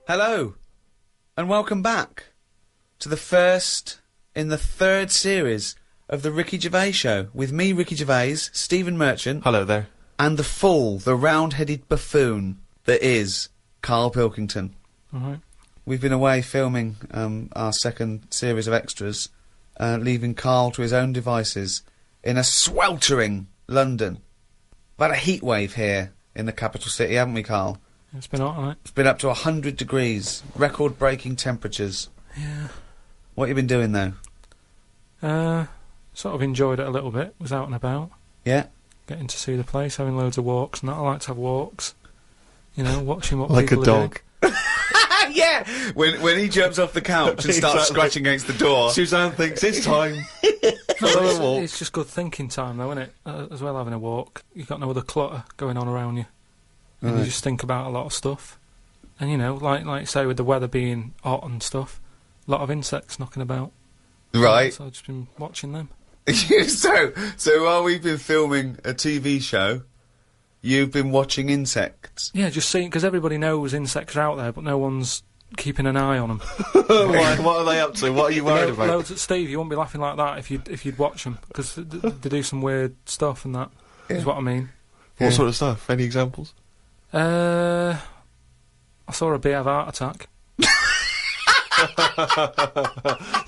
Hello, and welcome back to the first in the third series of the Ricky Gervais Show, with me, Ricky Gervais, Stephen Merchant. Hello there. And the fool, the round-headed buffoon that is Karl Pilkington. Alright. We've been away filming our second series of extras, leaving Karl to his own devices in a sweltering London. We've had a heat wave here in the capital city, haven't we, Karl? It's been hot, hasn't it? It's been up to 100 degrees, record-breaking temperatures. Yeah. What have you been doing, though? Sort of enjoyed it a little bit, was out and about. Yeah? Getting to see the place, having loads of walks and that. I like to have walks. You know, watching what like people a dog. are doing. Yeah! When he jumps off the couch and starts scratching against the door. Suzanne thinks it's time. No, it's just good thinking time, though, isn't it? As well, having a walk. You've got no other clutter going on around you. And you just think about a lot of stuff. And, you know, like say, with the weather being hot and stuff, a lot of insects knocking about. Right. So I've just been watching them. So while we've been filming a TV show, you've been watching insects? Yeah, just seeing, because everybody knows insects are out there, but no one's keeping an eye on them. What are they up to? What are you worried about? Loads at Steve, you wouldn't be laughing like that if you'd watch them, because they do some weird stuff and that, is what I mean. What sort of stuff? Any examples? I saw a bee have a heart attack.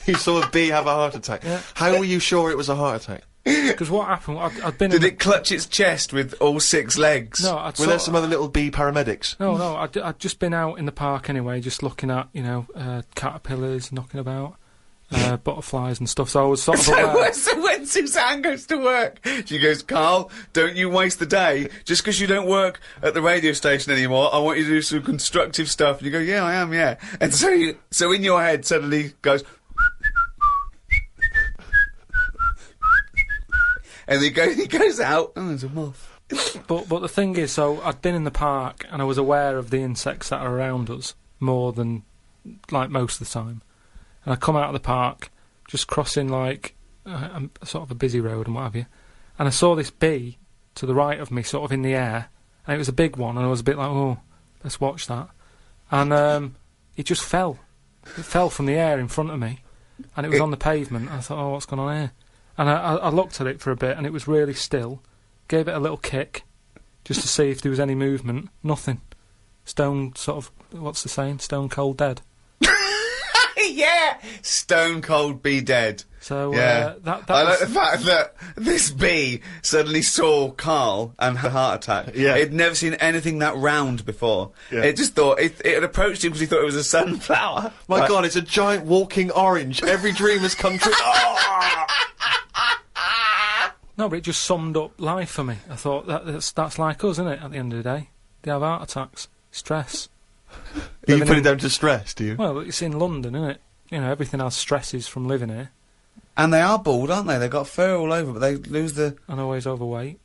You saw a bee have a heart attack. Yeah. How were you sure it was a heart attack? Because what happened, I'd been Did it clutch its chest with all 6 legs? No, Were there some other little bee paramedics? No, I'd just been out in the park anyway, just looking at, you know, caterpillars knocking about, butterflies and stuff, so I was sort of aware. So when Suzanne goes to work, she goes, Karl, don't you waste the day. Just because you don't work at the radio station anymore, I want you to do some constructive stuff. And you go, yeah, I am, yeah. And so in your head suddenly goes... and he goes out, oh, there's a moth. But the thing is, so I'd been in the park and I was aware of the insects that are around us more than, like, most of the time. And I come out of the park, just crossing, like, sort of a busy road and what have you, and I saw this bee to the right of me, sort of in the air, and it was a big one, and I was a bit like, oh, let's watch that. And it just fell. It fell from the air in front of me, and it was on the pavement. I thought, oh, what's going on here? And I looked at it for a bit, and it was really still. Gave it a little kick, just to see if there was any movement. Nothing. Stone, sort of, what's the saying? Stone cold dead. Yeah! Stone cold bee dead. So, yeah. that I like was... the fact that this bee suddenly saw Karl and had a heart attack. Yeah. It'd never seen anything that round before. Yeah. It just thought, it had approached him because he thought it was a sunflower. My God, it's a giant walking orange. Every dream has come true. Oh! No, but it just summed up life for me. I thought, that's like us, isn't it, at the end of the day? They have heart attacks, stress. You put it down to stress, do you? Well, it's in London, isn't it? You know, everything has stresses from living here. And they are bald, aren't they? They've got fur all over, but they lose the... And always overweight.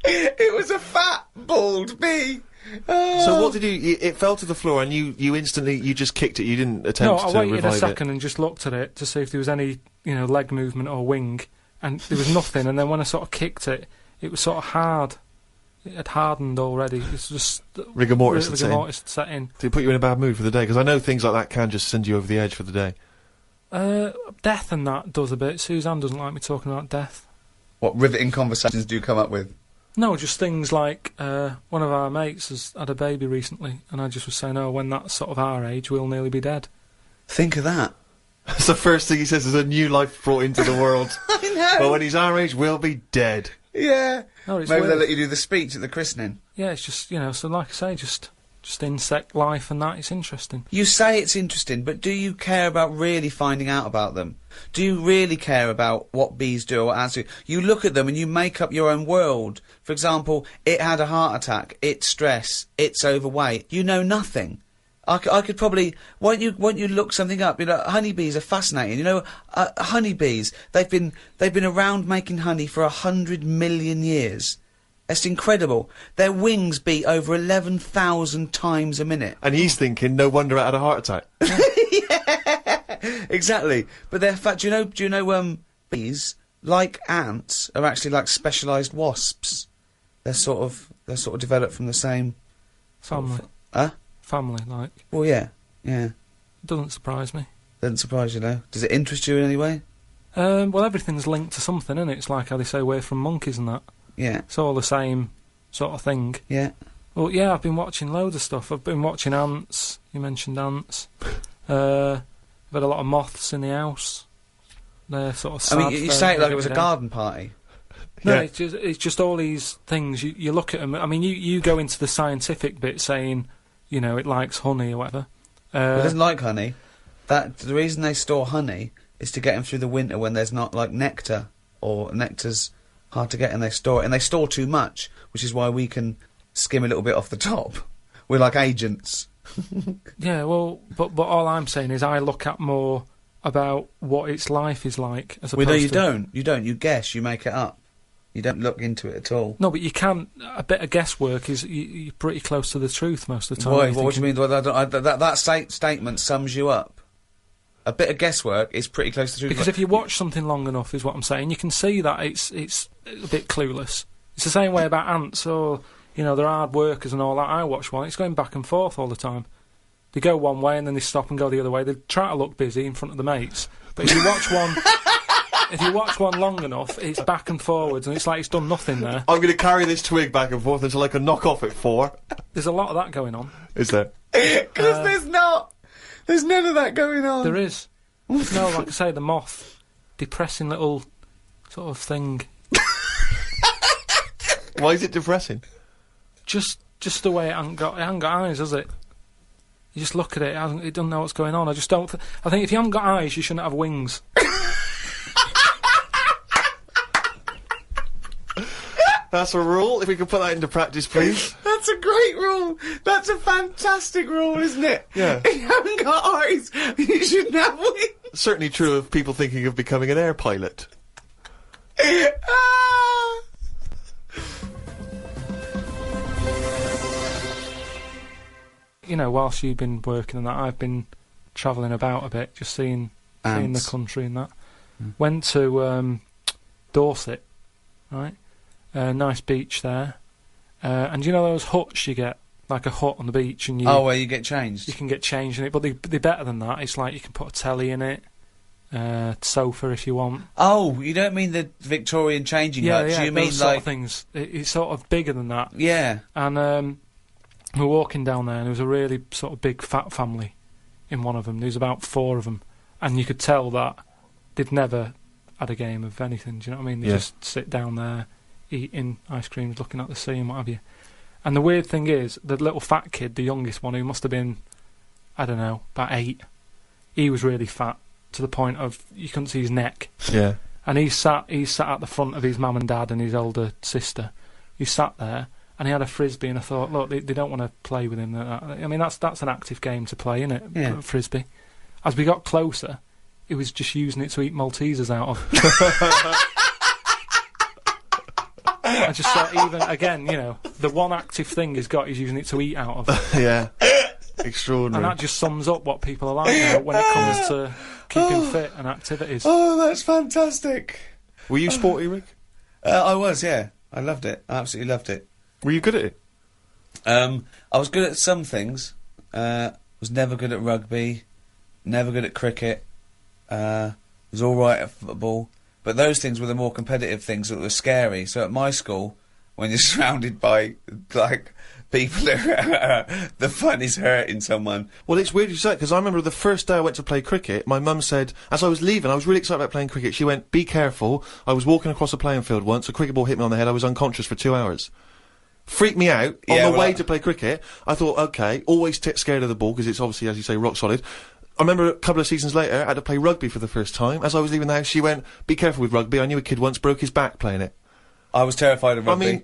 It was a fat, bald bee. Oh. So what did you... It fell to the floor and you instantly... You just kicked it. You didn't attempt to revive it. No, I waited a second and just looked at it to see if there was any, you know, leg movement or wing. And there was nothing. And then when I sort of kicked it, it was sort of hard. It had hardened already. It's just... Rigor mortis had set in. Did it put you in a bad mood for the day? Because I know things like that can just send you over the edge for the day. Death and that does a bit. Suzanne doesn't like me talking about death. What riveting conversations do you come up with? No, just things like, one of our mates has had a baby recently, and I just was saying, oh, when that's sort of our age, we'll nearly be dead. Think of that. That's the first thing he says, is a new life brought into the world. I know. But when he's our age, we'll be dead. Yeah. No, it's Maybe weird. they'll let you do the speech at the christening. Yeah, it's just, you know, so like I say, just insect life and that, it's interesting. You say it's interesting, but do you care about really finding out about them? Do you really care about what bees do or what ants do? You look at them and you make up your own world. For example, it had a heart attack, it's stress, it's overweight. You know nothing. I could probably... Won't you look something up? You know, honeybees are fascinating. You know, honeybees, they've been around making honey for 100 million years. That's incredible. Their wings beat over 11,000 times a minute. And he's thinking, no wonder it had a heart attack. Yeah, exactly. But they're do you know bees, like ants, are actually like specialised wasps. They're sort of developed from the same Family. Huh? Family, like. Well, yeah. Yeah. Doesn't surprise me. Doesn't surprise you, though. Does it interest you in any way? Well, everything's linked to something, isn't it? It's like how they say we're from monkeys and that. Yeah. It's all the same sort of thing. Yeah. Well, yeah, I've been watching loads of stuff. I've been watching ants. You mentioned ants. I've had a lot of moths in the house. They're sort of sad. I mean, you say it like it was a garden party. No, Yeah. it's just all these things. You look at them. I mean, you go into the scientific bit saying, you know, it likes honey or whatever. It doesn't like honey. The reason they store honey is to get them through the winter when there's not, like, nectar, or nectar's hard to get, and they store it. And they store too much, which is why we can skim a little bit off the top. We're like agents. Yeah, well, but all I'm saying is I look at more about what its life is like as opposed Well, no, you to... don't. You don't. You guess. You make it up. You don't look into it at all. No, but you can. A bit of guesswork is you're pretty close to the truth most of the time. Why? What do you mean? That statement sums you up. A bit of guesswork is pretty close to the truth. Because if you watch something long enough, is what I'm saying, you can see that it's a bit clueless. It's the same way about ants, or, you know, they're hard workers and all that. I watch one, it's going back and forth all the time. They go one way and then they stop and go the other way. They try to look busy in front of the mates. But if you watch one... If you watch one long enough, it's back and forwards, and it's like it's done nothing there. I'm going to carry this twig back and forth until I can knock off at 4. There's a lot of that going on. Is there? Because there's not. There's none of that going on. There is. No, like I say, the moth. Depressing little sort of thing. Why is it depressing? Just the way it hasn't got eyes, has it? You just look at it, it doesn't know what's going on. I just don't... I think if you haven't got eyes, you shouldn't have wings. That's a rule. If we could put that into practice, please. That's a great rule. That's a fantastic rule, isn't it? Yeah. If you haven't got eyes, you shouldn't have wings. Certainly true of people thinking of becoming an air pilot. Ah. You know, whilst you've been working on that, I've been travelling about a bit, just seeing the country and that. Went to Dorset, right? Nice beach there. And you know those huts you get? Like a hut on the beach and you... Oh, where you get changed? You can get changed in it, but they're better than that. It's like you can put a telly in it, sofa if you want. Oh, you don't mean the Victorian changing huts? Yeah, you mean those sort of things. It's sort of bigger than that. Yeah. And we were walking down there and there was a really sort of big fat family in one of them. There was about 4 of them. And you could tell that they'd never had a game of anything, do you know what I mean? They just sit down there, eating ice creams, looking at the sea and what have you. And the weird thing is, the little fat kid, the youngest one, who must have been, I don't know, about 8, he was really fat, to the point of you couldn't see his neck. Yeah. And he sat at the front of his mum and dad and his older sister. He sat there, and he had a frisbee, and I thought, look, they don't want to play with him. I mean, that's an active game to play, isn't it? Yeah. Frisbee. As we got closer, he was just using it to eat Maltesers out of. I just thought, even, again, you know, the one active thing he's got, he's using it to eat out of. Yeah. Extraordinary. And that just sums up what people are like now when it comes to keeping fit and activities. Oh, that's fantastic. Were you sporty, Rick? I was, yeah. I loved it. I absolutely loved it. Were you good at it? I was good at some things. Was never good at rugby. Never good at cricket. Was all right at football. But those things were the more competitive things that were scary. So at my school, when you're surrounded by, like, people the fun is hurting someone. Well, it's weird you say it, because I remember the first day I went to play cricket, my mum said, as I was leaving, I was really excited about playing cricket, she went, be careful. I was walking across a playing field once, a cricket ball hit me on the head, I was unconscious for 2 hours. Freaked me out. On the way to play cricket, I thought, okay, always scared of the ball, because it's obviously, as you say, rock solid. I remember a couple of seasons later, I had to play rugby for the first time. As I was leaving the house, she went, be careful with rugby. I knew a kid once broke his back playing it. I was terrified of rugby. I mean,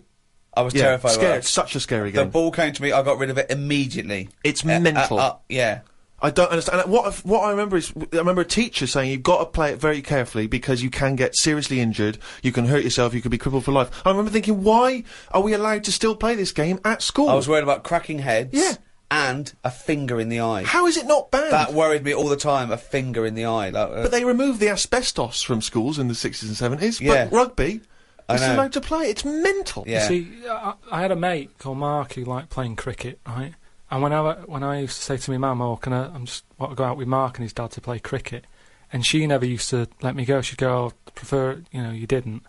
I was terrified of scared. it. Such a scary game. The ball came to me, I got rid of it immediately. It's mental. Yeah. I don't understand. What I remember is, I remember a teacher saying you've got to play it very carefully because you can get seriously injured, you can hurt yourself, you could be crippled for life. I remember thinking, why are we allowed to still play this game at school? I was worried about cracking heads. Yeah. And a finger in the eye. How is it not banned? That worried me all the time, a finger in the eye. Like, but they removed the asbestos from schools in the 60s and 70s. Yeah. But rugby, I it's know. allowed to play. It's mental. Yeah. You see, I had a mate called Mark who liked playing cricket, right? And when I used to say to my mum, "Oh, I just want to go out with Mark and his dad to play cricket," and she never used to let me go. She'd go, "Oh, prefer you didn't."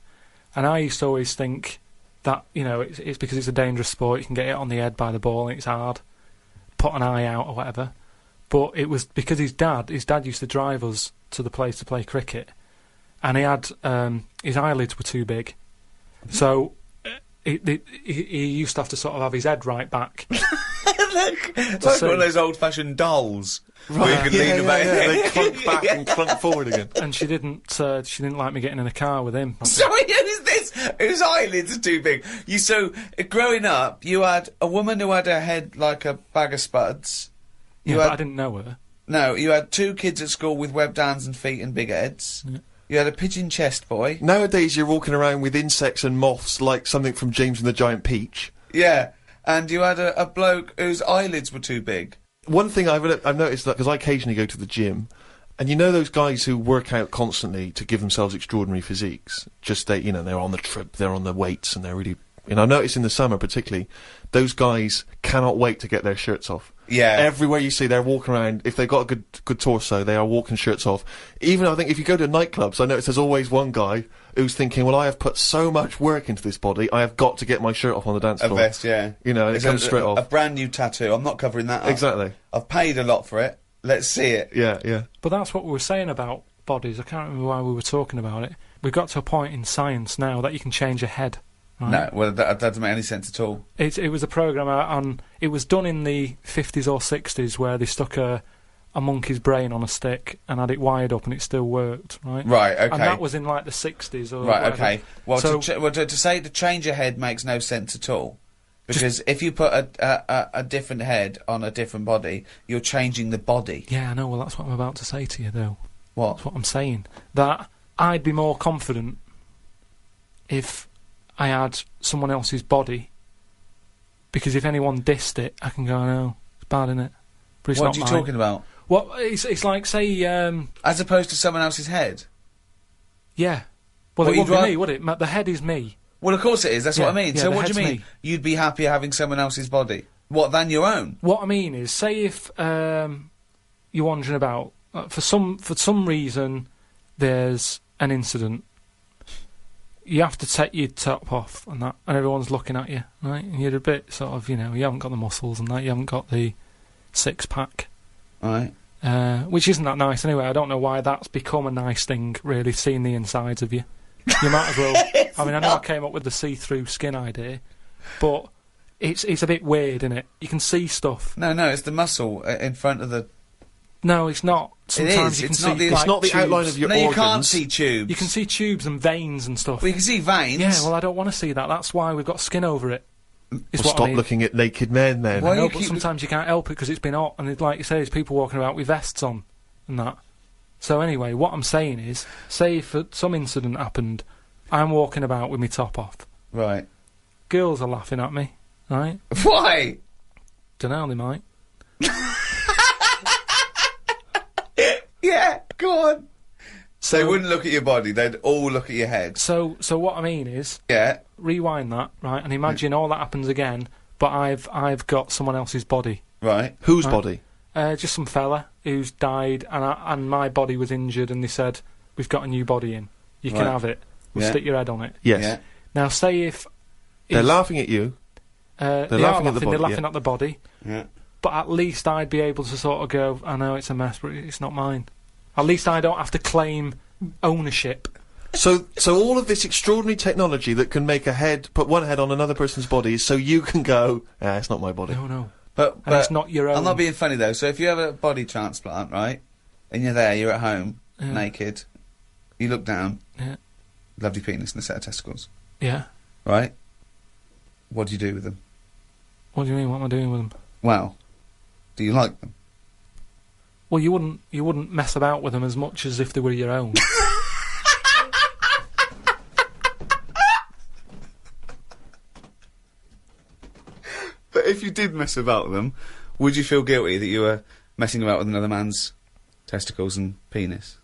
And I used to always think that it's because it's a dangerous sport. You can get hit on the head by the ball and it's hard. Put an eye out or whatever. But it was because his dad used to drive us to the place to play cricket, and he had his eyelids were too big, so he used to have to sort of have his head right back. Like one of those old-fashioned dolls. Right. Where you can lean about. They clunk back and clunk forward again. And she didn't like me getting in a car with him. Sorry, who's this? Whose eyelids are too big? Growing up, you had a woman who had her head like a bag of spuds. But I didn't know her. No, you had 2 kids at school with webbed hands and feet and big heads. Yeah. You had a pigeon chest boy. Nowadays, you're walking around with insects and moths like something from James and the Giant Peach. Yeah, and you had a bloke whose eyelids were too big. One thing I've noticed, that because I occasionally go to the gym, and those guys who work out constantly to give themselves extraordinary physiques, they're on the trip, they're on the weights, and they're really... I've noticed in the summer particularly, those guys cannot wait to get their shirts off. Yeah. Everywhere you see, they're walking around. If they've got a good torso, they are walking shirts off. Even, I think, if you go to nightclubs, I notice there's always one guy who's thinking, well, I have put so much work into this body, I have got to get my shirt off on the dance floor. A vest, yeah. And it comes straight off. A brand new tattoo. I'm not covering that up. Exactly. I've paid a lot for it. Let's see it. Yeah, yeah. But that's what we were saying about bodies. I can't remember why we were talking about it. We've got to a point in science now that you can change your head. Right? No, well, that doesn't make any sense at all. It was a programme on... It was done in the 50s or 60s where they stuck a monkey's brain on a stick and had it wired up and it still worked, right? Right, okay. And that was in, like, the 60s or right, whatever. Okay. Well, so, to say to change your head makes no sense at all. Because if you put a different head on a different body, you're changing the body. Yeah, I know. Well, that's what I'm about to say to you, though. What? That's what I'm saying. That I'd be more confident if I had someone else's body, because if anyone dissed it, I can go, no, it's bad, innit? But it's what not are you mine. talking about? Well, it's like, say... as opposed to someone else's head? Yeah. Well, it wouldn't be me, would it? The head is me. Well, of course it is, that's what I mean. Yeah, so what do you mean? me. You'd be happier having someone else's body? What, than your own? What I mean is, say if you're wandering about, for some reason, there's an incident. You have to take your top off and that, and everyone's looking at you, right? And you're a bit sort of, you haven't got the muscles and that, you haven't got the six-pack. Right. Which isn't that nice anyway. I don't know why that's become a nice thing, really, seeing the insides of you. You might as well... I mean, I know I came up with the see-through skin idea, but it's a bit weird, isn't it? You can see stuff. No, it's the muscle in front of the... No, it's not. Sometimes it is. you can see it's not the tubes. outline of your organs. No, you can't see tubes. You can see tubes and veins and stuff. Well, you can see veins. Yeah, well, I don't want to see that. That's why we've got skin over it. Well, stop looking at naked men, then. Why No, but sometimes you can't help it because it's been hot, and like you say, there's people walking about with vests on and that. So anyway, what I'm saying is, say if some incident happened, I'm walking about with my top off. Right. Girls are laughing at me, right? Why? Dunno, they might. Yeah, go on. So they wouldn't look at your body, they'd all look at your head. So what I mean is, yeah, rewind that, right, and imagine all that happens again, but I've got someone else's body. Right. Whose body? Just some fella who's died, and my body was injured, and they said, we've got a new body in. You can have it. We'll stick your head on it. Yes. Yeah. Now, say if... They're laughing at you. They're laughing at the body. They're laughing yeah. at the body. Yeah. But at least I'd be able to sort of go, I know it's a mess, but it's not mine. At least I don't have to claim ownership. So all of this extraordinary technology that can make put one head on another person's body is so you can go, it's not my body. No. But it's not your own. I'm not being funny though. So if you have a body transplant, right, and you're at home, naked, you look down, lovely penis and a set of testicles. Yeah. Right? What do you do with them? What do you mean? What am I doing with them? Well, do you like them? Well, you wouldn't mess about with them as much as if they were your own. But if you did mess about with them, would you feel guilty that you were messing about with another man's testicles and penis?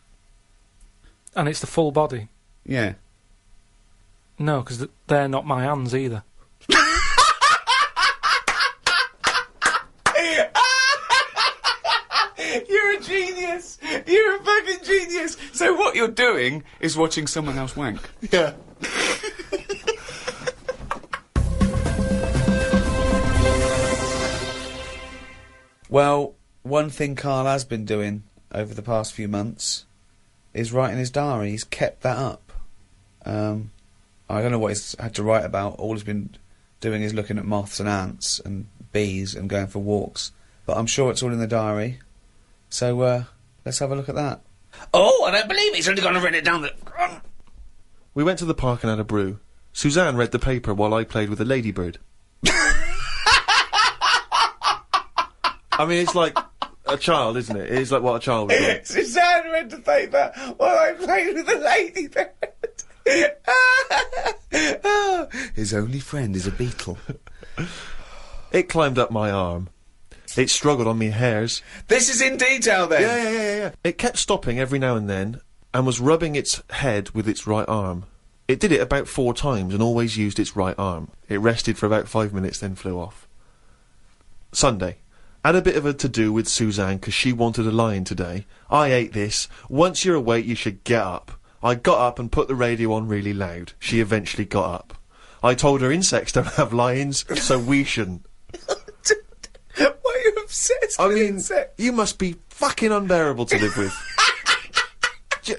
And it's the full body? Yeah. No, because they're not my hands either. You're a fucking genius. So what you're doing is watching someone else wank. Yeah. Well, one thing Karl has been doing over the past few months is writing his diary. He's kept that up. I don't know what he's had to write about. All he's been doing is looking at moths and ants and bees and going for walks. But I'm sure it's all in the diary. So, let's have a look at that. Oh, I don't believe he's only going to write it down the... We went to the park and had a brew. Suzanne read the paper while I played with a ladybird. I mean, it's like a child, isn't it? It's like what a child would do. Suzanne read the paper while I played with a ladybird. Oh, his only friend is a beetle. It climbed up my arm. It struggled on me hairs. This is in detail, then? Yeah. It kept stopping every now and then and was rubbing its head with its right arm. It did it about 4 times and always used its right arm. It rested for about 5 minutes, then flew off. Sunday. Had a bit of a to-do with Suzanne because she wanted a lion today. I ate this. Once you're awake, you should get up. I got up and put the radio on really loud. She eventually got up. I told her insects don't have lions, so we shouldn't. Why are you obsessed with insects? You must be fucking unbearable to live with.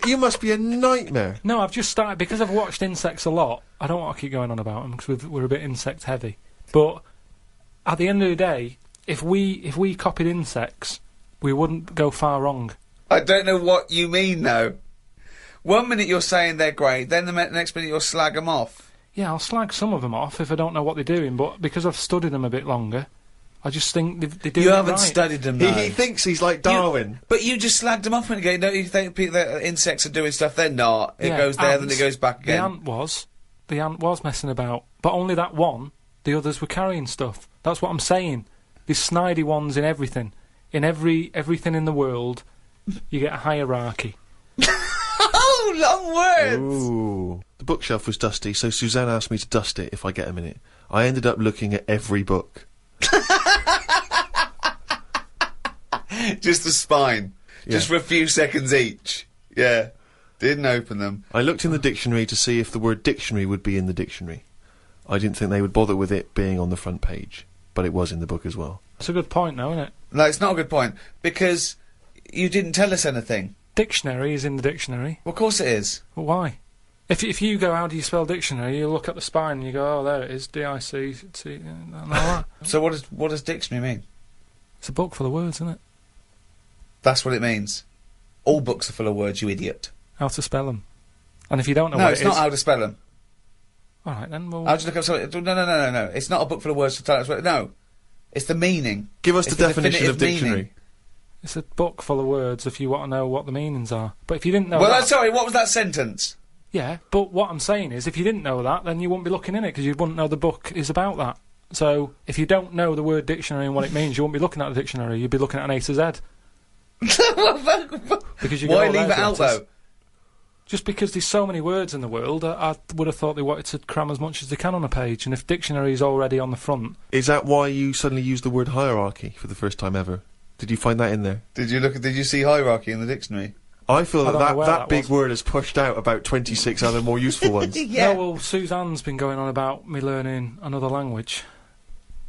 You must be a nightmare. No, I've just started, because I've watched insects a lot. I don't want to keep going on about them because we're a bit insect heavy. But at the end of the day, if we copied insects, we wouldn't go far wrong. I don't know what you mean, though. 1 minute you're saying they're great, then the next minute you'll slag them off. Yeah, I'll slag some of them off if I don't know what they're doing, but because I've studied them a bit longer, I just think they do it right. You haven't studied them, though. He thinks he's like Darwin. But you just slagged them off when you go, don't you think that insects are doing stuff? They're not. It Yeah, goes there, ants. then it goes back again. The ant was messing about, but only that one. The others were carrying stuff. That's what I'm saying. There's snidey ones in everything. In everything in the world, you get a hierarchy. Oh, long words! Ooh. The bookshelf was dusty, so Suzanne asked me to dust it if I get a minute. I ended up looking at every book. Just the spine. Yeah. Just for a few seconds each. Yeah. Didn't open them. I looked in the dictionary to see if the word dictionary would be in the dictionary. I didn't think they would bother with it being on the front page, but it was in the book as well. That's a good point, though, isn't it? No, it's not a good point, because you didn't tell us anything. Dictionary is in the dictionary. Well, of course it is. Well, why? If you go, how do you spell dictionary? You look at the spine and you go, oh, there it is, D-I-C-T, and all that. So what does dictionary mean? It's a book full of words, isn't it? That's what it means. All books are full of words, you idiot. How to spell them. And if you don't know No, what it's it not is... how to spell them. All right, then we'll... I'll just look up something. No. It's not a book full of words to tell us what... No. It's the meaning. Give us It's the definition of definitive dictionary. meaning. It's a book full of words if you want to know what the meanings are. But if you didn't know Well, that... sorry, what was that sentence? Yeah, but what I'm saying is, if you didn't know that, then you wouldn't be looking in it, because you wouldn't know the book is about that. So, if you don't know the word dictionary and what it means, you wouldn't be looking at the dictionary, you'd be looking at an A to Z. Because you go, Why oh, leave it there's out, letters. though? Just because there's so many words in the world, I would have thought they wanted to cram as much as they can on a page, and if dictionary is already on the front... Is that why you suddenly used the word hierarchy for the first time ever? Did you find that in there? Did you see hierarchy in the dictionary? I feel I don't know where that that big was. word has pushed out about 26 other more useful ones. No, well, Suzanne's been going on about me learning another language,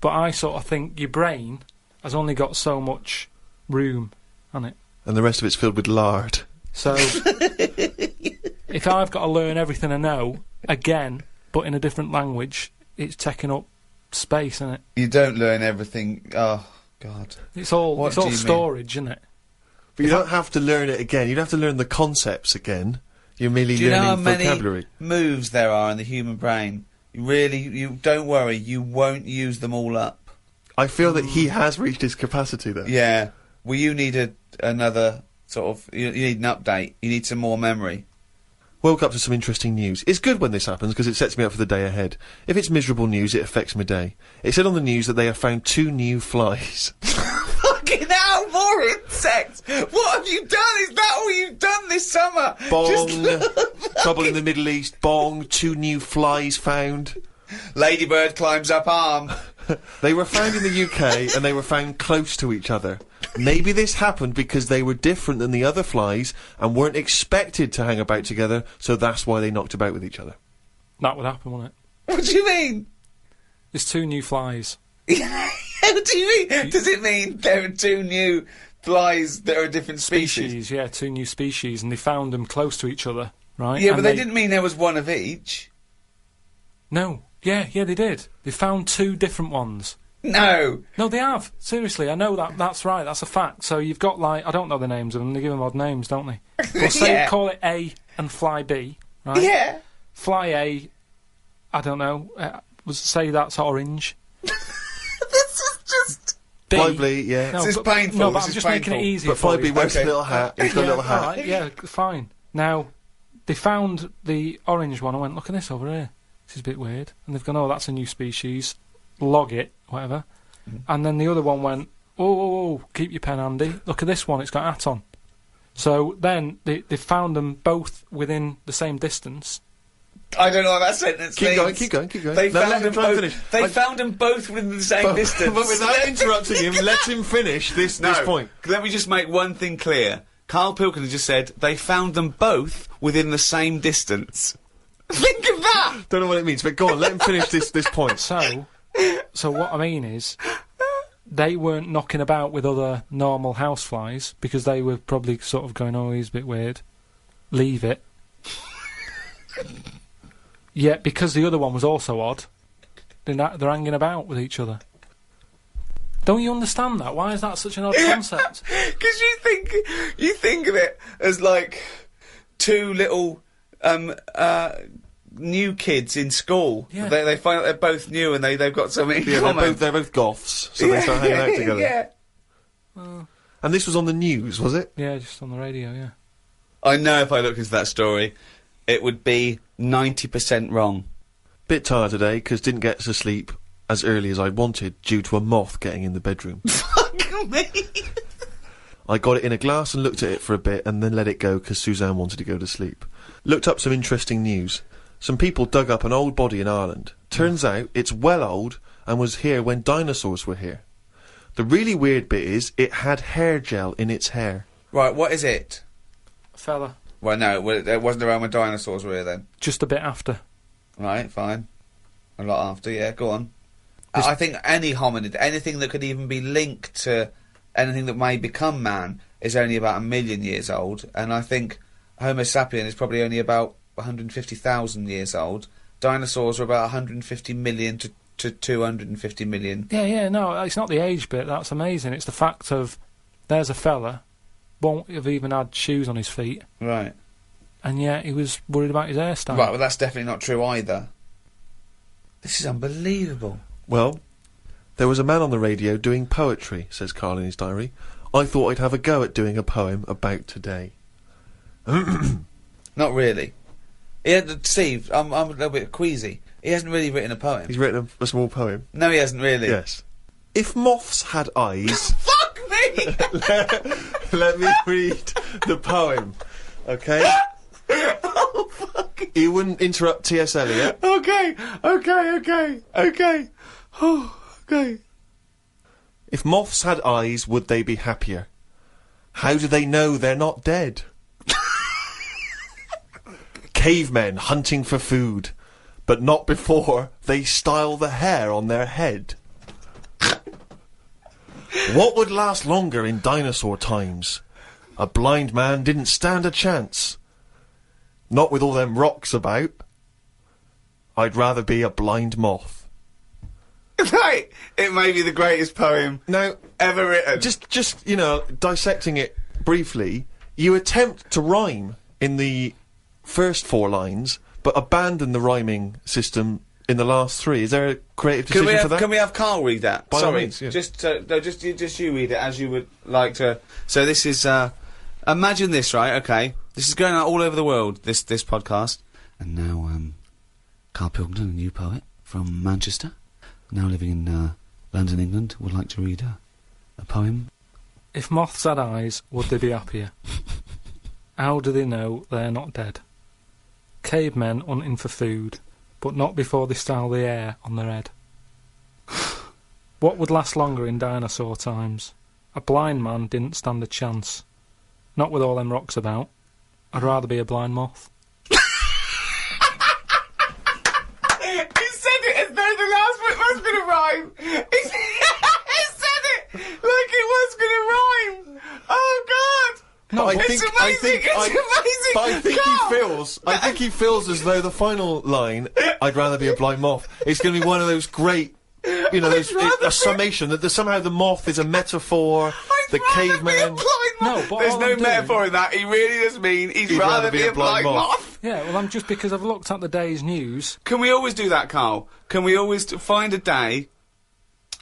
but I sort of think your brain has only got so much room, hasn't it? And the rest of it's filled with lard. So, if I've got to learn everything I know, again, but in a different language, it's taking up space, isn't it? You don't learn everything. Oh, God. It's all What do you mean? storage, isn't it? But you don't have to learn it again. You don't have to learn the concepts again. You're merely Do you know how learning many vocabulary. moves there are in the human brain? You don't worry, you won't use them all up. I feel that he has reached his capacity there. Yeah. Well, you need another sort of... You need an update. You need some more memory. Woke up to some interesting news. It's good when this happens because it sets me up for the day ahead. If it's miserable news, it affects my day. It said on the news that they have found 2 new flies. Fucking hell, more insects! What have you done? Is that all you've done this summer? Bong. Trouble in the Middle East. Bong. 2 new flies found. Ladybird climbs up arm. They were found in the UK and they were found close to each other. Maybe this happened because they were different than the other flies and weren't expected to hang about together, so that's why they knocked about with each other. That would happen, wouldn't it? What do you mean? There's 2 new flies. What do you mean? Does it mean there are 2 new flies that are a different species? Yeah, 2 new species, and they found them close to each other, right? Yeah, and but they didn't mean there was one of each. No. Yeah, they did. They found 2 different ones. No. No, they have. Seriously, I know that. That's right. That's a fact. So you've got, like, I don't know the names of them. They give them odd names, don't they? Well, say Yeah. call it A and fly B, right? Yeah. Fly A, I don't know. Say that's orange. This is just... B, Fly B, yeah. No, This is but, painful. No, but This I'm is just painful. making it easier But for Fly B you. wears Okay. a little hat. He's got a little hat. All right, yeah, fine. Now, they found the orange one. I went, look at this over here. This is a bit weird. And they've gone, oh, that's a new species. Log it, whatever. And then the other one went, oh, keep your pen handy. Look at this one, it's got a hat on. So then they found them both within the same distance. I don't know what that sentence means. Keep going. They No, let found him them try and both. finish. They found them both within the same distance. But without interrupting him, let him finish this point. Let me just make one thing clear. Karl Pilkington just said they found them both within the same distance. Think of that! Don't know what it means, but go on, let him finish this point. So what I mean is, they weren't knocking about with other normal houseflies because they were probably sort of going, oh, he's a bit weird. Leave it. Yet, because the other one was also odd, they're hanging about with each other. Don't you understand that? Why is that such an odd concept? Because you think of it as like 2 little new kids in school. Yeah. They find out they're both new and they've got something in Yeah, common. they're both goths, so they start hanging out together. Yeah. And this was on the news, was it? Yeah, just on the radio, yeah. I know if I looked into that story, it would be 90% wrong. Bit tired today, because didn't get to sleep as early as I wanted due to a moth getting in the bedroom. Fuck me! I got it in a glass and looked at it for a bit and then let it go because Suzanne wanted to go to sleep. Looked up some interesting news. Some people dug up an old body in Ireland. Turns out it's well old and was here when dinosaurs were here. The really weird bit is it had hair gel in its hair. Right, what is it? A fella. Well, no, it wasn't around when dinosaurs were here then. Just a bit after. Right, fine. A lot after, yeah, go on. I think any hominid, anything that could even be linked to anything that may become man, is only about 1 million years old, and I think Homo sapien is probably only about 150,000 years old. Dinosaurs are about 150 million to 250 million. Yeah, no, it's not the age bit, that's amazing. It's the fact of, there's a fella, won't have even had shoes on his feet, Right. and yet he was worried about his hairstyle. Right, well that's definitely not true either. This is unbelievable. Well, there was a man on the radio doing poetry, says Karl in his diary. I thought I'd have a go at doing a poem about today. Not really. Steve, I'm a little bit queasy. He hasn't really written a poem. He's written a small poem. No, he hasn't really. Yes. If moths had eyes... Fuck me! Let me read the poem, okay? Oh, fuck. You wouldn't interrupt T.S. Eliot. Okay. Oh, okay. If moths had eyes, would they be happier? How do they know they're not dead? Cavemen hunting for food, but not before they style the hair on their head. What would last longer in dinosaur times? A blind man didn't stand a chance. Not with all them rocks about. I'd rather be a blind moth. Right. It may be the greatest poem Now, ever written. just you know, dissecting it briefly, you attempt to rhyme in the first 4 lines, but abandon the rhyming system in the last 3. Is there a creative decision for that? Can we have Karl read that? By all Sorry, means, yeah. just you read it as you would like to. So this is imagine this, right? Okay, this is going out all over the world. This podcast, and now Karl Pilkington, a new poet from Manchester, now living in London, England, would like to read a poem. If moths had eyes, would they be happier? How do they know they're not dead? Cavemen hunting for food, but not before they style the hair on their head. What would last longer in dinosaur times? A blind man didn't stand a chance. Not with all them rocks about. I'd rather be a blind moth. He said it as though the last bit was going to rhyme. He said it like it was going to rhyme. Oh, God. No, it's amazing. But I think he feels as though the final line, I'd rather be a blind moth, is going to be one of those great, you know, a summation that somehow the moth is a metaphor, the caveman. No, but there's no metaphor in that. He really does mean he'd rather be a blind moth. Yeah, well, I'm just because I've looked at the day's news. Can we always do that, Karl? Can we always find a day,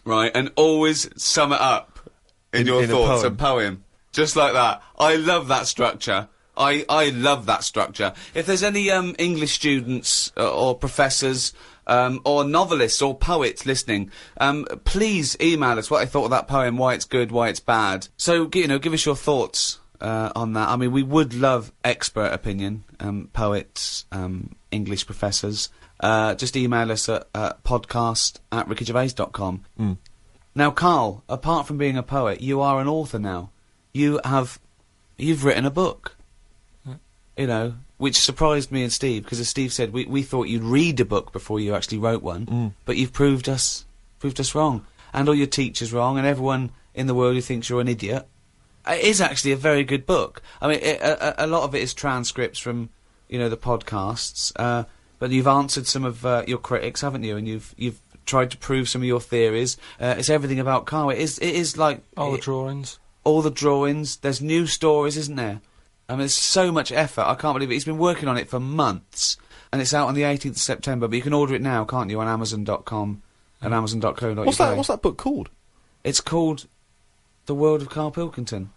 right, and always sum it up in your thoughts, a poem? Just like that. I love that structure. I love that structure. If there's any English students or professors or novelists or poets listening, please email us what they thought of that poem, why it's good, why it's bad. So, you know, give us your thoughts on that. I mean, we would love expert opinion, poets, English professors. Just email us at podcast@rickygervais.com. Now, Karl, apart from being a poet, you are an author now. You've written a book, you know, which surprised me and Steve, because as Steve said, we thought you'd read a book before you actually wrote one, but you've proved us wrong, and all your teachers wrong, and everyone in the world who thinks you're an idiot. It is actually a very good book. I mean, a lot of it is transcripts from, you know, the podcasts, but you've answered some of your critics, haven't you? And you've tried to prove some of your theories. It's everything about Karl. It is like all the drawings. All the drawings. There's new stories, isn't there? I mean, there's so much effort. I can't believe it. He's been working on it for months, and it's out on the 18th of September. But you can order it now, can't you, on Amazon.com and Amazon.co.uk. What's that book called? It's called The World of Karl Pilkington.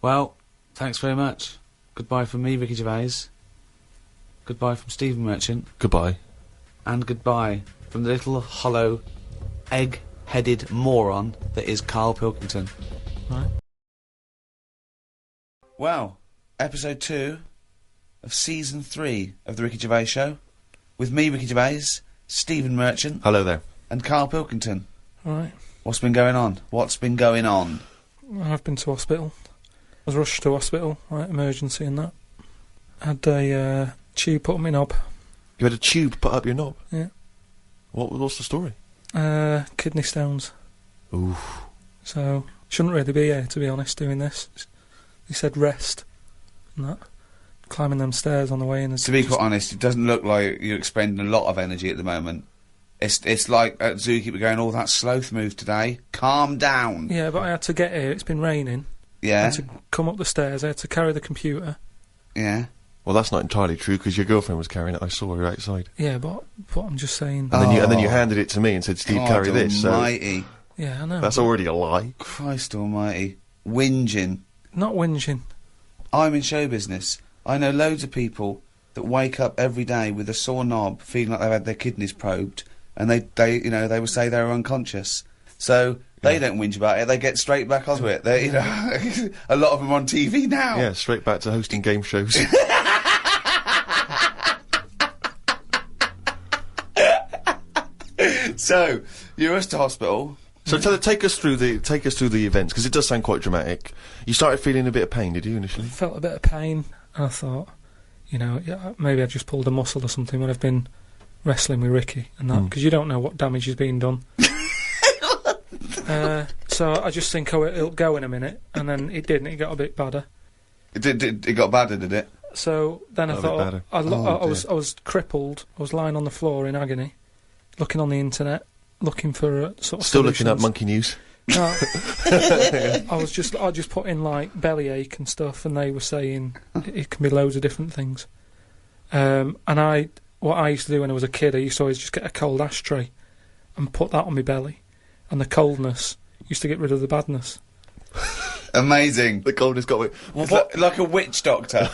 Well, thanks very much. Goodbye from me, Ricky Gervais. Goodbye from Stephen Merchant. Goodbye. And goodbye from the little hollow, egg-headed moron that is Karl Pilkington. Right. Well, episode 2 of season 3 of the Ricky Gervais Show, with me, Ricky Gervais, Stephen Merchant. Hello there. And Karl Pilkington. Right. What's been going on? What's been going on? I've been to hospital. I was rushed to hospital, right, emergency and that. Had a tube put up my knob. You had a tube put up your knob? Yeah. What's the story? Kidney stones. Ooh. So, shouldn't really be here, to be honest, doing this. He said rest and that. Climbing them stairs on the way in. To be quite honest, it doesn't look like you're expending a lot of energy at the moment. It's like at Zookeeper going, oh, that sloth move today. Calm down. Yeah, but I had to get here. It's been raining. Yeah. I had to come up the stairs. I had to carry the computer. Yeah. Well, that's not entirely true, because your girlfriend was carrying it. I saw her outside. Yeah, but I'm just saying. And then you handed it to me and said, Steve, carry this. Almighty. Yeah, I know. That's already a lie. Christ almighty. Whinging. Not whinging. I'm in show business. I know loads of people that wake up every day with a sore knob, feeling like they've had their kidneys probed, and they will say they're unconscious. So they don't whinge about it. They get straight back onto it. They, you know, a lot of them are on TV now. Yeah, straight back to hosting game shows. So you're rushed to hospital. So take us through the events, because it does sound quite dramatic. You started feeling a bit of pain, did you, initially? I felt a bit of pain, and I thought, you know, yeah, maybe I just pulled a muscle or something when I've been wrestling with Ricky and that, because you don't know what damage has been done. So I just think, oh, it'll go in a minute, and then it didn't. It got a bit badder. It got badder, did it? So then I thought, I was crippled. I was lying on the floor in agony, looking on the internet, looking for sort of still solutions. Looking up monkey news. No, I just put in like bellyache and stuff, and they were saying it can be loads of different things. And what I used to do when I was a kid, I used to always just get a cold ashtray and put that on my belly, and the coldness used to get rid of the badness. Amazing. The coldness got me. Like a witch doctor.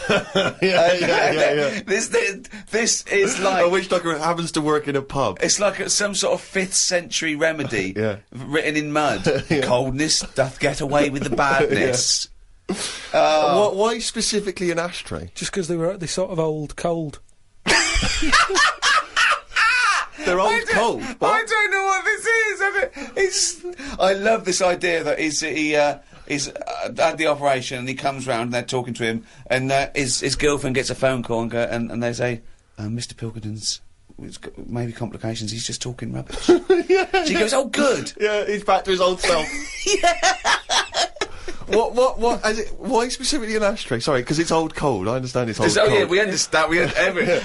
Yeah. This is like a witch doctor happens to work in a pub. It's like some sort of 5th century remedy written in mud. Coldness doth get away with the badness. Why specifically an ashtray? Just because they were at this sort of old cold. They're old cold. What? I don't know what this is. I love this idea that he's had the operation and he comes round and they're talking to him and his girlfriend gets a phone call and they say, Mr. Pilkington's maybe complications. He's just talking rubbish. Yeah. She goes, "Oh, good." Yeah, he's back to his old self. What? Why specifically an ashtray? Sorry, because it's old cold. I understand it's old cold. Oh yeah, we understand.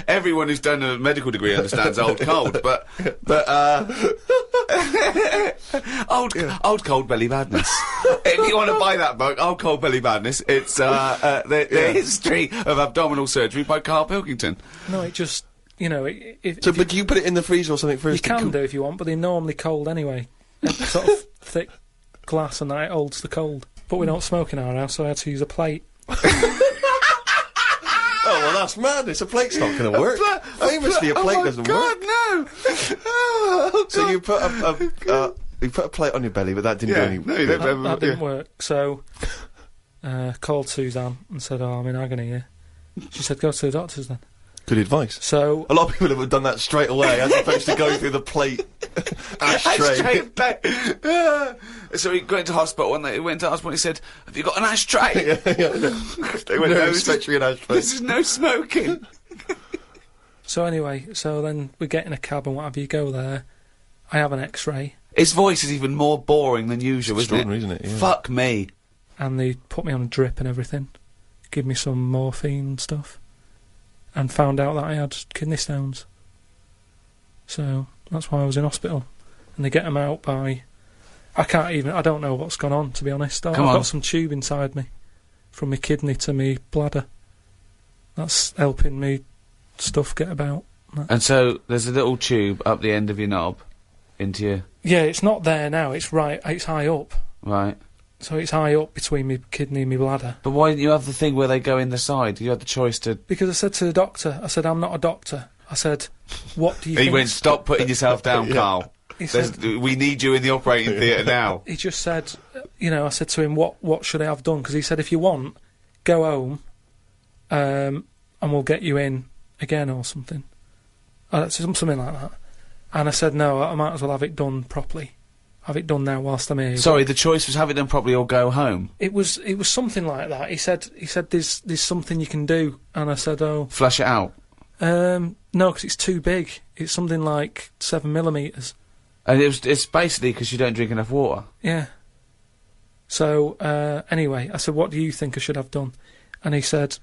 Everyone who's done a medical degree understands old cold, but old cold belly badness. If you want to buy that book, Old Cold Belly Badness, it's the history of abdominal surgery by Karl Pilkington. No, it just. You know, but do you put it in the freezer or something first? You can do if you want, but they're normally cold anyway. It's sort of thick glass and that holds the cold. But we don't smoke in our house, so I had to use a plate. Oh, well, that's madness. A plate's not going to work. Famously, a plate doesn't work. No! So you put a plate on your belly, but that didn't do any... That didn't work. So, called Suzanne and said, "Oh, I'm in agony here." She said, "Go to the doctors then." Good advice. So a lot of people have done that straight away, as opposed to going through the plate ashtray. So he went to hospital, and he went to hospital. And he said, "Have you got an ashtray?" They went, "No, especially an ashtray. This is no smoking." So anyway, then we get in a cab and what have you. Go there. I have an X-ray. His voice is even more boring than usual, isn't it? Yeah. Fuck me. And they put me on a drip and everything. Give me some morphine and stuff. And found out that I had kidney stones. So that's why I was in hospital. And they get them out by... I don't know what's gone on, to be honest. I've got some tube inside me. From my kidney to my bladder. That's helping me stuff get about. And so there's a little tube up the end of your knob into your... Yeah, it's not there now. It's high up. Right. So it's high up between my kidney and my bladder. But why didn't you have the thing where they go in the side? You had the choice to... Because I said to the doctor, "I'm not a doctor." I said, "What do you think?" He went, "Stop putting yourself down, Karl. He said, we need you in the operating theatre now." He just said, I said to him, what should I have done? Because he said, "If you want, go home, and we'll get you in again or something." Something like that. And I said, "No, I might as well have it done properly. Have it done now whilst I'm here." Sorry, the choice was have it done properly or go home. It was something like that. He said there's something you can do, and I said, "Oh, flush it out." No, because it's too big. It's something like 7mm. And it's basically because you don't drink enough water. Yeah. So anyway, I said, "What do you think I should have done?" And he said,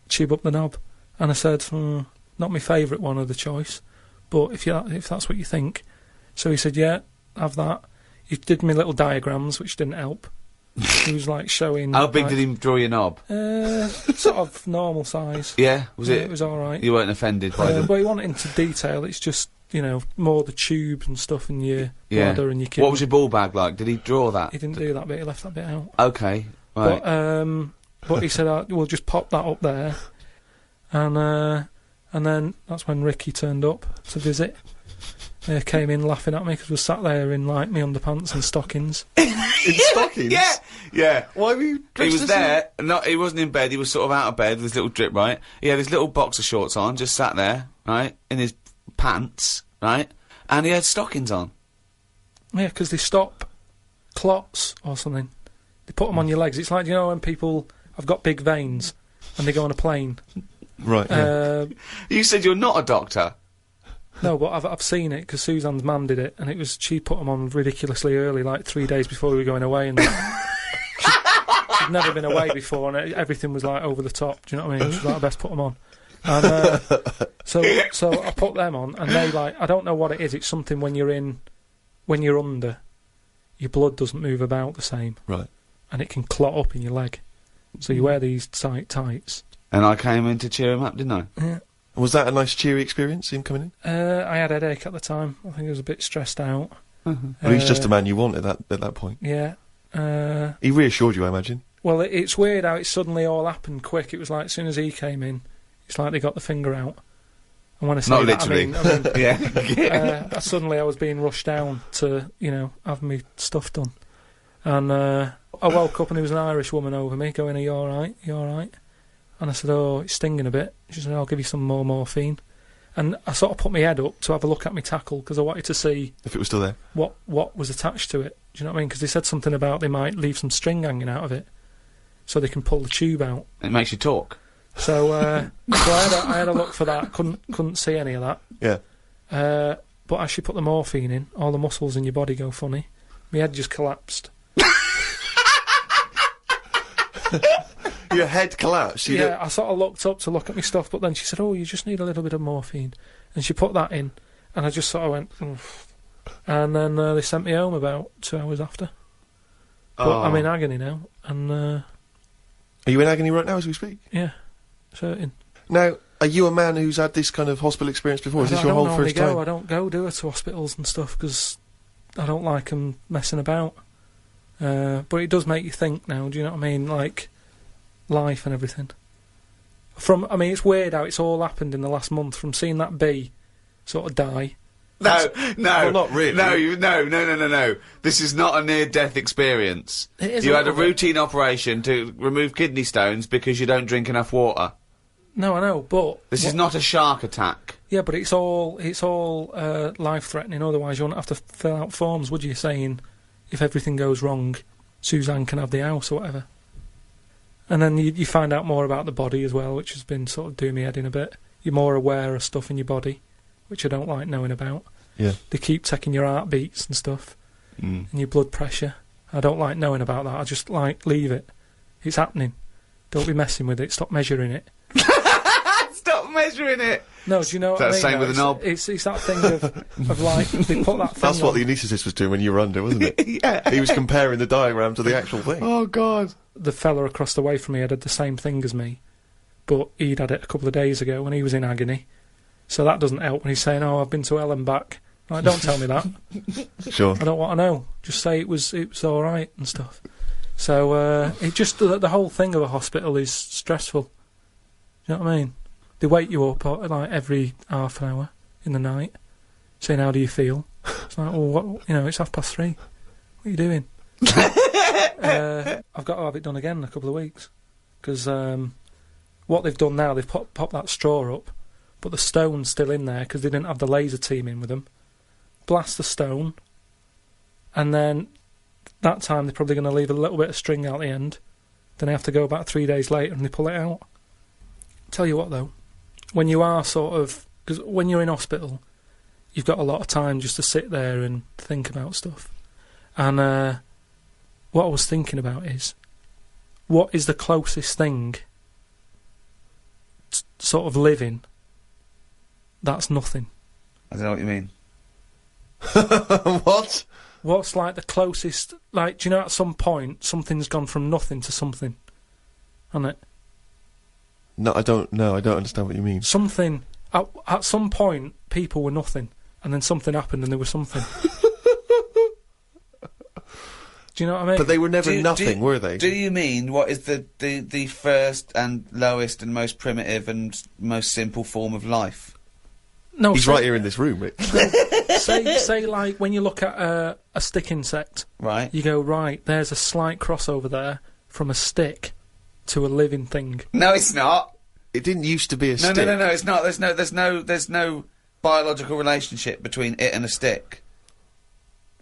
"Tube up the knob." And I said, "Not my favourite one of the choice, but if that's what you think." So he said, "Yeah, have that." He did me little diagrams, which didn't help. He was like showing... How big did he draw your knob? Sort of normal size. Yeah? Was it? It was alright. You weren't offended by them? But he wanted into detail. It's just, more the tubes and stuff in your bladder and your kidney. What was your ball bag like? Did he draw that? He didn't do that bit. He left that bit out. Okay, right. But he said, "We'll just pop that up there." And then that's when Ricky turned up to visit. Came in laughing at me because we sat there in like me underpants and stockings. In stockings? Yeah. Why were you dressed? He was there. He wasn't in bed. He was sort of out of bed with his little drip, right? He had his little boxer shorts on, just sat there, right, in his pants, right, and he had stockings on. Yeah, because they stop clots or something. They put them on your legs. It's like, when people have got big veins and they go on a plane. Right. Yeah. You said you're not a doctor. No, but I've seen it because Suzanne's mum did it, and she put them on ridiculously early, like 3 days before we were going away, and she'd never been away before, and everything was like over the top. Do you know what I mean? She's like, "I best put them on." And so I put them on, and they I don't know what it is. It's something when you're under, your blood doesn't move about the same, right? And it can clot up in your leg. So you wear these tight tights. And I came in to cheer him up, didn't I? Yeah. Was that a nice cheery experience, him coming in? I had a headache at the time. I think I was a bit stressed out. Well, he's just a man you want at that point. Yeah. He reassured you, I imagine. Well, it's weird how it suddenly all happened quick. It was like as soon as he came in, it's like they got the finger out. And when I say not that, literally, I mean, suddenly I was being rushed down to have me stuff done, and I woke up and there was an Irish woman over me going, "Are you all right? You all right?" And I said, "Oh, it's stinging a bit." She said, "I'll give you some more morphine." And I sort of put my head up to have a look at my tackle because I wanted to see if it was still there. What was attached to it. Do you know what I mean? Because they said something about they might leave some string hanging out of it so they can pull the tube out. It makes you talk. So, I had a look for that. Couldn't see any of that. Yeah. But as you put the morphine in, all the muscles in your body go funny. My head just collapsed. Your head collapsed? I sort of looked up to look at my stuff, but then she said, you just need a little bit of morphine. And she put that in, and I just sort of went, oof. And then they sent me home about 2 hours after. But I'm in agony now, and... Are you in agony right now as we speak? Yeah, certain. Now, are you a man who's had this kind of hospital experience before? Is this your whole first time? I don't go, do it, to hospitals and stuff, because I don't like them messing about. But it does make you think now, do you know what I mean? Like, life and everything. It's weird how it's all happened in the last month, from seeing that bee sort of die. No. Well, not really. No. This is not a near-death experience. It You had a routine operation to remove kidney stones because you don't drink enough water. No, I know, but... This is not a shark attack. Yeah, but it's all life-threatening, otherwise you wouldn't have to fill out forms, would you, saying, if everything goes wrong, Suzanne can have the house or whatever. And then you find out more about the body as well, which has been sort of doing me head in a bit. You're more aware of stuff in your body, which I don't like knowing about. Yeah. They keep checking your heartbeats and stuff, and your blood pressure. I don't like knowing about that. I just leave it. It's happening. Don't be messing with it. Stop measuring it. Stop measuring it! No, do you know what I mean? That's the same with a knob. It's that thing of like, they put that thing That's what on. the anaesthetist was doing when you were under, wasn't it? Yeah. He was comparing the diagram to the actual thing. Oh, God. The fella across the way from me had the same thing as me, but he'd had it a couple of days ago and he was in agony. So that doesn't help when he's saying, I've been to hell and back. Like, don't tell me that. Sure. I don't want to know. Just say it was alright and stuff. So, it just, the whole thing of a hospital is stressful. You know what I mean? They wake you up like every half an hour in the night, saying, how do you feel? It's like, well, it's 3:30. What are you doing? I've got to have it done again in a couple of weeks. Because what they've done now, they've popped that straw up, but the stone's still in there because they didn't have the laser team in with them. Blast the stone, and then that time they're probably going to leave a little bit of string out the end. Then they have to go back 3 days later and they pull it out. Tell you what though, when you are because when you're in hospital, you've got a lot of time just to sit there and think about stuff. And what I was thinking about is, what is the closest thing sort of living that's nothing? I don't know what you mean. What? What's like the closest, like, do you know at some point something's gone from nothing to something? Hasn't it? No, I don't understand what you mean. Something, at some point people were nothing, and then something happened and there was something. Do you know what I mean? But they were never nothing, were they? Do you mean what is the first and lowest and most primitive and most simple form of life? No, he's right here in this room, Rick. say like when you look at a stick insect, right? You go, right, there's a slight crossover there from a stick to a living thing. No, it's not. It didn't used to be a stick. No, it's not. There's no biological relationship between it and a stick.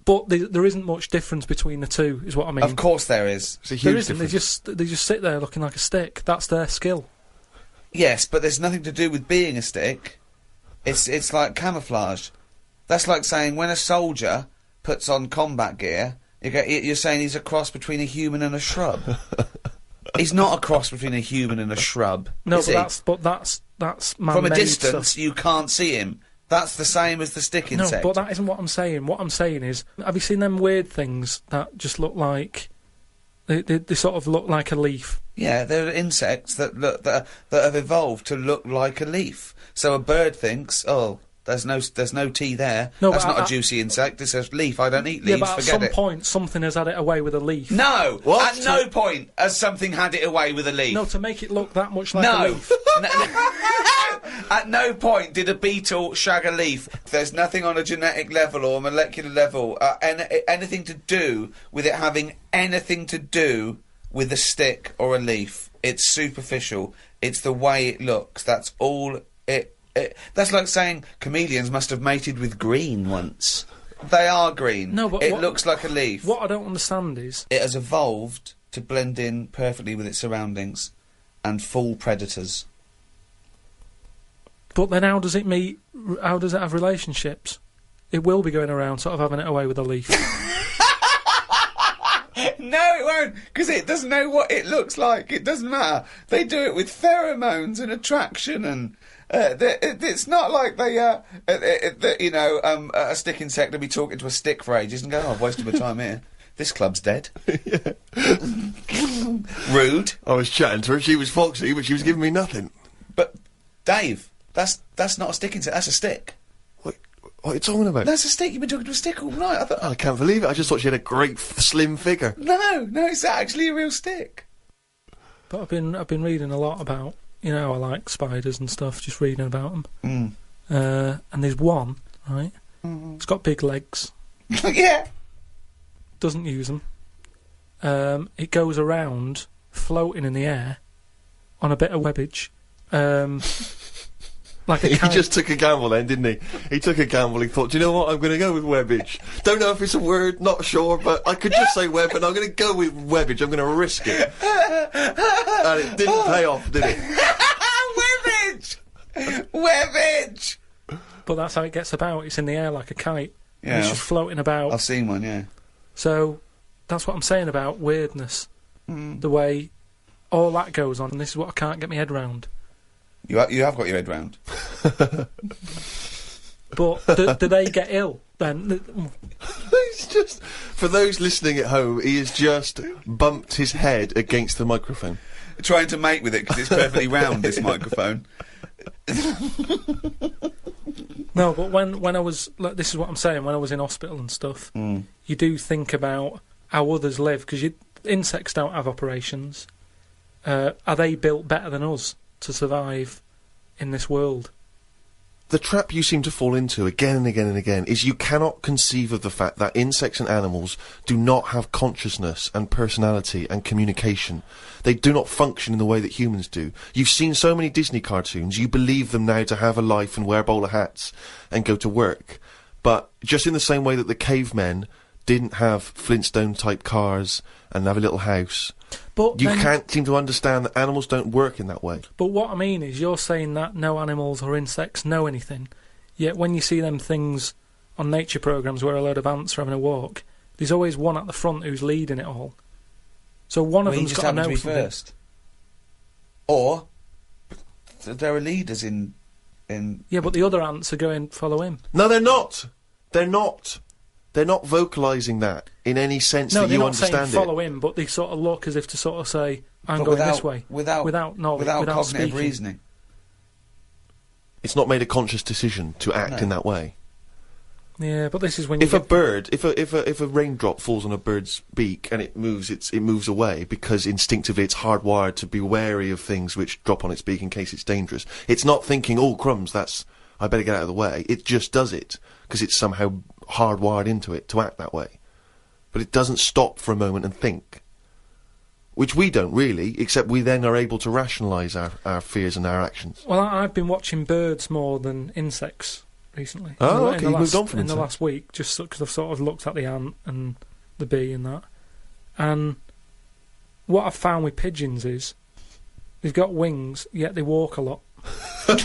But there isn't much difference between the two, is what I mean. Of course there is. It's a huge there isn't. difference. They just sit there looking like a stick. That's their skill. Yes, but there's nothing to do with being a stick. It's like camouflage. That's like saying when a soldier puts on combat gear, you're saying he's a cross between a human and a shrub. He's not a cross between a human and a shrub. No, is he? that's man-made From a distance, stuff. You can't see him. That's the same as the stick insect. No, but that isn't what I'm saying. What I'm saying is, have you seen them weird things that just look like they sort of look like a leaf? Yeah, they're insects that have evolved to look like a leaf. So a bird thinks, oh, there's no tea there. No, that's not a juicy insect. It's a leaf. I don't eat leaves. Yeah, but at some point, something has had it away with a leaf. No, what? At no point has something had it away with a leaf. No, to make it look that much like a leaf. At no point did a beetle shag a leaf. There's nothing on a genetic level or molecular level, anything to do with it having anything to do with a stick or a leaf. It's superficial. It's the way it looks. That's all it That's like saying chameleons must have mated with green once. They are green. No, but it looks like a leaf. What I don't understand is it has evolved to blend in perfectly with its surroundings and fool predators. But then how does it meet? How does it have relationships? It will be going around sort of having it away with a leaf. No, it won't, because it doesn't know what it looks like. It doesn't matter. They do it with pheromones and attraction, and it's not like a stick insect will be talking to a stick for ages and go, "Oh, I've wasted my time here. This club's dead." Rude. I was chatting to her. She was foxy, but she was giving me nothing. But Dave, that's not a stick insect. That's a stick. What are you talking about? That's a stick. You've been talking to a stick all night. I can't believe it. I just thought she had a great slim figure. No, it's actually a real stick. But I've been reading a lot about, I like spiders and stuff. Just reading about them. And there's one, right? It's got big legs. Yeah. Doesn't use them. It goes around floating in the air on a bit of webbage. Like he just took a gamble then, didn't he? He took a gamble. He thought, do you know what? I'm going to go with webbage. Don't know if it's a word, not sure, but I could just say web, and I'm going to go with webbage. I'm going to risk it. And it didn't pay off, did it? Webbage! Webbage! But that's how it gets about. It's in the air like a kite. Yeah. And it's just floating about. I've seen one, yeah. So, that's what I'm saying about weirdness. The way all that goes on, and this is what I can't get my head round. You have got your head round. But do they get ill then? He's just, for those listening at home, he has just bumped his head against the microphone. Trying to mate with it because it's perfectly round, this microphone. No, but when I was, like, this is what I'm saying, when I was in hospital and stuff, you do think about how others live, because insects don't have operations. Are they built better than us to survive in this world? The trap you seem to fall into again and again and again is you cannot conceive of the fact that insects and animals do not have consciousness and personality and communication. They do not function in the way that humans do. You've seen so many Disney cartoons, you believe them now to have a life and wear bowler hats and go to work. But just in the same way that the cavemen didn't have Flintstone-type cars and have a little house, but you can't seem to understand that animals don't work in that way. But what I mean is, you're saying that no animals or insects know anything, yet when you see them things on nature programmes where a load of ants are having a walk, there's always one at the front who's leading it all. So one of them's got to know something. First. Or there are leaders in. Yeah, but the other ants are going follow him. No, they're not. They're not. They're not vocalising that in any sense that you understand it. No, they're not saying follow him, but they sort of look as if to sort of say, I'm going this way. Without cognitive speaking. reasoning. It's not made a conscious decision to act in that way. Yeah, but this is when you if a raindrop falls on a bird's beak and it moves away because instinctively it's hardwired to be wary of things which drop on its beak in case it's dangerous. It's not thinking, oh crumbs, I better get out of the way. It just does it because it's somehow hardwired into it to act that way. But it doesn't stop for a moment and think. Which we don't really, except we then are able to rationalise our fears and our actions. Well, I've been watching birds more than insects recently. Oh, okay, you moved on from in the last week, just because I've sort of looked at the ant and the bee and that. And what I've found with pigeons is they've got wings, yet they walk a lot. I'd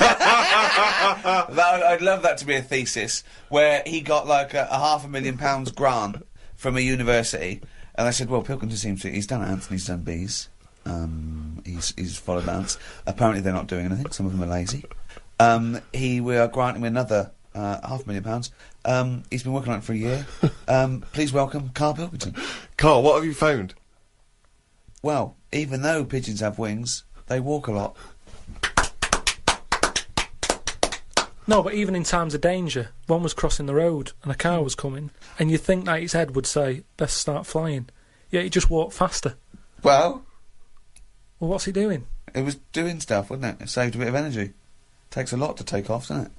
love that to be a thesis where he got like a £500,000 grant from a university, and I said, well, Pilkington he's done ants and he's done bees, he's followed ants. Apparently they're not doing anything, some of them are lazy. We are granting him another £500,000. He's been working on it for a year. Please welcome Karl Pilkington. Karl, what have you found? Well, even though pigeons have wings, they walk a lot. No, but even in times of danger, one was crossing the road and a car was coming, and you'd think that its head would say, best start flying. Yet he just walked faster. Well, what's he doing? It was doing stuff, wasn't it? It saved a bit of energy. Takes a lot to take off, doesn't it?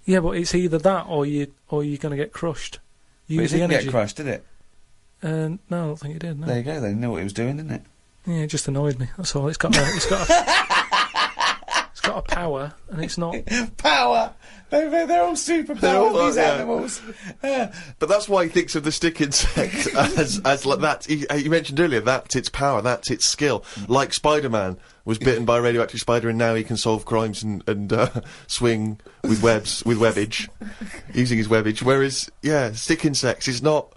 Yeah, but it's either that or you're going to get crushed. But it didn't get crushed, did it? No, I don't think it did, no. There you go, they knew what it was doing, didn't it? Yeah, it just annoyed me, that's all. It's got got a power, and it's not. Power! They're all superpowered, these animals. But that's why he thinks of the stick insect as like that. You mentioned earlier, that's its power, that's its skill. Like Spider-Man was bitten by a radioactive spider, and now he can solve crimes and swing with webbage, using his webbage. Whereas, yeah, stick insects it's not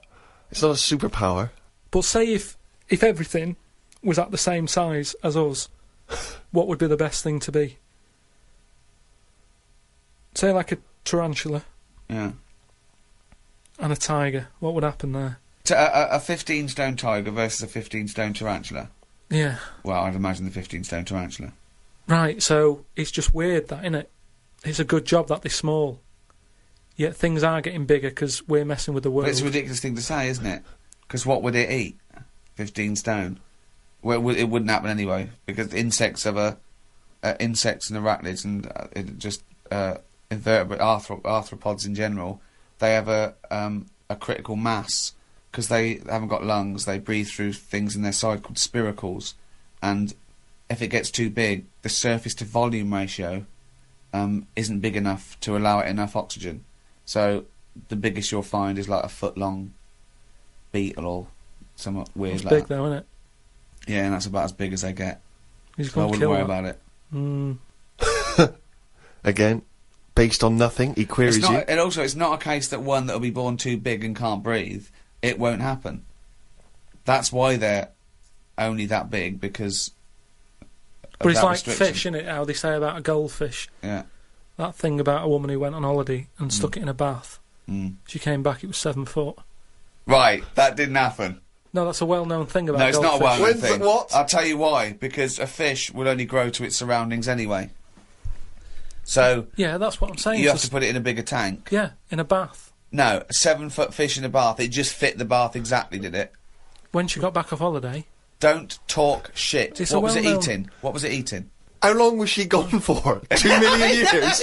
a superpower. But say if everything was at the same size as us, what would be the best thing to be? Say like a tarantula. Yeah. And a tiger. What would happen there? A 15-stone tiger versus a 15-stone tarantula. Yeah. Well, I'd imagine the 15-stone tarantula. Right, so it's just weird that, innit? It's a good job that they're small. Yet things are getting bigger because we're messing with the world. But it's a ridiculous thing to say, isn't it? Because what would it eat? 15 stone. Well, it wouldn't happen anyway, because insects have insects and arachnids and invertebrate arthropods in general, they have a critical mass because they haven't got lungs. They breathe through things in their side called spiracles, and if it gets too big, the surface to volume ratio isn't big enough to allow it enough oxygen. So the biggest you'll find is like a foot-long beetle or somewhat weird it's like big that. though, isn't it? Yeah, and that's about as big as they get. He's So I going to wouldn't kill worry that. about it. Again, based on nothing, he queries It's you. not, and also, it's not a case that one that'll be born too big and can't breathe. It won't happen. That's why they're only that big, because. But it's that like restriction. fish, isn't it? How they say about a goldfish. Yeah. That thing about a woman who went on holiday and stuck it in a bath. Mm. She came back, it was 7 foot. Right, that didn't happen. No, that's a well-known thing about No, it's not a goldfish. well-known When's thing. the what? I'll tell you why. Because a fish will only grow to its surroundings anyway. So Yeah, that's what I'm saying. you have It's to put it in a bigger tank. yeah, in a bath. No, a 7-foot fish in a bath. It just fit the bath exactly, did it? When she got back off holiday, Don't talk shit. It's a What was it well-known- eating? What was it eating? How long was she gone for? 2 million years?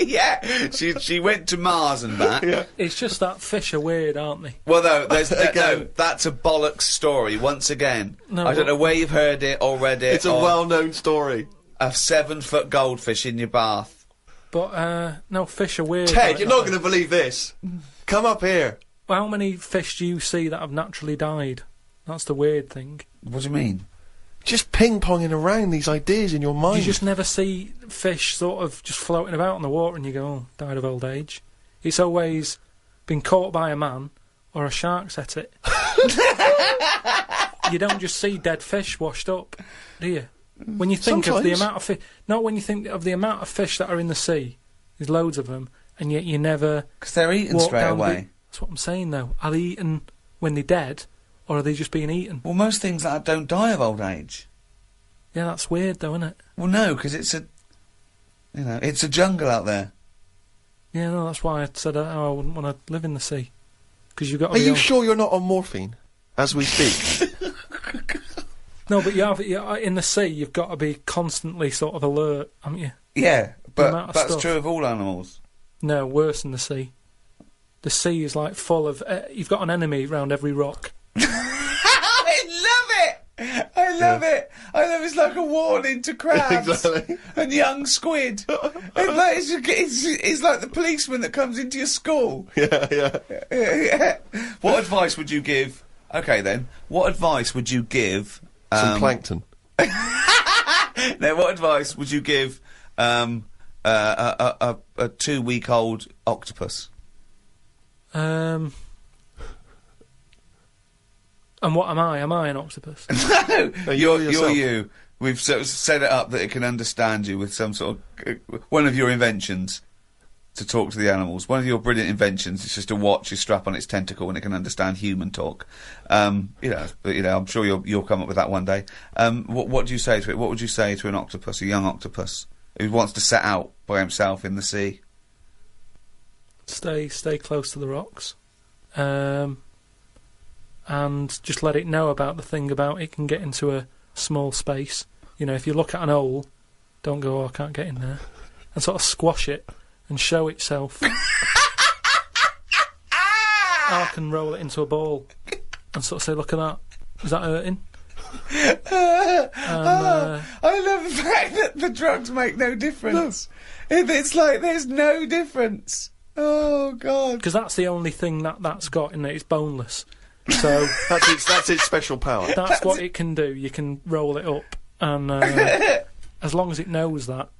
yeah. She went to Mars and back. Yeah. it's just that fish are weird, aren't they? Well, no, no, Again. that's a bollocks story. Once again, No, I don't but- know where you've heard it or read it. It's a or well-known story. a 7-foot goldfish in your bath. But, no, fish are weird. Ted, like you're that. not going to believe this. Come up here. How many fish do you see that have naturally died? That's the weird thing. What do you mean? Just ping-ponging around these ideas in your mind. You just never see fish sort of just floating about in the water and you go, oh, died of old age. It's always been caught by a man or a shark's at it. You don't just see dead fish washed up, do you? When you think of the Sometimes. amount of fish... Not when you think of the amount of fish that are in the sea. There's loads of them, and yet you never... Because they're eaten walk straight down the away. beach. That's what I'm saying, though. Are they eaten when they're dead, or are they just being eaten? Well, most things like that don't die of old age. Yeah, that's weird, though, isn't it? Well, no, because it's a jungle out there. Yeah, no, that's why I said I wouldn't want to live in the sea. Because you've got to Are be you on- sure you're not on morphine as we speak? No, but in the sea, you've got to be constantly sort of alert, haven't you? Yeah, amount but of that's stuff. true of all animals. No, worse than the sea. The sea is like full of... you've got an enemy round every rock. I love it! I love it! It's like a warning to crabs Exactly. and young squid. It's like the policeman that comes into your school. Yeah. What advice would you give? Okay, then. What advice would you give? Some plankton. Now, what advice would you give a 2-week-old octopus? And what am I? Am I an octopus? No, No, you're yourself. you. We've sort of set it up that it can understand you with some sort of one of your inventions to talk to the animals. One of your brilliant inventions is just a watch you strap on its tentacle and it can understand human talk. I'm sure you'll come up with that one day. What do you say to it? What would you say to an octopus, a young octopus who wants to set out by himself in the sea? Stay close to the rocks. And just let it know about the thing about it can get into a small space. You know, if you look at an hole, don't go, oh, I can't get in there. And sort of squash it and show itself. I can roll it into a ball and sort of say, look at that. Is that hurting? I love the fact that the drugs make no difference. It's like there's no difference. Oh God! Because that's the only thing that's got in it. It's boneless. So that's its special power. That's what it can do. You can roll it up, and as long as it knows that.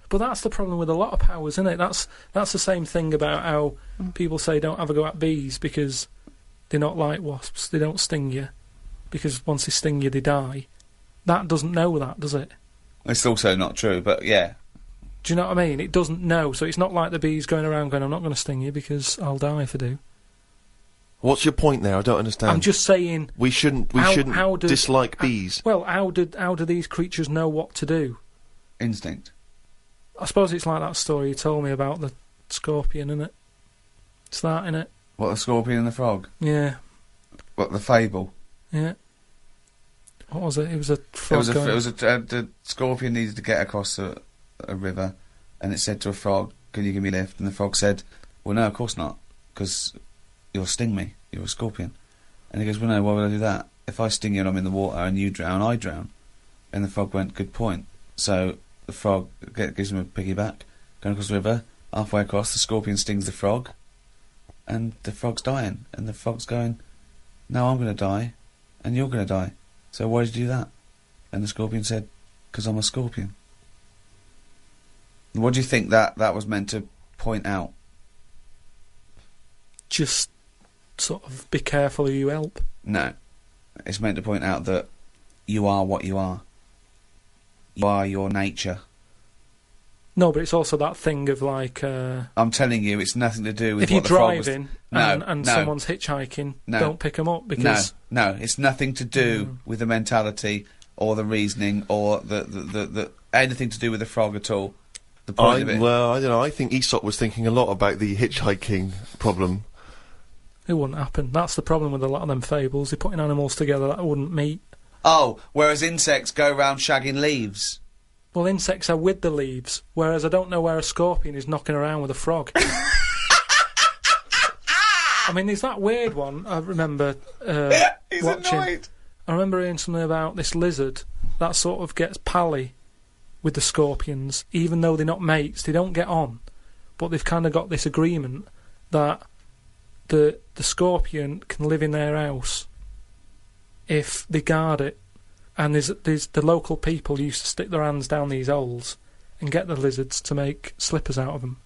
But that's the problem with a lot of powers, isn't it? That's the same thing about how people say don't have a go at bees because they're not like wasps. They don't sting you because once they sting you, they die. That doesn't know that, does it? It's also not true, but yeah. Do you know what I mean? It doesn't know, so it's not like the bees going around going, I'm not going to sting you because I'll die if I do. What's your point there? I don't understand. I'm just saying... We shouldn't dislike bees. Well, how do these creatures know what to do? Instinct. I suppose it's like that story you told me about the scorpion, isn't it? It's that, innit? What, the scorpion and the frog? Yeah. What, the fable? Yeah. What was it? It was a frog the scorpion needed to get across a river, and it said to a frog, can you give me a lift? And the frog said, well, no, of course not, because you'll sting me. You're a scorpion. And he goes, well, no, why would I do that? If I sting you and I'm in the water and you drown, I drown. And the frog went, good point. So the frog gives him a piggyback, going across the river, halfway across, the scorpion stings the frog, and the frog's dying. And the frog's going, no, I'm going to die, and you're going to die. So why did you do that? And the scorpion said, because I'm a scorpion. What do you think that was meant to point out? Just sort of be careful who you help. No. It's meant to point out that you are what you are. You are your nature. No, but it's also that thing of like... I'm telling you, it's nothing to do with if what you're the frog was... driving and someone's hitchhiking, don't pick them up because... No, it's nothing to do with the mentality or the reasoning or the anything to do with the frog at all. The point of it. Well, I don't know. I think Aesop was thinking a lot about the hitchhiking problem. It wouldn't happen. That's the problem with a lot of them fables. They're putting animals together that wouldn't meet. Oh, whereas insects go around shagging leaves. Well, insects are with the leaves, whereas I don't know where a scorpion is knocking around with a frog. I mean, there's that weird one I remember He's watching. Annoyed. I remember hearing something about this lizard that sort of gets pally with the scorpions, even though they're not mates. They don't get on, but they've kind of got this agreement that the scorpion can live in their house if they guard it. And there's the local people used to stick their hands down these holes and get the lizards to make slippers out of them.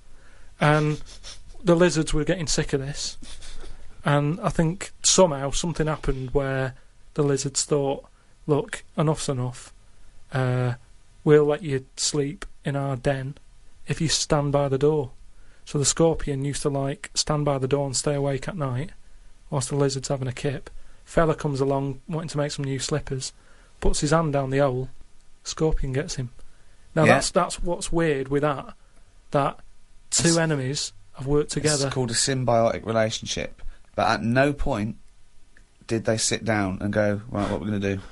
And the lizards were getting sick of this. And I think somehow something happened where the lizards thought, look, enough's enough. We'll let you sleep in our den if you stand by the door. So the scorpion used to like stand by the door and stay awake at night whilst the lizard's having a kip. Fella comes along wanting to make some new slippers, puts his hand down the hole, scorpion gets him. Now that's what's weird with that two enemies have worked together. It's called a symbiotic relationship. But at no point did they sit down and go, right, what we're going to do?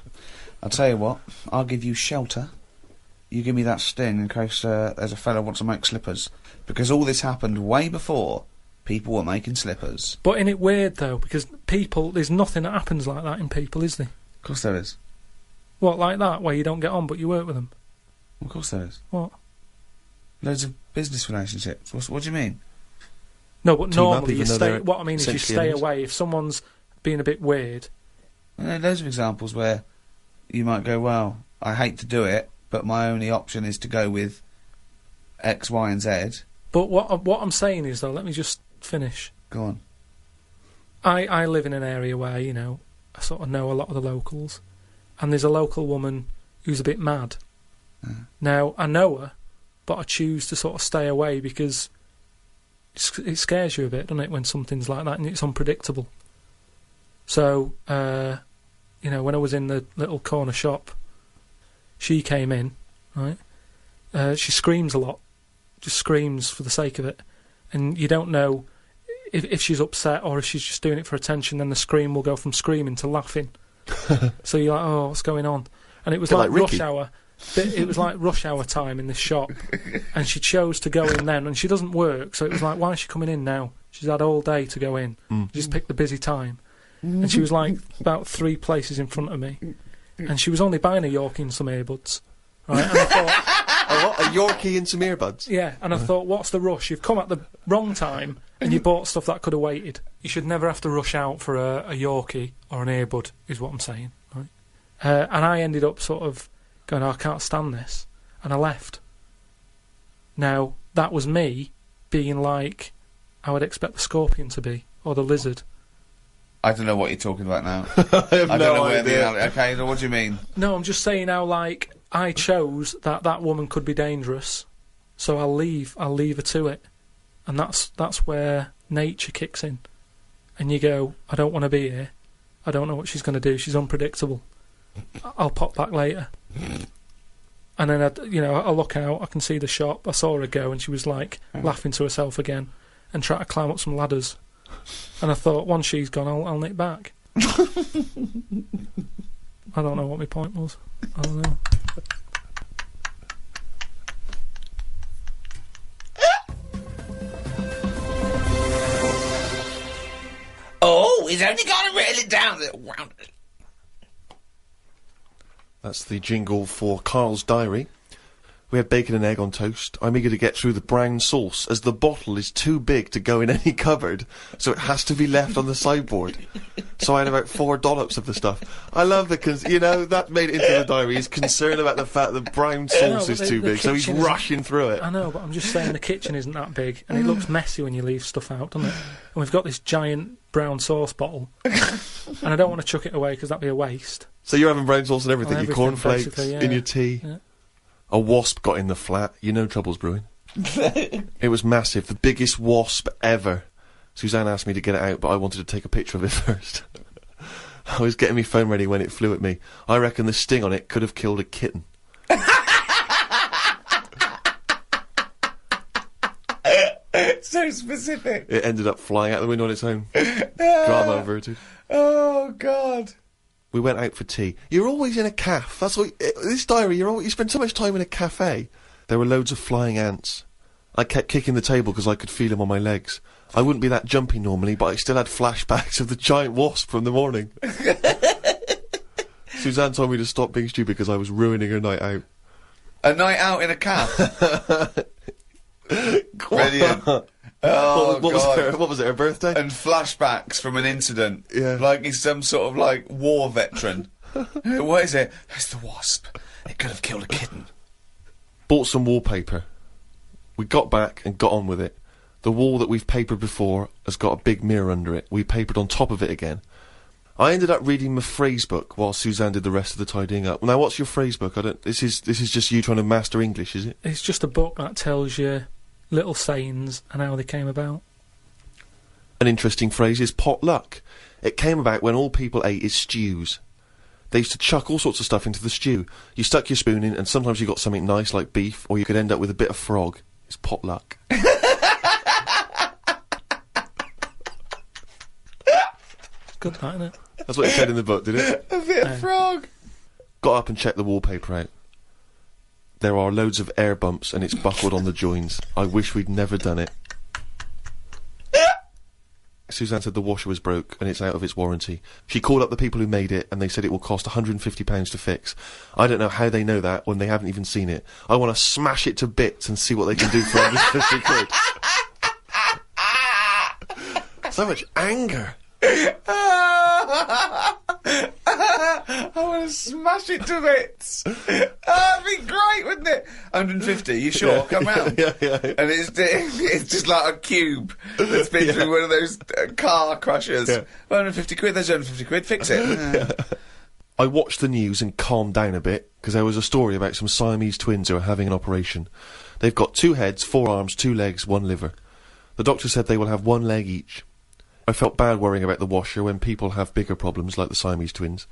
I'll tell you what, I'll give you shelter. You give me that sting in case there's a fella who wants to make slippers. Because all this happened way before people were making slippers. But isn't it weird, though? Because people, there's nothing that happens like that in people, is there? Of course there is. What, like that, where you don't get on but you work with them? Of course there is. What? Loads of business relationships. What do you mean? No, but Team normally up, you stay... What I mean is you stay away. If someone's being a bit weird... Well, there are loads of examples where you might go, well, I hate to do it, but my only option is to go with X, Y and Z. But what I'm saying is, though, let me just finish. Go on. I live in an area where, you know, I sort of know a lot of the locals, and there's a local woman who's a bit mad. Now, I know her, but I choose to sort of stay away because it scares you a bit, doesn't it, when something's like that and it's unpredictable. So, you know, when I was in the little corner shop, she came in, right? She screams a lot, just screams for the sake of it, and you don't know if she's upset or if she's just doing it for attention. Then the scream will go from screaming to laughing. So you're like, oh, what's going on? And it was like rush hour. It was like rush hour time in this shop, and she chose to go in then, and she doesn't work, so it was like, why is she coming in now? She's had all day to go in. Just pick the busy time. And she was like about 3 places in front of me, and she was only buying a Yorkie and some earbuds. Right, and I thought, A what? A Yorkie and some earbuds? yeah, and I thought, what's the rush? You've come at the wrong time, and you bought stuff that could have waited. You should never have to rush out for a Yorkie or an earbud, is what I'm saying, right? And I ended up sort of going, oh, I can't stand this, and I left. Now, that was me being like I would expect the scorpion to be, or the lizard. I don't know what you're talking about now. I have I don't know where idea. okay, so what do you mean? No, I'm just saying how, like, I chose that woman could be dangerous, so I'll leave her to it. And that's where nature kicks in. And you go, I don't want to be here. I don't know what she's going to do. She's unpredictable. I'll pop back later. And then, I look out, I can see the shop. I saw her go, and she was, like, laughing to herself again and trying to climb up some ladders. And I thought, once she's gone, I'll nip back. I don't know what my point was. I don't know. Oh, he's only got to reel it down. That's the jingle for Karl's diary. We had bacon and egg on toast. I'm eager to get through the brown sauce, as the bottle is too big to go in any cupboard, so it has to be left on the sideboard. So I had about 4 dollops of the stuff. I love that made it into the diary. He's concerned about the fact that brown sauce is too big, so he's rushing through it. I know, but I'm just saying the kitchen isn't that big, and it looks messy when you leave stuff out, doesn't it? And we've got this giant brown sauce bottle, and I don't want to chuck it away because that'd be a waste. So you're having brown sauce and everything, your cornflakes, basically, yeah. in your tea. Yeah. A wasp got in the flat. You know trouble's brewing. It was massive. The biggest wasp ever. Suzanne asked me to get it out, but I wanted to take a picture of it first. I was getting my phone ready when it flew at me. I reckon the sting on it could have killed a kitten. So specific. It ended up flying out the window on its own. Drama averted. Oh, God. We went out for tea. You're always in a cafe. That's what this diary. You spend so much time in a cafe. There were loads of flying ants. I kept kicking the table because I could feel them on my legs. I wouldn't be that jumpy normally, but I still had flashbacks of the giant wasp from the morning. Suzanne told me to stop being stupid because I was ruining her night out. A night out in a cafe. Brilliant. Oh, what was it, her birthday? And flashbacks from an incident. Yeah. Like he's some sort of, like, war veteran. What is it? It's the wasp. It could have killed a kitten. Bought some wallpaper. We got back and got on with it. The wall that we've papered before has got a big mirror under it. We papered on top of it again. I ended up reading my phrase book while Suzanne did the rest of the tidying up. Now, what's your phrase book? This is just you trying to master English, is it? It's just a book that tells you little sayings and how they came about. An interesting phrase is potluck. It came about when all people ate is stews. They used to chuck all sorts of stuff into the stew. You stuck your spoon in, and sometimes you got something nice like beef, or you could end up with a bit of frog. It's potluck. Good, that, isn't it? That's what it said in the book, did it? A bit of frog. Got up and checked the wallpaper out. There are loads of air bumps and it's buckled on the joins. I wish we'd never done it. Suzanne said the washer was broke and it's out of its warranty. She called up the people who made it and they said it will cost £150 to fix. I don't know how they know that when they haven't even seen it. I want to smash it to bits and see what they can do for 150 quid. So much anger. I want to smash it to bits. That'd be great, wouldn't it? 150, you sure? Yeah, Come round. Yeah. And it's just like a cube that's been through one of those car crushers. Yeah. 150 quid, there's 150 quid, fix it. I watched the news and calmed down a bit, because there was a story about some Siamese twins who are having an operation. They've got 2 heads, 4 arms, 2 legs, 1 liver. The doctor said they will have 1 leg each. I felt bad worrying about the washer when people have bigger problems like the Siamese twins.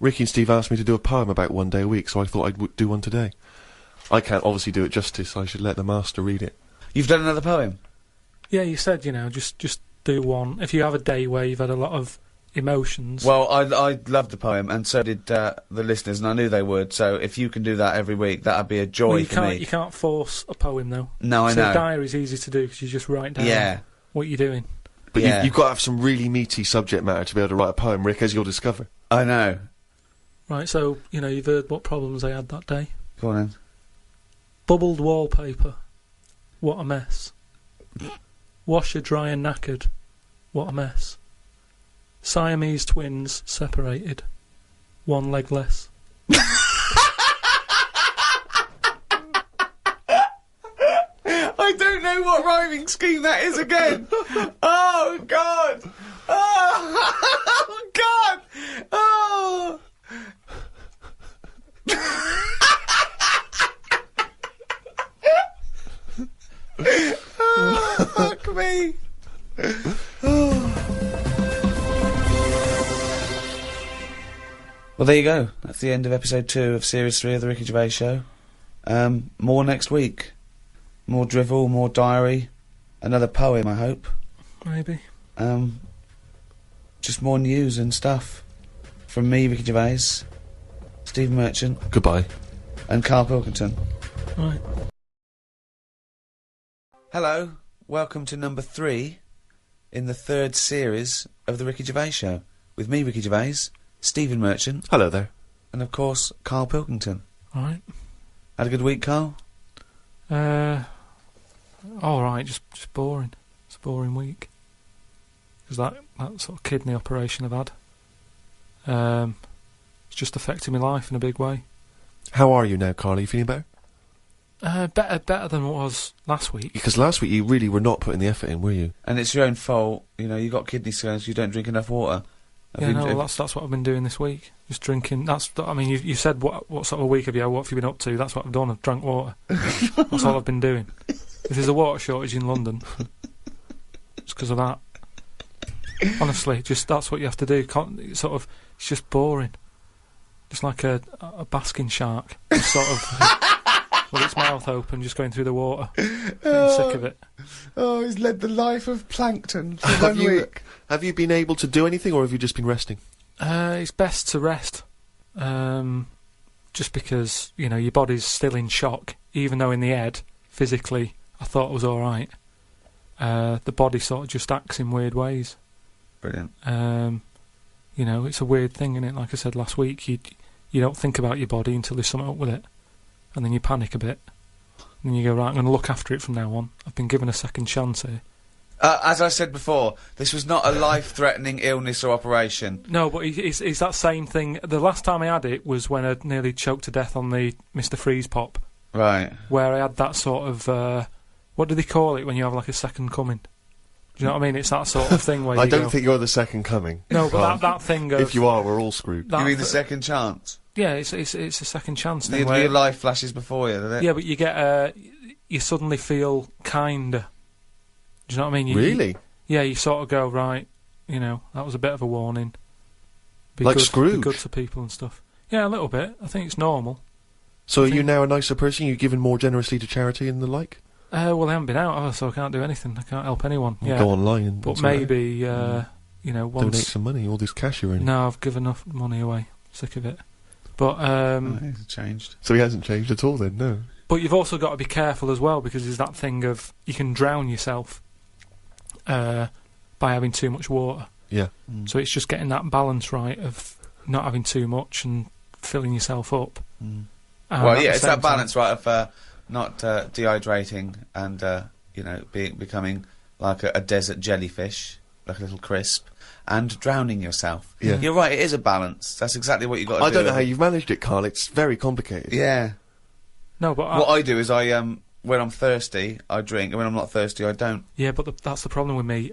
Ricky and Steve asked me to do a poem about one day a week, so I thought I'd do one today. I can't obviously do it justice, I should let the master read it. You've done another poem? Yeah, you said, just do one. If you have a day where you've had a lot of emotions. Well, I loved the poem, and so did the listeners, and I knew they would, so if you can do that every week, that'd be a joy for me. You can't force a poem, though. No, I know. So diary's easy to do, because you just write down what you're doing. But yeah. you've got to have some really meaty subject matter to be able to write a poem, Rick, as you'll discover. I know. Right, so, you've heard what problems I had that day. Go on then. Bubbled wallpaper. What a mess. Washer dry and knackered. What a mess. Siamese twins separated. One leg less. I don't know what rhyming scheme that is again. Oh, God. Oh, God. Oh. Oh, fuck me. Well, there you go. That's the end of episode 2 of series 3 of the Ricky Gervais Show. More next week. More drivel, more diary, another poem, I hope. Maybe. Just more news and stuff from me, Ricky Gervais, Stephen Merchant. Goodbye. And Karl Pilkington. Right. Hello, welcome to number 3 in the 3rd series of the Ricky Gervais Show. With me, Ricky Gervais, Stephen Merchant. Hello there. And of course, Karl Pilkington. Alright. Had a good week, Karl? Alright, just boring. It's a boring week. Because that sort of kidney operation I've had, it's just affected my life in a big way. How are you now, Karl? Are you feeling better? Better than what was last week. Because last week you really were not putting the effort in, were you? And it's your own fault. You got kidney stones, you don't drink enough water. That's what I've been doing this week. Just drinking. You said what sort of a week have you had? What have you been up to? That's what I've done. I've drank water. That's all I've been doing. If there's a water shortage in London, it's because of that. Honestly, just that's what you have to do. It's just boring. Just like a basking shark, just sort of with its mouth open, just going through the water. Getting sick of it. Oh, he's led the life of plankton for 1 week. Have you been able to do anything, or have you just been resting? It's best to rest. Just because, your body's still in shock, even though in the head, physically, I thought it was alright. The body sort of just acts in weird ways. Brilliant. It's a weird thing, isn't it? Like I said last week, you don't think about your body until there's something up with it. And then you panic a bit. And then you go, right, I'm going to look after it from now on. I've been given a second chance here. As I said before, this was not a life-threatening illness or operation. No, but it's that same thing. The last time I had it was when I nearly choked to death on the Mr. Freeze pop. Right. Where I had that sort of, what do they call it when you have like a second coming? Do you know what I mean? It's that sort of thing where I don't think you're the second coming. No, but that thing of... If you are, we're all screwed. You mean the second chance? Yeah, it's a second chance thing. Your life flashes before you, doesn't it? Yeah, but you get, you suddenly feel kinder. Do you know what I mean? Really? Yeah, you sort of go, right, that was a bit of a warning. Like Scrooge? Be good to people and stuff. Yeah, a little bit. I think it's normal. So are you now a nicer person? You've given more generously to charity and the like? Well, I haven't been out, so I can't do anything. I can't help anyone. Well, go online and... But maybe, once... Donate some money, all this cash you're in. No, I've given enough money away. Sick of it. But, it hasn't changed. So he hasn't changed at all then, no? But you've also got to be careful as well, because there's that thing of you can drown yourself by having too much water. Yeah. Mm. So it's just getting that balance right of not having too much and filling yourself up. Mm. Well, yeah, it's that balance, right, of not dehydrating and, becoming like a desert jellyfish, like a little crisp, and drowning yourself. Yeah. You're right, it is a balance. That's exactly what you've got to do. I don't know how you've managed it, Karl. It's very complicated. Yeah. No, but what I do is when I'm thirsty, I drink, and when I'm not thirsty, I don't. Yeah, but that's the problem with me.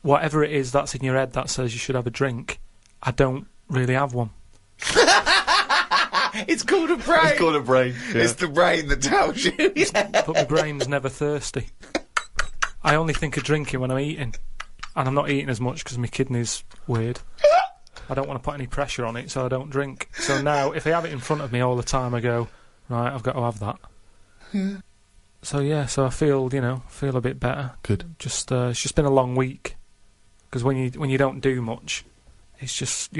Whatever it is that's in your head that says you should have a drink, I don't really have one. It's called a brain. It's called a brain. Yeah. It's the brain that tells you. Yeah. But my brain's never thirsty. I only think of drinking when I'm eating. And I'm not eating as much because my kidney's weird. I don't want to put any pressure on it, so I don't drink. So now, if I have it in front of me all the time, I go, right, I've got to have that. Yeah. So I feel, a bit better. Good. Just, it's just been a long week. Because when you don't do much, it's just,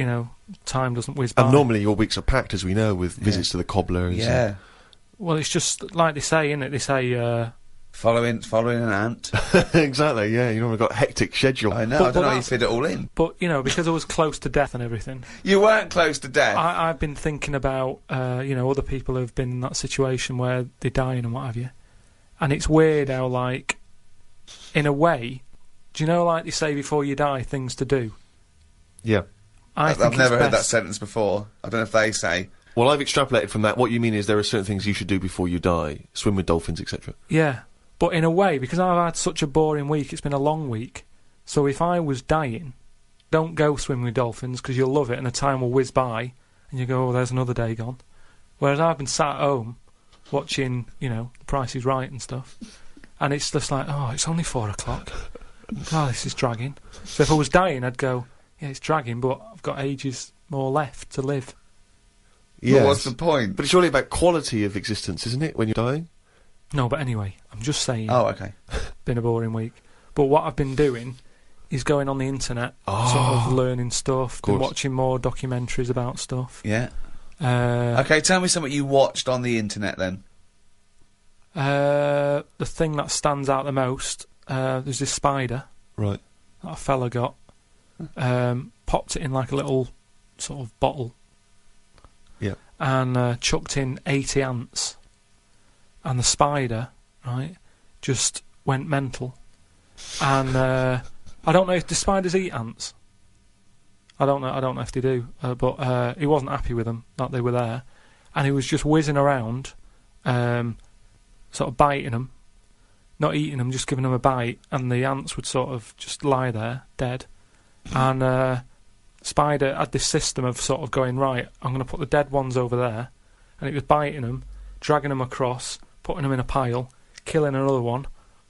time doesn't whiz by. And normally your weeks are packed, as we know, with visits to the cobblers. Yeah. Well, it's just like they say, innit? They say, Following an ant. Exactly, yeah, you know, we've got a hectic schedule. I know, I don't know how you fit it all in. But, you know, because I was close to death and everything... You weren't close to death. I've been thinking about, you know, other people who've been in that situation where they're dying and what have you. And it's weird how, like, in a way, do you know, like they say before you die, things to do? Yeah. I've never heard that sentence before. I don't know if they say... Well, I've extrapolated from that. What you mean is there are certain things you should do before you die. Swim with dolphins, etc. Yeah. But in a way, because I've had such a boring week, it's been a long week, so if I was dying, don't go swimming with dolphins, because you'll love it and the time will whiz by, and you go, oh, there's another day gone. Whereas I've been sat at home, watching, you know, The Price is Right and stuff, and it's just like, oh, it's only 4 o'clock. Oh, this is dragging. So if I was dying, I'd go, yeah, it's dragging, but I've got ages more left to live. Yeah. What's the point? But it's really about quality of existence, isn't it, when you're dying? No, but anyway, I'm just saying. Oh, okay. Been a boring week. But what I've been doing is going on the internet, sort of learning stuff, been watching more documentaries about stuff. Yeah. Okay, tell me something you watched on the internet then. The thing that stands out the most, there's this spider. Right. That a fella got. Popped it in like a little sort of bottle. Yeah. And chucked in 80 ants. And the spider, right, just went mental. And I don't know if the spiders eat ants. I don't know if they do. But he wasn't happy with them, that they were there. And he was just whizzing around, sort of biting them. Not eating them, just giving them a bite. And the ants would sort of just lie there, dead. And spider had this system of sort of going, right, I'm going to put the dead ones over there. And it was biting them, dragging them across, putting them in a pile, killing another one,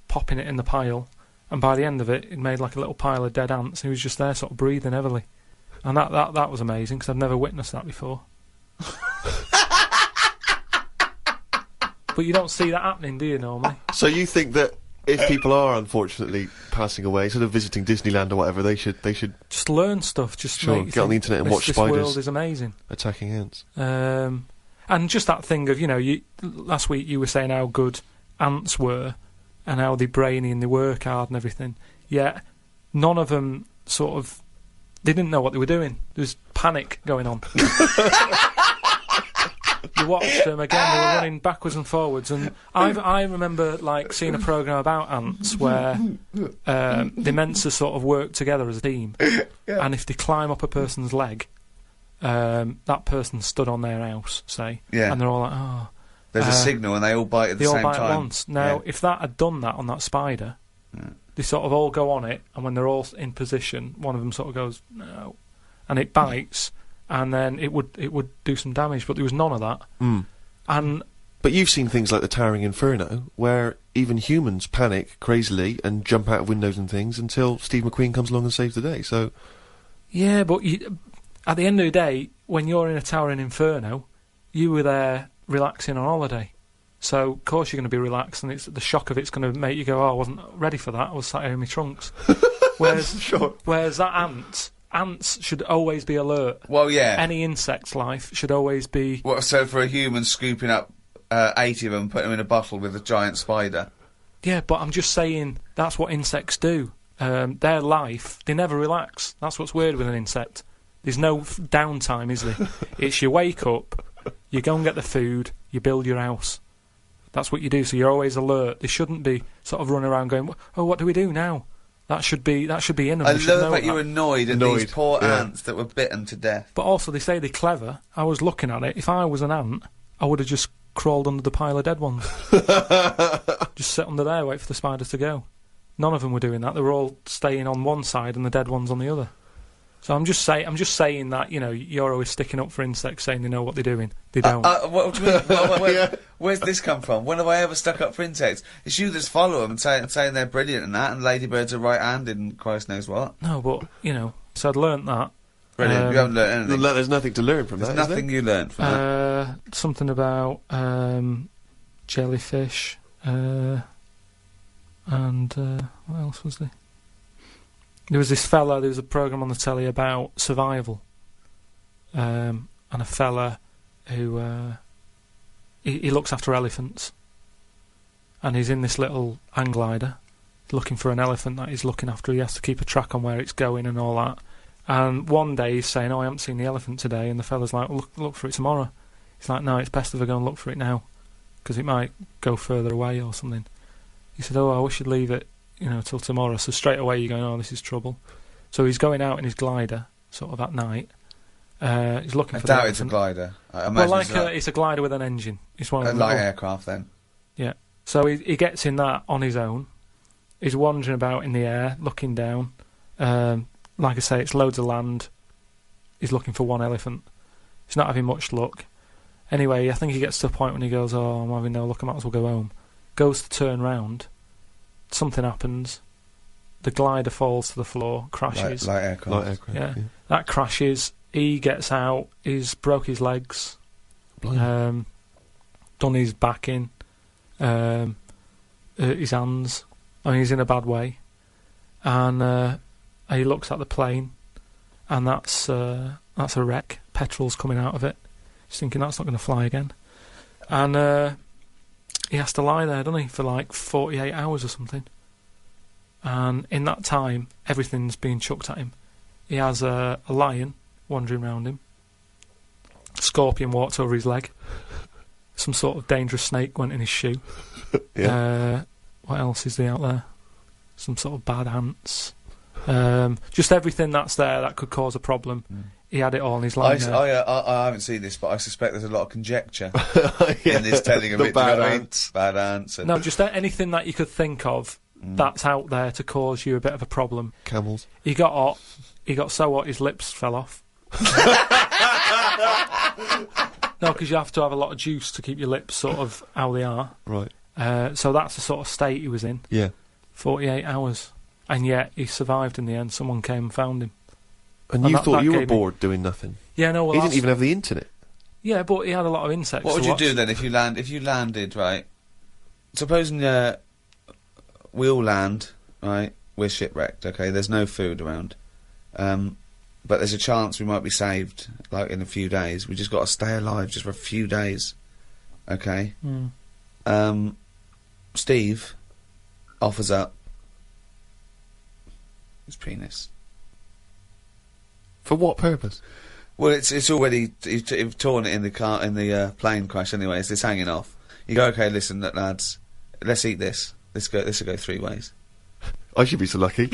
popping it in the pile, and by the end of it, it made like a little pile of dead ants. He was just there, sort of breathing heavily, and that was amazing because I've never witnessed that before. But you don't see that happening, do you? Normally. So you think that if people are unfortunately passing away, instead of visiting Disneyland or whatever, they should just learn stuff. Just get on the internet and watch spiders. This world is amazing. Attacking ants. And just that thing of, you know, last week you were saying how good ants were and how they're brainy and they work hard and everything. Yet none of them they didn't know what they were doing. There was panic going on. You watched them again, they were running backwards and forwards. And I remember, like, seeing a programme about ants where they're meant to sort of work together as a team. Yeah. And if they climb up a person's leg, that person stood on their house, say, and they're all like, oh. There's a signal and they all bite at the same time. They all bite at once. Now, if that had done that on that spider, they sort of all go on it, and when they're all in position, one of them sort of goes, no, and it bites, and then it would do some damage, but there was none of that. But you've seen things like the Towering Inferno, where even humans panic crazily and jump out of windows and things until Steve McQueen comes along and saves the day, so... Yeah, but at the end of the day, when you're in a Towering Inferno, you were there relaxing on holiday. So, of course you're going to be relaxed, and the shock of it's going to make you go, oh, I wasn't ready for that, I was sat here in my trunks. Whereas that ants should always be alert. Well, yeah. Any insect's life should always be... What, so for a human scooping up 80 of them, putting them in a bottle with a giant spider? Yeah, but I'm just saying, that's what insects do. Their life, they never relax. That's what's weird with an insect. There's no downtime, is there? It's you wake up, you go and get the food, you build your house. That's what you do, so you're always alert. They shouldn't be sort of running around going, oh, what do we do now? That should be in them. I love that you're annoyed at these poor ants that were bitten to death. But also, they say they're clever. I was looking at it. If I was an ant, I would have just crawled under the pile of dead ones. Just sit under there, wait for the spider to go. None of them were doing that. They were all staying on one side and the dead ones on the other. So I'm just saying that, you know, you're always sticking up for insects, saying they know what they're doing. They don't. What do you mean? Where's this come from? When have I ever stuck up for insects? It's you that's follow them and saying they're brilliant and that, and ladybirds are right-handed and Christ knows what. No, but, you know, so I'd learnt that. Brilliant. You haven't learnt anything. There's nothing to learn from that, There's nothing you learnt from that. Something about jellyfish, and what else was there? There was this fella, there was a programme on the telly about survival, and a fella who he looks after elephants, and he's in this little hang glider looking for an elephant that he's looking after. He has to keep a track on where it's going and all that. And one day he's saying, I haven't seen the elephant today, and the fella's like, well, look for it tomorrow. He's like, no, it's best if I go and look for it now, because it might go further away or something. He said, I wish you'd leave it, till tomorrow. So straight away you're going, oh, this is trouble. So he's going out in his glider, sort of at night. He's looking for the elephant. I doubt it's a glider. I imagine it's a glider with an engine. It's one of a light aircraft then. Yeah. So he gets in that on his own. He's wandering about in the air, looking down. Like I say, it's loads of land. He's looking for one elephant. He's not having much luck. Anyway, I think he gets to a point when he goes, oh, I'm having no luck, I might as well go home. Goes to turn round. Something happens. The glider falls to the floor, crashes. Light aircraft. Yeah. That crashes. He gets out. He's broke his legs. Done his back in. His hands. I mean, he's in a bad way. And he looks at the plane, and that's a wreck. Petrol's coming out of it. He's thinking that's not going to fly again. And he has to lie there, doesn't he, for like 48 hours or something. And in that time, everything's being chucked at him. He has a lion wandering around him. Scorpion walked over his leg. Some sort of dangerous snake went in his shoe. Yeah. What else is there out there? Some sort of bad ants. Just everything that's there that could cause a problem. He had it all in his line. I haven't seen this, but I suspect there's a lot of conjecture in this telling of the it. Bad ants. Bad ants. No, just anything that you could think of that's out there to cause you a bit of a problem. Camels. He got hot. He got so hot his lips fell off. No, because you have to have a lot of juice to keep your lips sort of how they are. Right. So that's the sort of state he was in. Yeah. 48 hours. And yet he survived in the end. Someone came and found him. And you thought you were bored doing nothing? Yeah, no, well, he didn't even have the internet. Yeah, but he had a lot of insects. What would you do then if you landed, right? Supposing we all land, right? We're shipwrecked, okay? There's no food around. But there's a chance we might be saved, like, in a few days. We just got to stay alive just for a few days, okay? Steve offers up his penis. For what purpose? Well, it's already you've torn it in the plane crash anyway. It's hanging off. You go, okay, listen, lads, let's eat this. This will go 3 ways. I should be so lucky.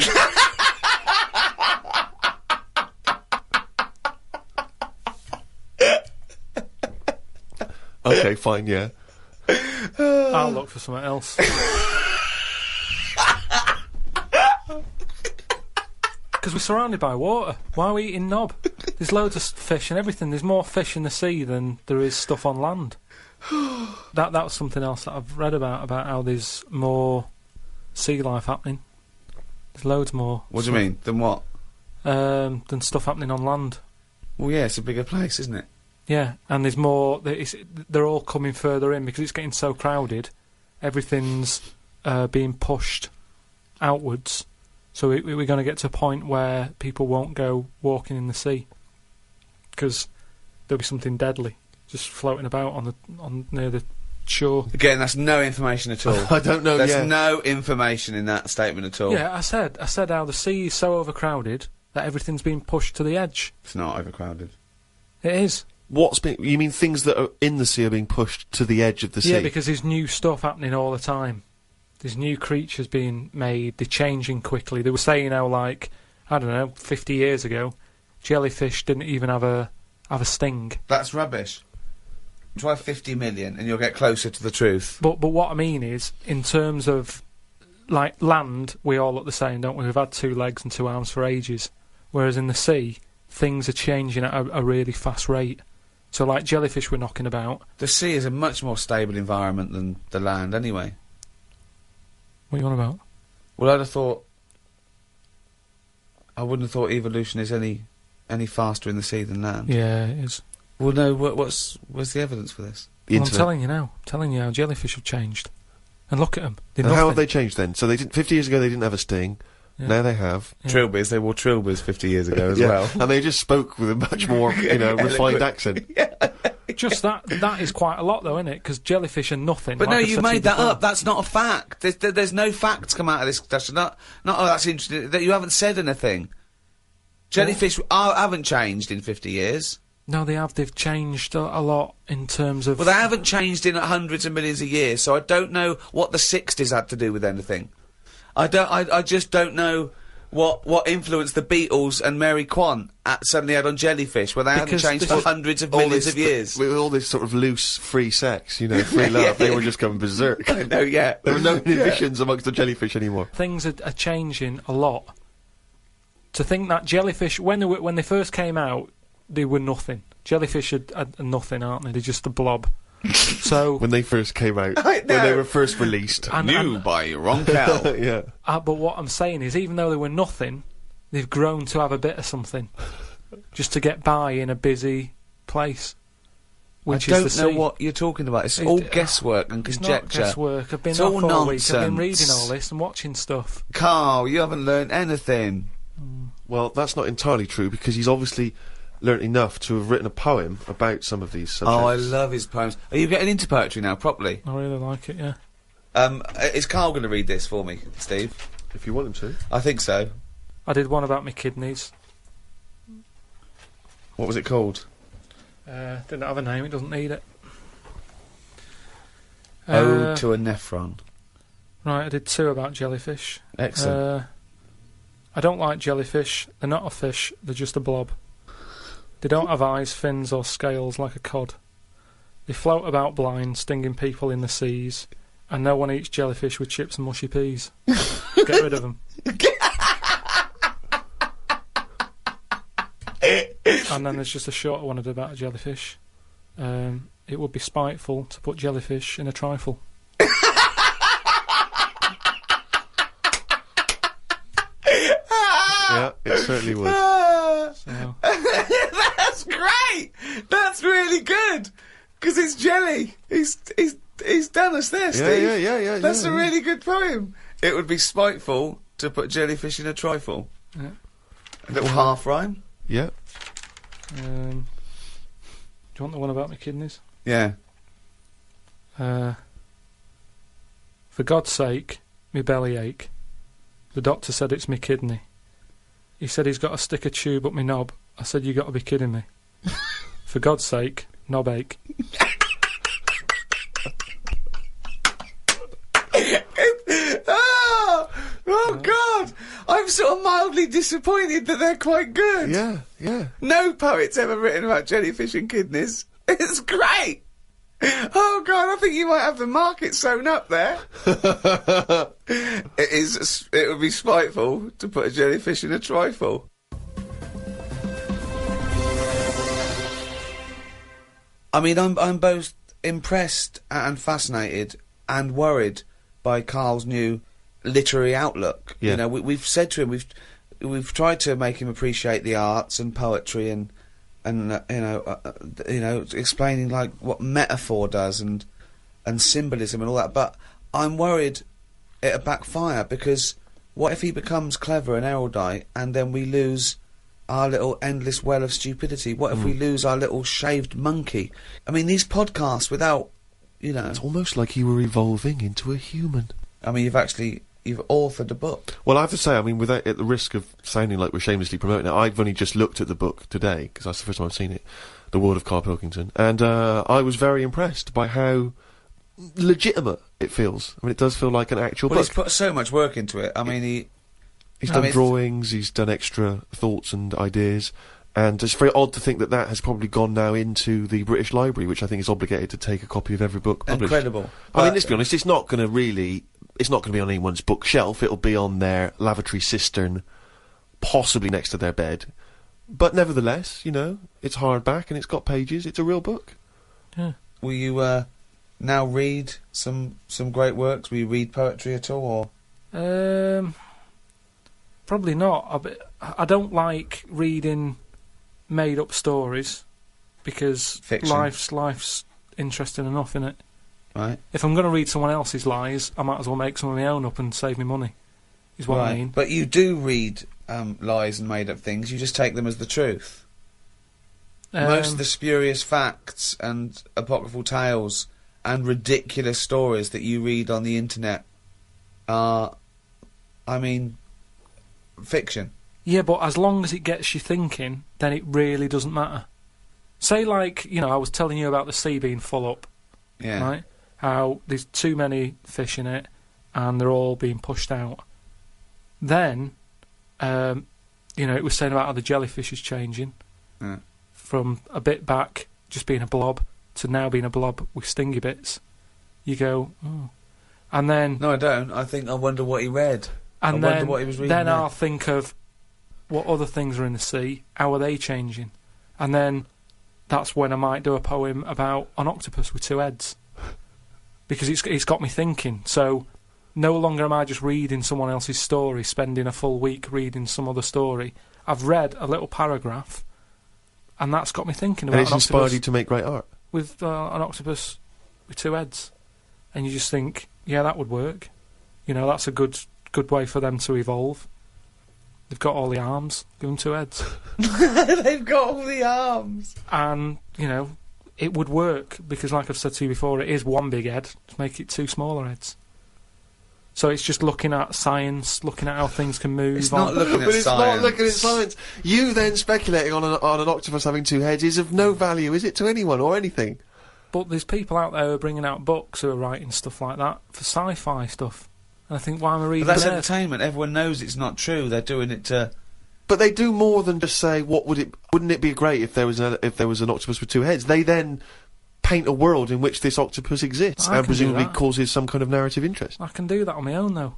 Okay, fine, yeah. I'll look for something else. Because we're surrounded by water. Why are we eating knob? There's loads of fish and everything. There's more fish in the sea than there is stuff on land. That was something else that I've read about how there's more sea life happening. There's loads more. What do you mean? Than what? Than stuff happening on land. Well, yeah, it's a bigger place, isn't it? Yeah, and there's more. They're all coming further in because it's getting so crowded. Everything's being pushed outwards. So we're going to get to a point where people won't go walking in the sea because there'll be something deadly just floating about on near the shore. Again, that's no information at all. I don't know. There's no information in that statement at all. Yeah, I said how the sea is so overcrowded that everything's being pushed to the edge. It's not overcrowded. It is. You mean things that are in the sea are being pushed to the edge of the sea? Yeah, because there's new stuff happening all the time. There's new creatures being made. They're changing quickly. They were saying how, like, I don't know, 50 years ago, jellyfish didn't even have a sting. That's rubbish. Try 50 million and you'll get closer to the truth. But what I mean is, in terms of, like, land, we all look the same, don't we? We've had 2 legs and 2 arms for ages. Whereas in the sea, things are changing at a really fast rate. So, like, jellyfish we're knocking about. The sea is a much more stable environment than the land, anyway. What are you on about? Well, I wouldn't have thought evolution is any faster in the sea than land. Yeah, it is. Well, no, where's the evidence for this? Well, I'm telling you now. I'm telling you how jellyfish have changed. And look at them. And how have they changed then? So 50 years ago they didn't have a sting. Yeah. Now they have. Yeah. Trilbies, they wore trilbies 50 years ago as well. And they just spoke with a much more, refined accent. Yeah. Just that is quite a lot, though, isn't it? Because jellyfish are nothing. But like no, I you said to made that before. up. That's not a fact. There's no facts come out of this discussion. Not, oh, that's interesting. That you haven't said anything. Jellyfish haven't changed in 50 years. No, they have. They've changed a lot in terms of... Well, they haven't changed in hundreds of millions of years, so I don't know what the 60s had to do with anything. I just don't know what influence the Beatles and Mary Quant suddenly had on jellyfish, where they hadn't changed for hundreds of millions of years. With all this sort of loose, free sex, you know, free love, they were just going berserk. I know, yeah. There were no inhibitions amongst the jellyfish anymore. Things are changing a lot. To think that jellyfish, when they first came out, they were nothing. Jellyfish are nothing, aren't they? They're just a blob. So when they first came out, I know. when they were first released, New by Roncal. yeah. But what I'm saying is, even though they were nothing, they've grown to have a bit of something, just to get by in a busy place. Which I is don't the know what you're talking about. It's all guesswork and It's conjecture. not guesswork. I've been It's off all all week. I've been reading nonsense. all this and watching stuff. Karl, you haven't learned anything. Well, that's not entirely true because he's obviously learnt enough to have written a poem about some of these subjects. Oh, I love his poems. Are you getting into poetry now, properly? I really like it. Yeah. Is Karl going to read this for me, Steve? If you want him to. I think so. I did one about my kidneys. What was it called? Didn't have a name. It doesn't need it. Ode to a Nephron. Right, I did 2 about jellyfish. Excellent. I don't like jellyfish. They're not a fish. They're just a blob. They don't have eyes, fins or scales like a cod. They float about blind, stinging people in the seas. And no one eats jellyfish with chips and mushy peas. Get rid of them. And then there's just a shorter one I did about a jellyfish. It would be spiteful to put jellyfish in a trifle. Yeah, it certainly would. So. That's great. That's really good. Because it's jelly. He's done us there, Steve. Yeah. That's a really good poem. It would be spiteful to put jellyfish in a trifle. Yeah. A little half rhyme. Yeah. Do you want the one about my kidneys? Yeah. For God's sake, me belly ache. The doctor said it's me kidney. He said he's got to stick a tube up me knob. I said, you got to be kidding me. For God's sake, knob ache. Oh God! I'm sort of mildly disappointed that they're quite good. Yeah. No poet's ever written about jellyfish and kidneys. It's great. Oh God, I think you might have the market sewn up there. It would be spiteful to put a jellyfish in a trifle. I mean, I'm both impressed and fascinated and worried by Karl's new literary outlook. Yeah. You know, we've said to him, we've tried to make him appreciate the arts and poetry and explaining like what metaphor does and symbolism and all that. But I'm worried it'll backfire, because what if he becomes clever and erudite and then we lose our little endless well of stupidity? What if we lose our little shaved monkey? I mean, these podcasts without, It's almost like you were evolving into a human. I mean, you've authored a book. Well, I have to say, I mean, without at the risk of sounding like we're shamelessly promoting it, I've only just looked at the book today, because that's the first time I've seen it, The World of Karl Pilkington, and I was very impressed by how legitimate it feels. I mean, it does feel like an actual Well, book. he's put so much work into it. I mean, He's done drawings, he's done extra thoughts and ideas, and it's very odd to think that that has probably gone now into the British Library, which I think is obligated to take a copy of every book published. Incredible. I mean, let's be honest, it's not going to be on anyone's bookshelf. It'll be on their lavatory cistern, possibly next to their bed. But nevertheless, it's hardback and it's got pages. It's a real book. Yeah. Will you now read some great works? Will you read poetry at all, or? Probably not. I don't like reading made-up stories, because Fiction. life's interesting enough, innit? Right. If I'm going to read someone else's lies, I might as well make some of my own up and save me money, is what I mean. But you do read lies and made-up things. You just take them as the truth. Most of the spurious facts and apocryphal tales and ridiculous stories that you read on the internet are, I mean, fiction. Yeah, but as long as it gets you thinking, then it really doesn't matter. Say, like, you know, I was telling you about the sea being full up, Yeah. right? How there's too many fish in it, and they're all being pushed out. Then, you know, it was saying about how the jellyfish is changing Yeah. from a bit back, just being a blob, to now being a blob with stingy bits. You go, oh. And then... No, I don't. I wonder what he read. I wonder what he was reading. Then there. I'll think of what other things are in the sea, how are they changing? And then that's when I might do a poem about an octopus with two heads. Because it's got me thinking. So no longer am I just reading someone else's story, spending a full week reading some other story. I've read a little paragraph, and that's got me thinking about And it's an inspired octopus you to make great art. with an octopus with two heads. And you just think, yeah, that would work. You know, that's a good way for them to evolve. They've got all the arms, give them two heads. They've got all the arms. And, you know, it would work, because like I've said to you before, it is one big head to make it two smaller heads. So it's just looking at science, looking at how things can move. It's not looking at But it's science. not looking at science. You then speculating on an octopus having two heads is of no value, is it, to anyone or anything? But there's people out there who are bringing out books who are writing stuff like that for sci-fi stuff. And I think, why am I reading But that's theirs? entertainment. Everyone knows it's not true. They're doing it to... But they do more than just say, wouldn't it be great if there was an octopus with two heads? They then paint a world in which this octopus exists I and can do presumably that. causes some kind of narrative interest. I can do that on my own, though,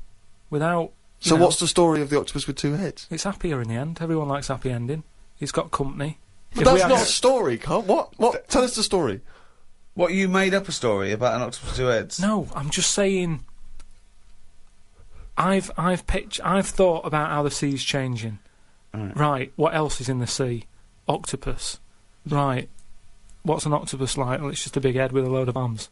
without... So you know, what's the story of the octopus with two heads? It's happier in the end. Everyone likes happy ending. It's got company. But that's not a story, Carl. What? Tell us the story. What, you made up a story about an octopus with two heads? No, I'm just saying... I've thought about how the sea's changing. Right, what else is in the sea? Octopus. Right, what's an octopus like? Well, it's just a big head with a load of arms.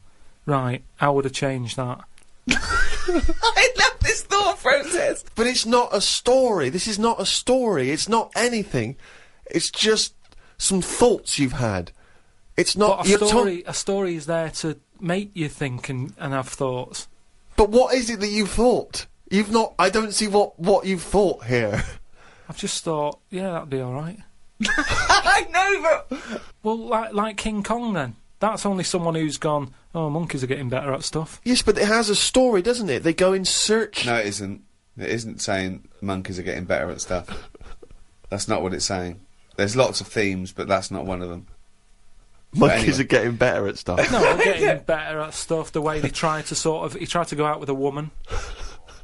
Right, how would I change that? I love this thought process. But it's not a story. This is not a story. It's not anything. It's just some thoughts you've had. It's not... But a story is there to make you think and have thoughts. But what is it that you've thought? You've not... I don't see what you've thought here. I've just thought, yeah, that'd be alright. I know, but... Well, like King Kong, then. That's only someone who's gone, oh, monkeys are getting better at stuff. Yes, but it has a story, doesn't it? They go in search... No, it isn't. It isn't saying monkeys are getting better at stuff. That's not what it's saying. There's lots of themes, but that's not one of them. Monkeys are getting better at stuff. No, they're getting better at stuff. The way they try to he tried to go out with a woman.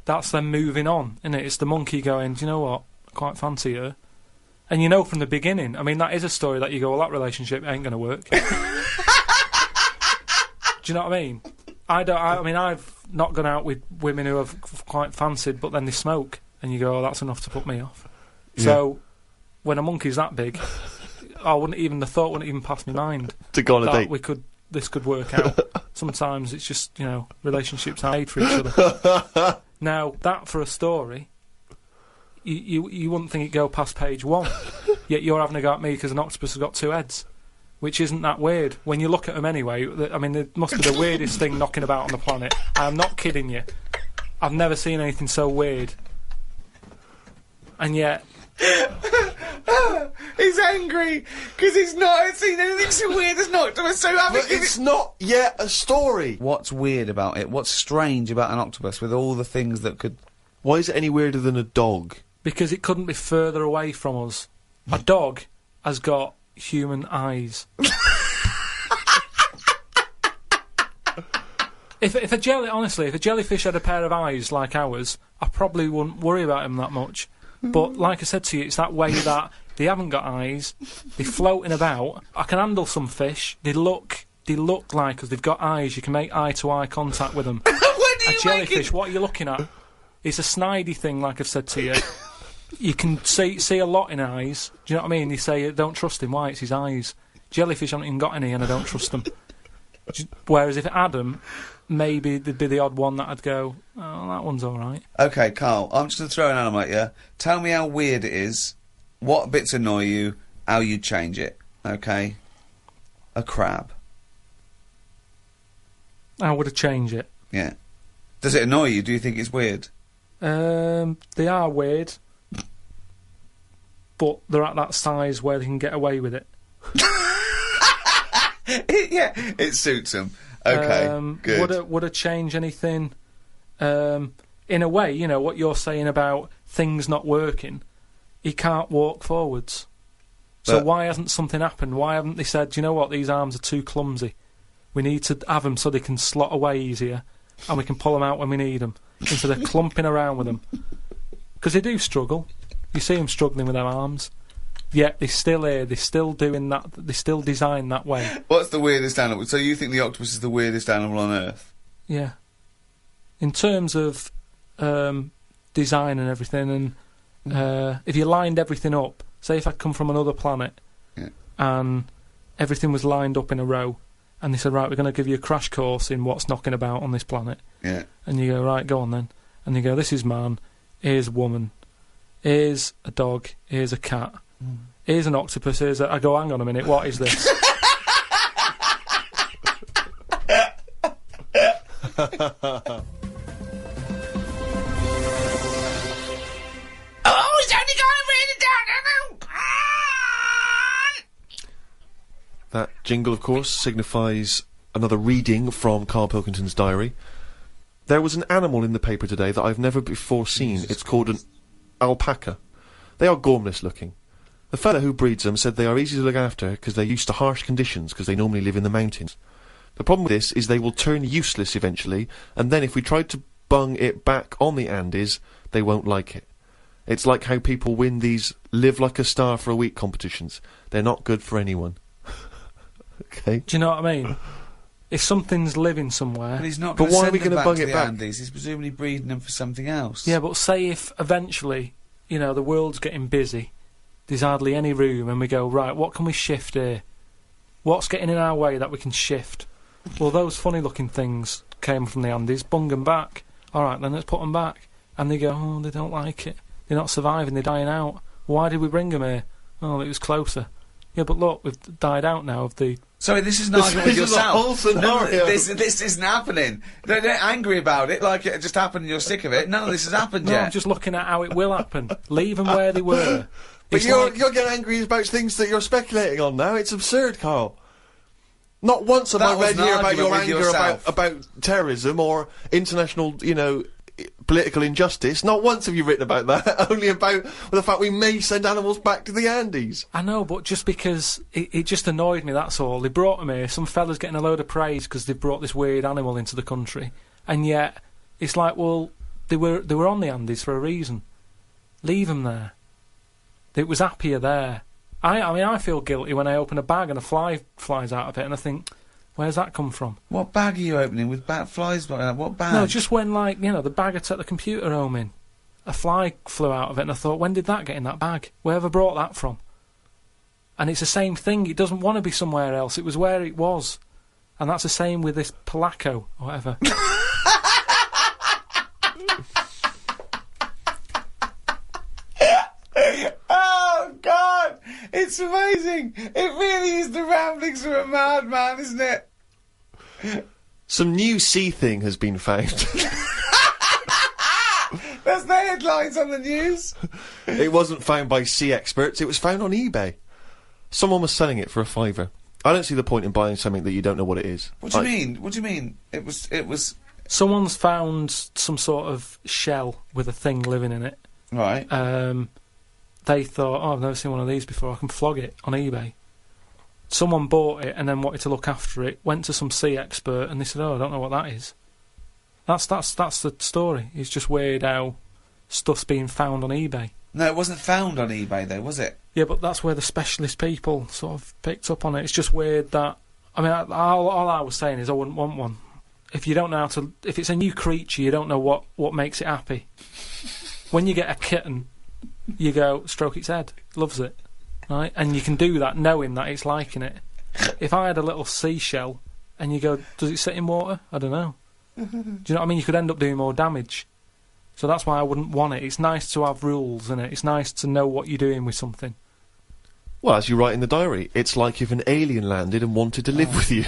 That's them moving on, isn't it? It's the monkey going, do you know what? I quite fancy her. And you know from the beginning, I mean, that is a story that you go, well, that relationship ain't going to work. Do you know what I mean? I mean, I've not gone out with women who I've quite fancied, but then they smoke. And you go, oh, that's enough to put me off. Yeah. So, when a monkey's that big, the thought wouldn't even pass my mind. To go on a date. This could work out. Sometimes it's just, you know, relationships are made for each other. Now, that for a story, you wouldn't think it'd go past page 1. Yet you're having a go at me because an octopus has got two heads. Which isn't that weird. When you look at them anyway, I mean, it must be the weirdest thing knocking about on the planet. I'm not kidding you. I've never seen anything so weird. And yet... He's angry because he's not seen anything so weird as an octopus. So but it's not yet a story. What's weird about it? What's strange about an octopus with all the things that could... Why is it any weirder than a dog? Because it couldn't be further away from us. A dog has got human eyes. If a jellyfish had a pair of eyes like ours, I probably wouldn't worry about him that much. But like I said to you, it's that way that they haven't got eyes, they're floating about. I can handle some fish. They look like, because they've got eyes, you can make eye-to-eye contact with them. A jellyfish, what are you looking at? It's a snidey thing, like I've said to you. You can see a lot in eyes. Do you know what I mean? They say, don't trust him. Why? It's his eyes. Jellyfish haven't even got any, and I don't trust them. Whereas if it had them, maybe there'd be the odd one that I'd go, oh, that one's alright. Okay, Carl, I'm just going to throw an animal at you. Tell me how weird it is, what bits annoy you, how you'd change it. Okay. A crab. How would I change it? Yeah. Does it annoy you? Do you think it's weird? They are weird, but they're at that size where they can get away with it. Yeah, it suits them. Okay, good. Would I change anything? In a way, you know, what you're saying about things not working, he can't walk forwards. So why hasn't something happened? Why haven't they said, you know what, these arms are too clumsy. We need to have them so they can slot away easier, and we can pull them out when we need them, instead of clumping around with them. Because they do struggle. You see them struggling with their arms. Yet they're still here, they're still doing that, they're still designed that way. What's the weirdest animal? So you think the octopus is the weirdest animal on Earth? Yeah. In terms of design and everything, and if you lined everything up, say if I'd come from another planet, and everything was lined up in a row, and they said, right, we're going to give you a crash course in what's knocking about on this planet. Yeah. And you go, right, go on then. And you go, this is man, here's a woman, here's a dog, here's a cat, here's an octopus, here's a... I go, hang on a minute, what is this? Oh, it's only going really down. That jingle, of course, signifies another reading from Karl Pilkington's diary. There was an animal in the paper today that I've never before seen. It's called an alpaca. They are gormless looking. The fellow who breeds them said they are easy to look after because they're used to harsh conditions because they normally live in the mountains. The problem with this is they will turn useless eventually, and then if we tried to bung it back on the Andes, they won't like it. It's like how people win these live like a star for a week competitions. They're not good for anyone. Okay. Do you know what I mean? If something's living somewhere... But he's not going to send them back to the Andes. He's presumably breeding them for something else. Yeah, but say if eventually, you know, the world's getting busy, there's hardly any room, and we go, right, what can we shift here? What's getting in our way that we can shift? Well, those funny-looking things came from the Andes, bung them back. All right, then let's put them back. And they go, oh, they don't like it. They're not surviving, they're dying out. Why did we bring them here? Oh, it was closer. Yeah, but look, we've died out now of the... Sorry, this is an argument with yourself. Whole scenario. No, this isn't happening. Don't get angry about it, like it just happened and you're sick of it. None of this has happened yet. No, I'm just looking at how it will happen. Leave them where they were. But you're getting angry about things that you're speculating on now. It's absurd, Karl. Not once have I read here about your anger about terrorism or international, you know, political injustice. Not once have you written about that. Only about the fact we may send animals back to the Andes. I know, but just because it just annoyed me, that's all. They brought them here. Some fella's getting a load of praise because they brought this weird animal into the country, and yet it's like, well, they were on the Andes for a reason. Leave them there. It was happier there. I mean, I feel guilty when I open a bag and a fly flies out of it, and I think, where's that come from? What bag are you opening with flies? What bag? No, just when, like, you know, the bag I took the computer home in, a fly flew out of it, and I thought, when did that get in that bag? Wherever brought that from? And it's the same thing. It doesn't want to be somewhere else. It was where it was. And that's the same with this Polaco, or whatever. Oh, God! It's amazing! It really is the ramblings of a madman, isn't it? Some new sea thing has been found. That's the headlines on the news. It wasn't found by sea experts, it was found on eBay. Someone was selling it for £5. I don't see the point in buying something that you don't know what it is. What do you mean? What do you mean? It was... Someone's found some sort of shell with a thing living in it. Right. They thought, oh, I've never seen one of these before, I can flog it on eBay. Someone bought it and then wanted to look after it, went to some sea expert, and they said, oh, I don't know what that is. That's the story. It's just weird how stuff's being found on eBay. No, it wasn't found on eBay, though, was it? Yeah, but that's where the specialist people sort of picked up on it. It's just weird that... I mean, all I was saying is I wouldn't want one. If you don't know how to... If it's a new creature, you don't know what makes it happy. When you get a kitten, you go, stroke its head, loves it, right? And you can do that knowing that it's liking it. If I had a little seashell, and you go, does it sit in water? I don't know. Do you know what I mean? You could end up doing more damage. So that's why I wouldn't want it. It's nice to have rules, isn't it? It's nice to know what you're doing with something. Well, as you write in the diary, it's like if an alien landed and wanted to live with you.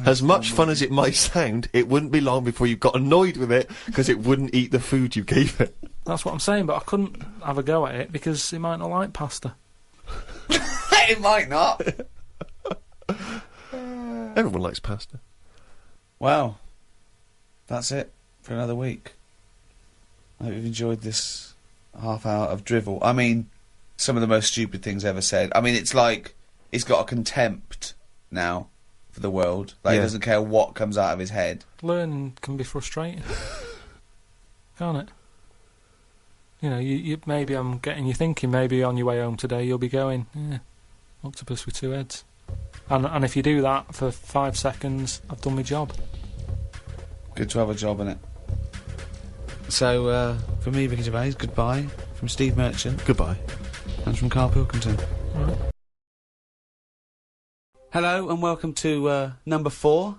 As much fun as it might sound, it wouldn't be long before you got annoyed with it because it wouldn't eat the food you gave it. That's what I'm saying, but I couldn't have a go at it because it might not like pasta. It might not. Everyone likes pasta. Well, that's it for another week. I hope you've enjoyed this half hour of drivel. I mean, some of the most stupid things ever said. I mean, it's like he's got a contempt now for the world. Like, he doesn't care what comes out of his head. Learning can be frustrating. Can't it? You know, you maybe I'm getting you thinking, maybe on your way home today you'll be going, yeah, octopus with 2 heads. And if you do that for 5 seconds, I've done my job. Good to have a job, innit? So, from me, Ricky Gervais, goodbye. From Steve Merchant. Goodbye. And from Karl Pilkington. Right. Hello, and welcome to number 4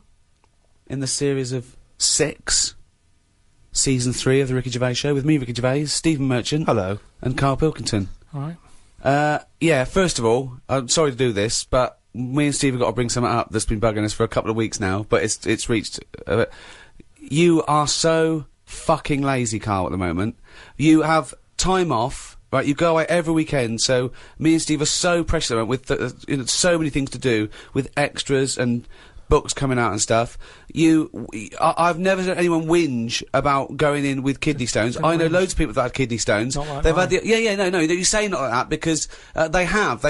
in the series of 6. Season 3 of the Ricky Gervais Show, with me, Ricky Gervais, Stephen Merchant. Hello. And Karl Pilkington. Alright. Yeah, first of all, I'm sorry to do this, but me and Steve have got to bring something up that's been bugging us for a couple of weeks now, but it's reached... you are so fucking lazy, Karl, at the moment. You have time off, right? You go away every weekend, so me and Steve are so precious at the moment with so many things to do, with extras and books coming out and stuff. I've never heard anyone whinge about going in with kidney stones. I know loads of people that had kidney stones. Not like They've mine. had no, you say not like that because they've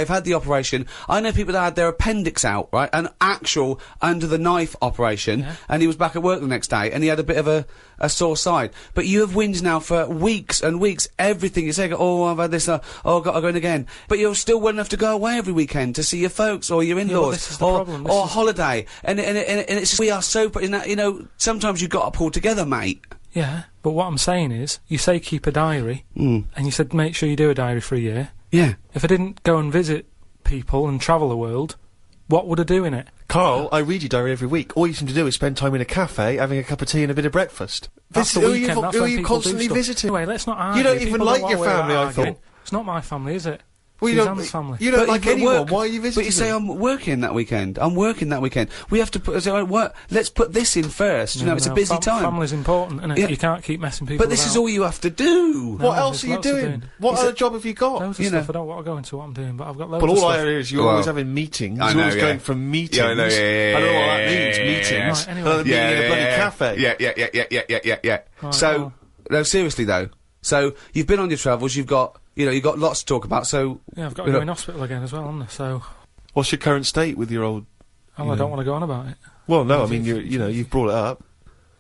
had the operation. I know people that had their appendix out, right? An actual under the knife operation, and he was back at work the next day and he had a bit of a sore side. But you have whinged now for weeks and weeks. Everything you say, oh, I've had this, oh, I've got to go in again. But you're still well enough to go away every weekend to see your folks or your in-laws, this is the or problem. or holiday. And it's just, we are so, you know, sometimes you've got to pull together, mate. Yeah, but what I'm saying is, you say keep a diary, and you said make sure you do a diary for a year. Yeah. If I didn't go and visit people and travel the world, what would I do in it? Karl, I read your diary every week. All you seem to do is spend time in a cafe, having a cup of tea and a bit of breakfast. That's the weekend, that's who are when you people do constantly stuff. visiting? Anyway, let's not argue. You don't even People like want your to wear family, that I thought. arguing. It's not my family, is it? Well, Suzanne's family. You don't But like you anyone. work. Why are you visiting? But you say them? I'm working that weekend. I'm working that weekend. We have to put. So work. Let's put this in first. You know, it's a busy time. Family's important, isn't it? Yeah. You can't keep messing people But this about. is all you have to do. What No, else are there's you lots of doing? doing. What Is other it- job have you got? Loads of you stuff. know. I don't want to go into what I'm doing, but I've got loads But of all I stuff. hear is you're Well, always having meetings. I You're know, always yeah. going from meetings. Yeah, I know, yeah, I don't know what that yeah, means. yeah, Meetings. yeah. Right, anyway. Another meeting in a bloody cafe. Yeah. Right, So, well. no, seriously though. So you've been on your travels. You've got lots to talk about. So Yeah, I've got to go in hospital again as well, haven't I? So, What's your current state with your old? I don't want to go on about it. Well, no, I mean you've brought it up.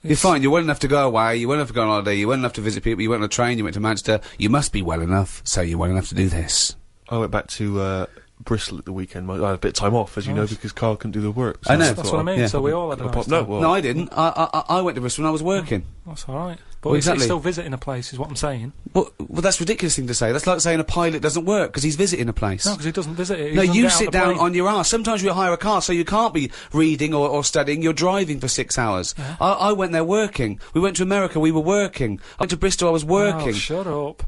you're fine. You're well enough to go away. You're well enough to go on holiday. You're well enough to visit people. You went on a train. You went to Manchester. You must be well enough. So you're well enough to do this. I went back to Bristol at the weekend. I had a bit of time off, as you know, because Karl couldn't do the work. I know. That's what I mean. Yeah. So we all had a nice time. No, I didn't. I went to Bristol when I was working. That's all right. But Well, it's exactly. still visiting a place, is what I'm saying. Well, that's a ridiculous thing to say. That's like saying a pilot doesn't work because he's visiting a place. No, because he doesn't visit it. He No, doesn't you get out sit the down plane. on your arse. Sometimes you hire a car, so you can't be reading or studying. You're driving for 6 hours. Yeah. I went there working. We went to America. We were working. I went to Bristol. I was working. Oh, shut up.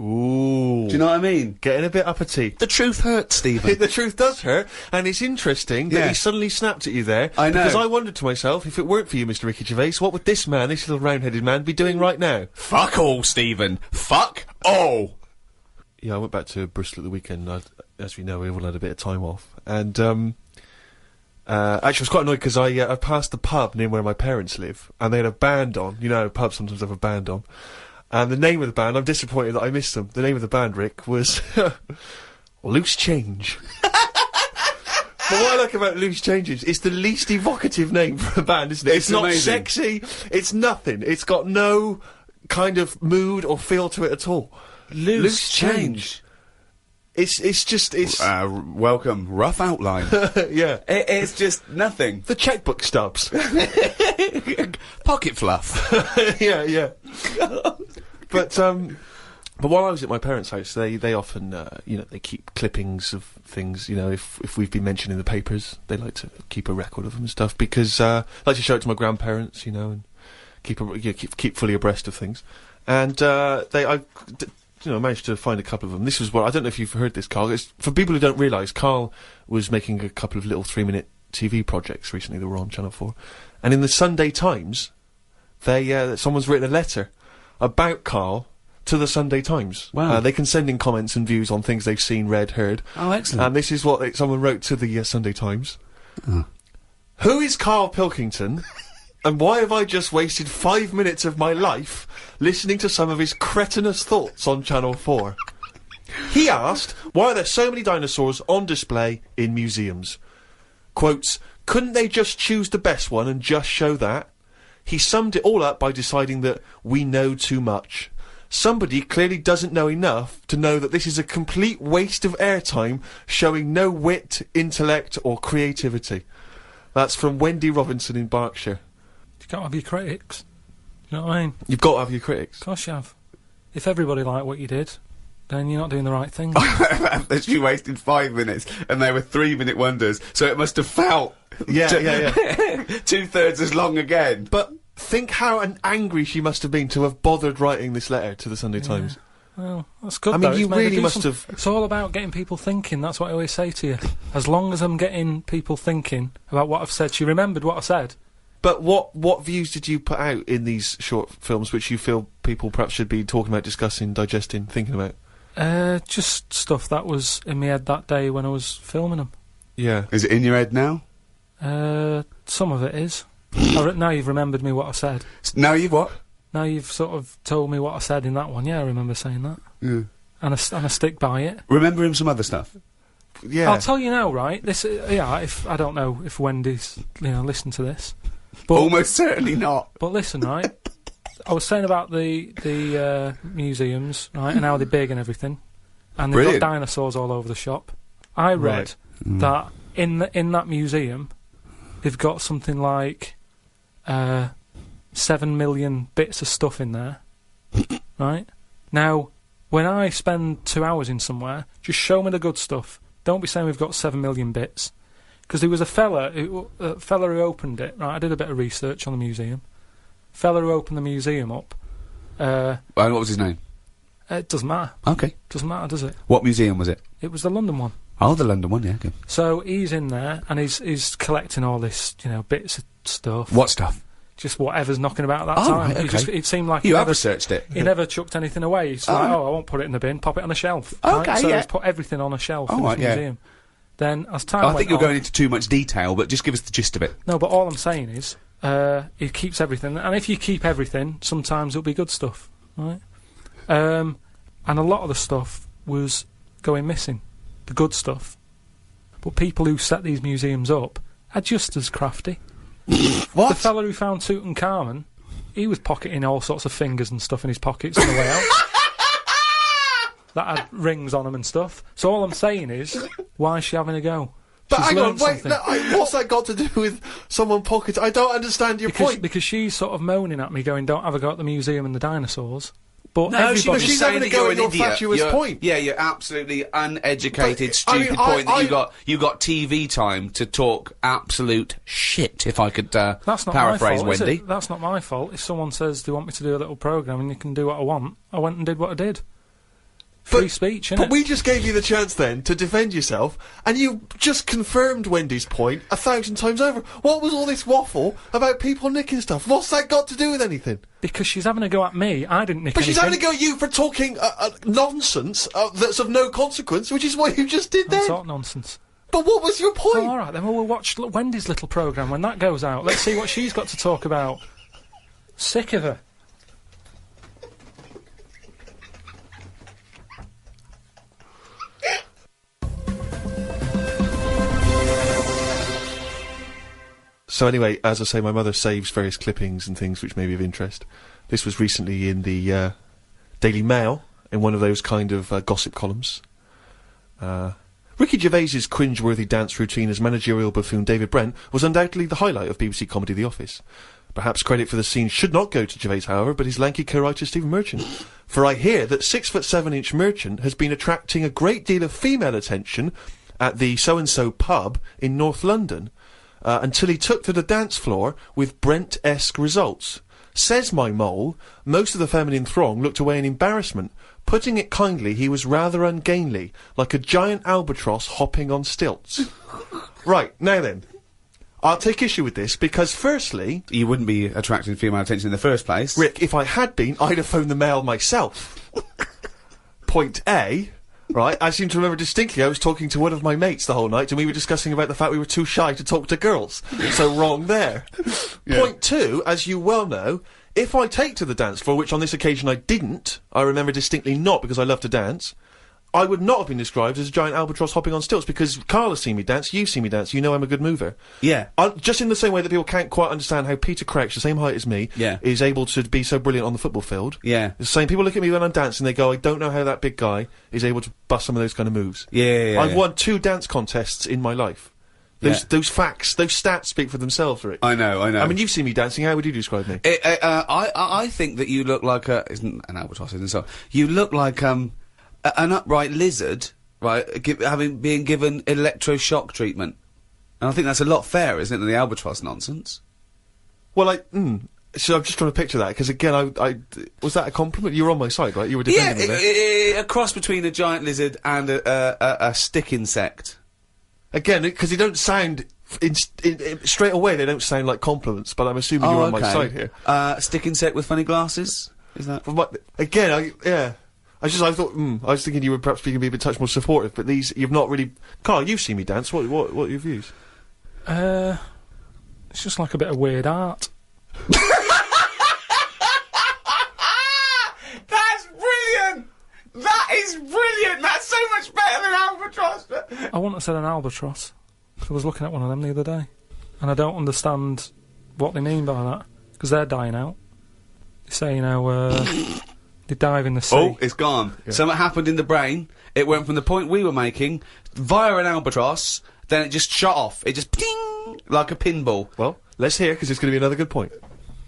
Ooh, Do you know what I mean? getting a bit uppity. The truth hurts, Stephen. The truth does hurt, and it's interesting that Yeah. he suddenly snapped at you there. I know. Because I wondered to myself, if it weren't for you, Mr. Ricky Gervais, what would this man, this little round-headed man, be doing right now? Fuck all, Stephen. Fuck all. Yeah, I went back to Bristol at the weekend. As we know, we all had a bit of time off, and actually, I was quite annoyed because I passed the pub near where my parents live, and they had a band on. You know, pubs sometimes have a band on. And the name of the band, I'm disappointed that I missed them. The name of the band, Rick, was Loose Change. But what I like about Loose Change is it's the least evocative name for a band, isn't it? It's not amazing. sexy, it's nothing. It's got no kind of mood or feel to it at all. Loose change. It's just, it's... Welcome. Rough outline. yeah. It's just nothing. The checkbook stubs. Pocket fluff. yeah. But while I was at my parents' house, they often, they keep clippings of things, if we've been mentioned in the papers, they like to keep a record of them and stuff, because, I like to show it to my grandparents, and keep fully abreast of things. And, I managed to find a couple of them. This was what, I don't know if you've heard this, Karl. It's, for people who don't realise, Karl was making a couple of little 3-minute TV projects recently that were on Channel 4. And in the Sunday Times, someone's written a letter about Karl to the Sunday Times. Wow. They can send in comments and views on things they've seen, read, heard. Oh, excellent. And this is what someone wrote to the Sunday Times. Who is Karl Pilkington? And why have I just wasted 5 minutes of my life listening to some of his cretinous thoughts on Channel 4? He asked, why are there so many dinosaurs on display in museums? Quotes, couldn't they just choose the best one and just show that? He summed it all up by deciding that we know too much. Somebody clearly doesn't know enough to know that this is a complete waste of airtime, showing no wit, intellect or creativity. That's from Wendy Robinson in Berkshire. You can't have your critics. You know what I mean? You've got to have your critics. Of course you have. If everybody liked what you did, then you're not doing the right thing. She wasted 5 minutes, and they were 3-minute wonders, so it must have felt... Yeah. 2/3 as long again. But think how angry she must have been to have bothered writing this letter to the Sunday Times. Well, that's good. I mean, though. you It's made her really do must some- have... It's all about getting people thinking. That's what I always say to you. As long as I'm getting people thinking about what I've said, she remembered what I said. But what views did you put out in these short films which you feel people perhaps should be talking about, discussing, digesting, thinking about? Just stuff that was in my head that day when I was filming them. Yeah. Is it in your head now? Some of it is. Now you've remembered me what I said. Now you've what? Now you've sort of told me what I said in that one. Yeah, I remember saying that. Yeah. And I stick by it. Remember him some other stuff? Yeah. I'll tell you now, right? This, if I don't know if Wendy's, listen to this. But, Almost certainly not. But listen, right? I was saying about the museums, right, and how they're big and everything, and they've Brilliant. got dinosaurs all over the shop. I read that in that museum, they've got something like 7 million bits of stuff in there. Right? Now, when I spend 2 hours in somewhere, just show me the good stuff. Don't be saying we've got 7 million bits. Because there was a fella who opened it, right? I did a bit of research on the museum. Fella who opened the museum up. And what was his name? It doesn't matter. Okay. Doesn't matter, does it? What museum was it? It was the London one. Oh, the London one, yeah, okay. So he's in there, and he's collecting all this, bits of stuff. What stuff? Just whatever's knocking about at that Oh, time. right, okay. It seemed like You have researched it. he never chucked anything away. He's like, I won't put it in the bin, pop it on a shelf. Okay, right? So yeah. he's put everything on a shelf in right, this yeah. museum. Then, as time I went think you're on- going into too much detail, but just give us the gist of it. No, but all I'm saying is, he keeps everything, and if you keep everything, sometimes it'll be good stuff, right? And a lot of the stuff was going missing, the good stuff. But people who set these museums up are just as crafty. What? The fella who found Tutankhamun, he was pocketing all sorts of fingers and stuff in his pockets on the way out. That had rings on them and stuff. So all I'm saying is, why is she having a go? But She's hang on, learned wait, something. what's that got to do with someone pocketing? I don't understand your point. Because she's sort of moaning at me, going, "Don't have a go at the museum and the dinosaurs." But No, everybody, she's having a go at your fatuous point. Yeah, your absolutely uneducated, But, stupid I mean, point that you got TV time to talk absolute shit. If I could that's not paraphrase my fault, is Wendy. it? That's not my fault. If someone says they want me to do a little programme and you can do what I want, I went and did what I did. Free speech, innit? But we just gave you the chance then to defend yourself, and you just confirmed Wendy's point 1,000 times over. What was all this waffle about people nicking stuff? What's that got to do with anything? Because she's having a go at me. I didn't nick But anything. she's having a go at you for talking nonsense that's of no consequence, which is what you just did That's then. all nonsense. But what was your point? Oh, all right, then we'll watch Wendy's little programme when that goes out. Let's see what she's got to talk about. Sick of her. So anyway, as I say, my mother saves various clippings and things which may be of interest. This was recently in the Daily Mail, in one of those kind of gossip columns. Ricky Gervais's cringe-worthy dance routine as managerial buffoon David Brent was undoubtedly the highlight of BBC comedy The Office. Perhaps credit for the scene should not go to Gervais, however, but his lanky co-writer Stephen Merchant. For I hear that 6'7" Merchant has been attracting a great deal of female attention at the so-and-so pub in North London, until he took to the dance floor with Brent-esque results. Says my mole, most of the feminine throng looked away in embarrassment, Putting it kindly, he was rather ungainly, like a giant albatross hopping on stilts. Right, now then. I'll take issue with this, because firstly... You wouldn't be attracting female attention in the first place. Rick, if I had been, I'd have phoned the mail myself. Point A... Right, I seem to remember distinctly I was talking to one of my mates the whole night and we were discussing about the fact we were too shy to talk to girls. So wrong there. Yeah. Point 2, as you well know, if I take to the dance floor, which on this occasion I didn't, I remember distinctly not because I love to dance, I would not have been described as a giant albatross hopping on stilts because Karl has seen me dance, you've seen me dance, you know I'm a good mover. Yeah. Just in the same way that people can't quite understand how Peter Crouch, the same height as me, is able to be so brilliant on the football field. Yeah. The same, people look at me when I'm dancing, they go, I don't know how that big guy is able to bust some of those kind of moves. I've won 2 dance contests in my life. Those facts, those stats speak for themselves, Rick. I know. I mean, you've seen me dancing, how would you describe me? I think that you look like isn't an albatross, isn't it? So you look like, an upright lizard, right, being given electroshock treatment. And I think that's a lot fairer, isn't it, than the albatross nonsense? Well, so I'm just trying to picture that, because again, was that a compliment? You were on my side, right? You were defending me there. A cross between a giant lizard and a stick insect. Again, because they don't sound, straight away they don't sound like compliments, but I'm assuming you're on my side here. Stick insect with funny glasses? Is that? Again, I thought, I was thinking you were perhaps being a touch more supportive, but you've not really... Karl, you've seen me dance, what are your views? It's just like a bit of weird art. That's brilliant! That is brilliant! That's so much better than albatross! I wouldn't have said an albatross. I was looking at one of them the other day, and I don't understand what they mean by that, because they're dying out. They say, you know, they dive in the sea. Oh, it's gone. Yeah. Something happened in the brain. It went from the point we were making via an albatross, then it just shot off. It just ping like a pinball. Well, let's hear, because it's going to be another good point.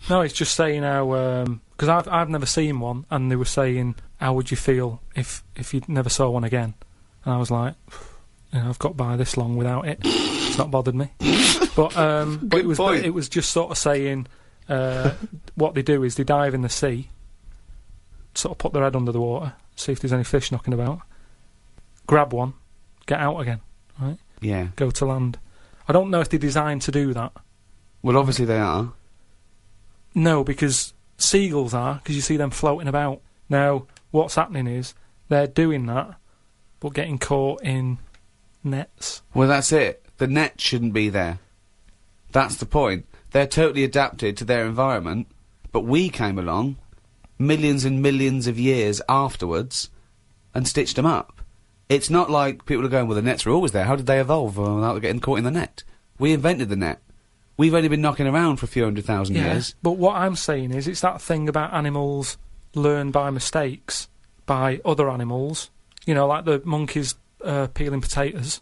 No, it's just saying how, because I've never seen one, and they were saying, how would you feel if you never saw one again? And I was like, you know, I've got by this long without it. It's not bothered me. But it was just sort of saying, what they do is they dive in the sea, sort of put their head under the water, see if there's any fish knocking about, grab one, get out again, right? Yeah. Go to land. I don't know if they're designed to do that. Well, obviously they are. No, because seagulls are, because you see them floating about. Now, what's happening is, they're doing that, but getting caught in nets. Well, that's it. The net shouldn't be there. That's the point. They're totally adapted to their environment, but we came along millions and millions of years afterwards and stitched them up. It's not like people are going, well, the nets were always there. How did they evolve without getting caught in the net? We invented the net. We've only been knocking around for a few 100,000 years. But what I'm saying is, it's that thing about animals learn by mistakes by other animals. You know, like the monkeys peeling potatoes.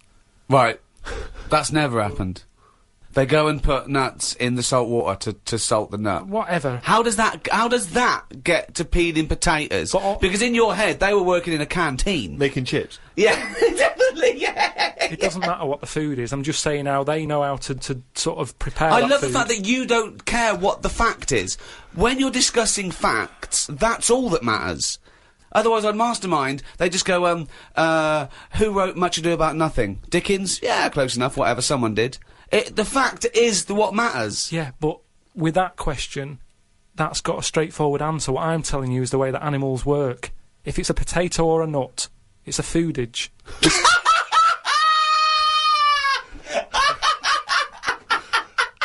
Right. That's never happened. They go and put nuts in the salt water to salt the nut. Whatever. How does that get to peeling potatoes? Because in your head, they were working in a canteen. Making chips. Yeah, definitely, yeah. It doesn't matter what the food is. I'm just saying how they know how to sort of prepare I that love food. the fact that you don't care what the fact is. When you're discussing facts, that's all that matters. Otherwise, on Mastermind, they just go, who wrote Much Ado About Nothing? Dickens? Yeah, close enough, whatever, someone did. The fact is what matters. Yeah, but with that question, that's got a straightforward answer. What I'm telling you is the way that animals work. If it's a potato or a nut, it's a foodage.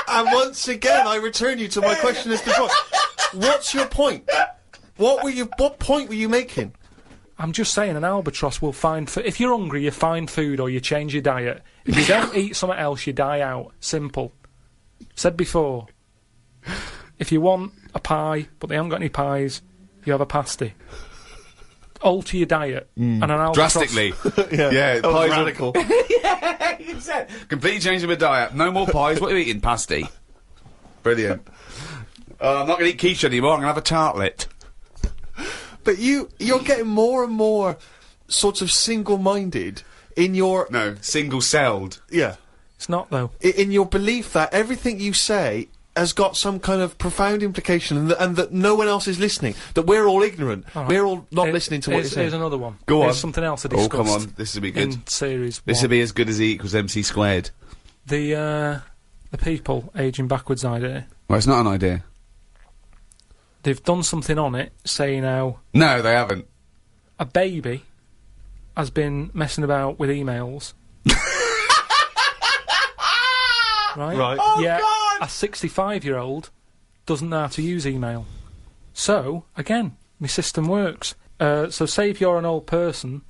And once again, I return you to my question as before. What's your point? What point were you making? I'm just saying an albatross will find... if you're hungry, you find food or you change your diet. If you don't eat something else, you die out. Simple. Said before. If you want a pie, but they haven't got any pies, you have a pasty. Alter your diet. And an albatross... Drastically. Yeah, pies radical. Yeah, you said. Completely changing my diet. No more pies. What are you eating? Pasty. Brilliant. I'm not going to eat quiche anymore. I'm going to have a tartlet. But you're getting more and more sort of single-minded in your... No, single-celled. Yeah. It's not, though. In your belief that everything you say has got some kind of profound implication, and that no one else is listening. That we're all ignorant. All right. We're all not listening to what you're saying. Here's another one. Go on. Here's something else I discussed. Oh, come on. This will be good. In series This will be as good as E equals MC squared. The people aging backwards idea. Well, it's not an idea. They've done something on it, saying how No, they haven't. a baby has been messing about with emails. Right? Right. Oh, yeah, God! a 65-year-old doesn't know how to use email. So, again, my system works. So say if you're an old person,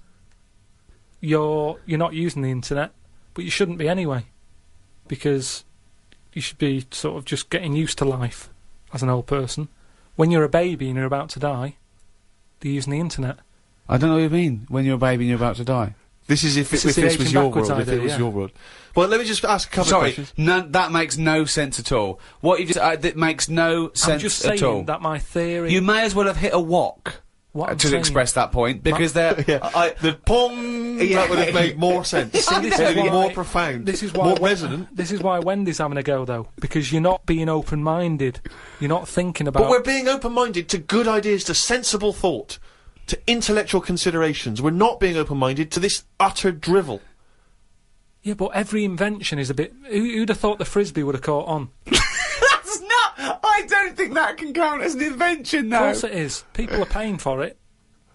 you're not using the internet, but you shouldn't be anyway, because you should be sort of just getting used to life as an old person. When you're a baby and you're about to die, they're using the internet. I don't know what you mean, when you're a baby and you're about to die. This is if This this is the was aging your backwards world. If idea, it was yeah. your world. Well, let me just ask a couple of Sorry, questions. that makes no sense at all. What you just that makes no sense I'm just at all. saying that my theory... You may as well have hit a wok What I'm to saying- express that point, because they're... The pong Yeah. that would have made more sense. this It's is why- more profound. This is why more resonant. This is why Wendy's having a go, though, because you're not being open-minded. You're not thinking about... But we're being open-minded to good ideas, to sensible thought, to intellectual considerations. We're not being open-minded to this utter drivel. Yeah, but every invention is a bit... Who'd have thought the frisbee would have caught on? That's not... I don't think that can count as an invention, Of though. course it is. People are paying for it.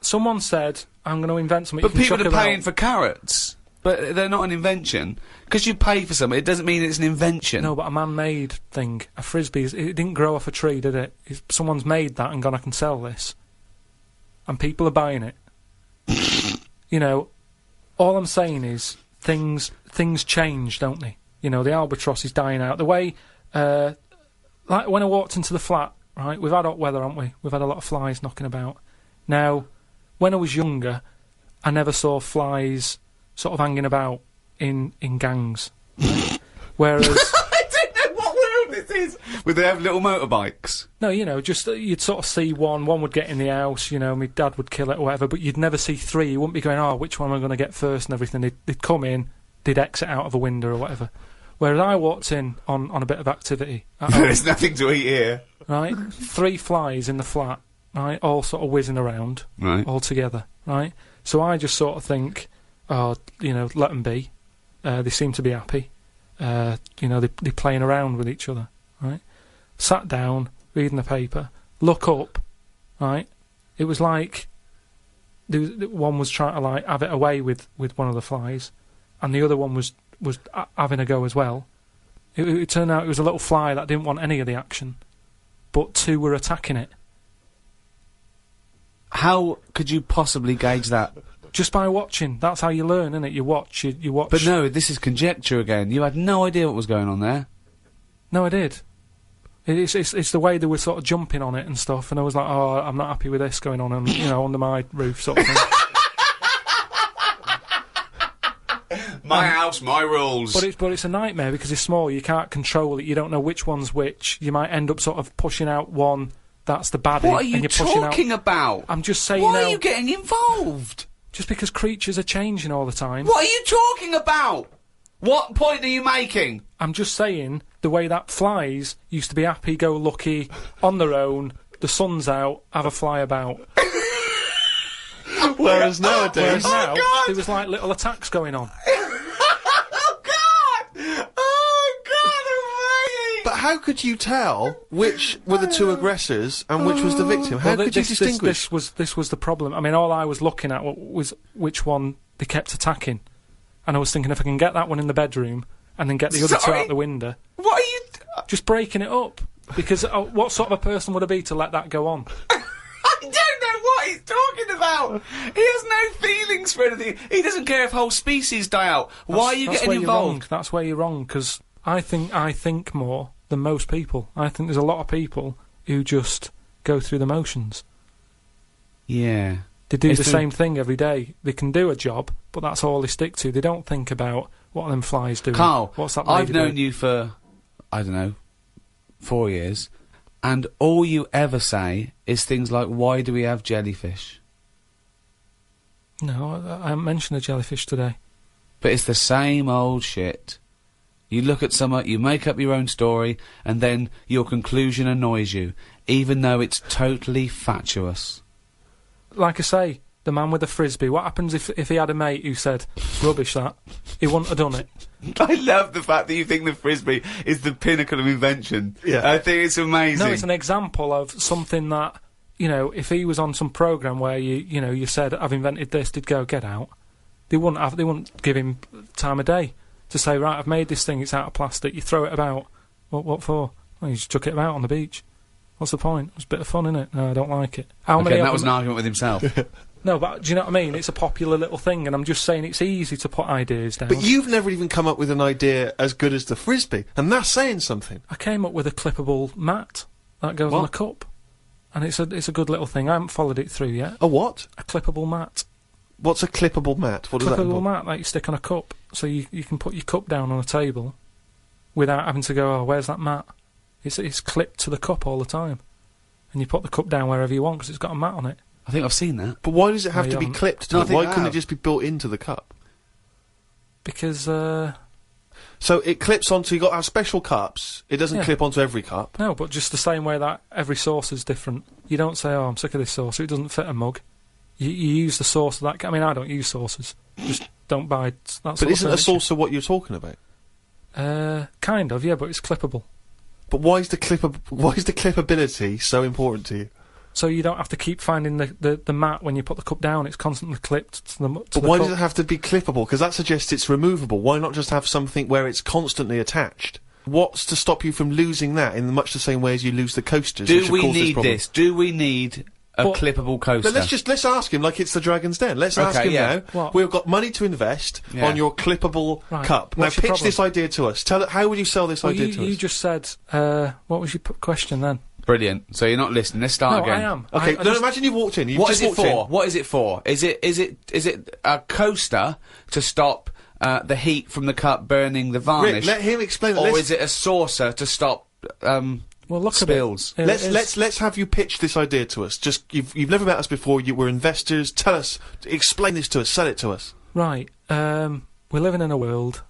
Someone said, I'm going to invent something But you can people chuck are paying about. for carrots. But they're not an invention. Because you pay for something, it doesn't mean it's an invention. No, but a man-made thing. A frisbee, it didn't grow off a tree, did it? Someone's made that and gone, I can sell this. And people are buying it. You know, all I'm saying is things change, don't they? You know, the albatross is dying out. The way, like when I walked into the flat, right, we've had hot weather, haven't we? We've had a lot of flies knocking about. Now, when I was younger, I never saw flies sort of hanging about in gangs. Right? Whereas... I don't know what world this is. Would they have little motorbikes? No, you know, just you'd sort of see one would get in the house, you know, my dad would kill it or whatever, but you'd never see three. You wouldn't be going, oh, which one am I going to get first and everything. They'd come in, they'd exit out of a window or whatever. Whereas I walked in on a bit of activity. There's nothing to eat here. Right? 3 flies in the flat, right? All sort of whizzing around, Right. all together, right? So I just sort of think, oh, you know, let them be. They seem to be happy. You know, they're playing around with each other, right? Sat down, reading the paper, look up, right? It was like one was trying to like have it away with one of the flies, and the other one was having a go as well. It turned out it was a little fly that didn't want any of the action, but 2 were attacking it. How could you possibly gauge that? Just by watching. That's how you learn, isn't it? You watch. You watch. But no, this is conjecture again. You had no idea what was going on there. No, I did. It's the way they were sort of jumping on it and stuff, and I was like, oh, I'm not happy with this going on, you know, under my roof sort of thing. My house, my rules. But it's a nightmare because it's small. You can't control it. You don't know which one's which. You might end up sort of pushing out one that's the baddie. What are you and you're pushing talking about? I'm just saying. Why now, are you getting involved? Just because creatures are changing all the time. What are you talking about? What point are you making? I'm just saying the way that flies used to be happy-go-lucky, on their own, the sun's out, have a fly about. Whereas nowadays... Now, God! there was like little attacks going on. Oh God! Oh God! But how could you tell which were the 2 aggressors and which was the victim? How Well, could you distinguish? This was the problem. I mean, all I was looking at was which one they kept attacking. And I was thinking if I can get that one in the bedroom and then get the other 2 Sorry? out the window. What are you... Just breaking it up. Because what sort of a person would I be to let that go on? I don't know what he's talking about. He has no feelings for anything. He doesn't care if whole species die out. Why are you That's getting where you're wrong. involved? That's where you're wrong, because I think more than most people. I think there's a lot of people who just go through the motions. Yeah. They do It's the the- same thing every day. They can do a job, but that's all they stick to. They don't think about what are them flies doing. Carl, What's that I've lady known doing? you for, I don't know, 4 years, and all you ever say is things like, why do we have jellyfish? No, I haven't mentioned a jellyfish today. But it's the same old shit. You look at something, you make up your own story, and then your conclusion annoys you, even though it's totally fatuous. Like I say, the man with the frisbee, what happens if he had a mate who said, rubbish that, he wouldn't have done it? I love the fact that you think the frisbee is the pinnacle of invention. Yeah. I think it's amazing. No, it's an example of something that, you know, if he was on some programme where you said, I've invented this, he'd go, get out. They wouldn't give him time of day to say, right, I've made this thing, it's out of plastic, you throw it about. What for? Well, you just chuck it about on the beach. What's the point? It's a bit of fun, innit? No, I don't like it. That was an argument with himself. No, but do you know what I mean? It's a popular little thing, and I'm just saying it's easy to put ideas down. But you've never even come up with an idea as good as the frisbee, and that's saying something. I came up with a clippable mat that goes on a cup, and it's a good little thing. I haven't followed it through yet. A what? A clippable mat. What's a clippable mat? What does that Clippable involve? mat that you stick on a cup, so you can put your cup down on a table without having to go, oh, where's that mat? It's clipped to the cup all the time, and you put the cup down wherever you want because it's got a mat on it. I think I've seen that. But why does it have No, to you be haven't. clipped to No, I it? think Why I couldn't it have. just be built into the cup? Because So it clips onto, you got to have special cups. It doesn't Yeah. clip onto every cup. no, but just the same way that every sauce is different. You don't say, oh, I'm sick of this sauce, it doesn't fit a mug. You use the sauce of that. I mean, I don't use sauces. Just don't buy that sort But of isn't a furniture. saucer what you're talking about? Kind of, yeah, but it's clippable. But why is the clippability so important to you? So you don't have to keep finding the mat when you put the cup down. It's constantly clipped to the But why does it have to be clippable? Because that suggests it's removable. Why not just have something where it's constantly attached? What's to stop you from losing that in much the same way as you lose the coasters? which Do have we caused need problem? this? Do we need a Well, clippable coaster? But let's ask him like it's the Dragon's Den. Let's ask Okay, him yeah. now. What? We've got money to invest Yeah. on your clippable Right. cup. What's now your pitch this idea to us. Tell it. How would you sell this Well, idea you, to you us? just said, what was your question then? Brilliant. So you're not listening. Let's start No, again. I am. Okay, I no, just- imagine you've walked in. You've What just is it walked for? in. What is it for? Is it a coaster to stop the heat from the cup burning the varnish? Rick, let him explain it. or Let's- is it a saucer to stop Well, look spills? at it. Let's have you pitch this idea to us. Just you've never met us before. We're investors. Tell us, explain this to us. Sell it to us. Right. We're living in a world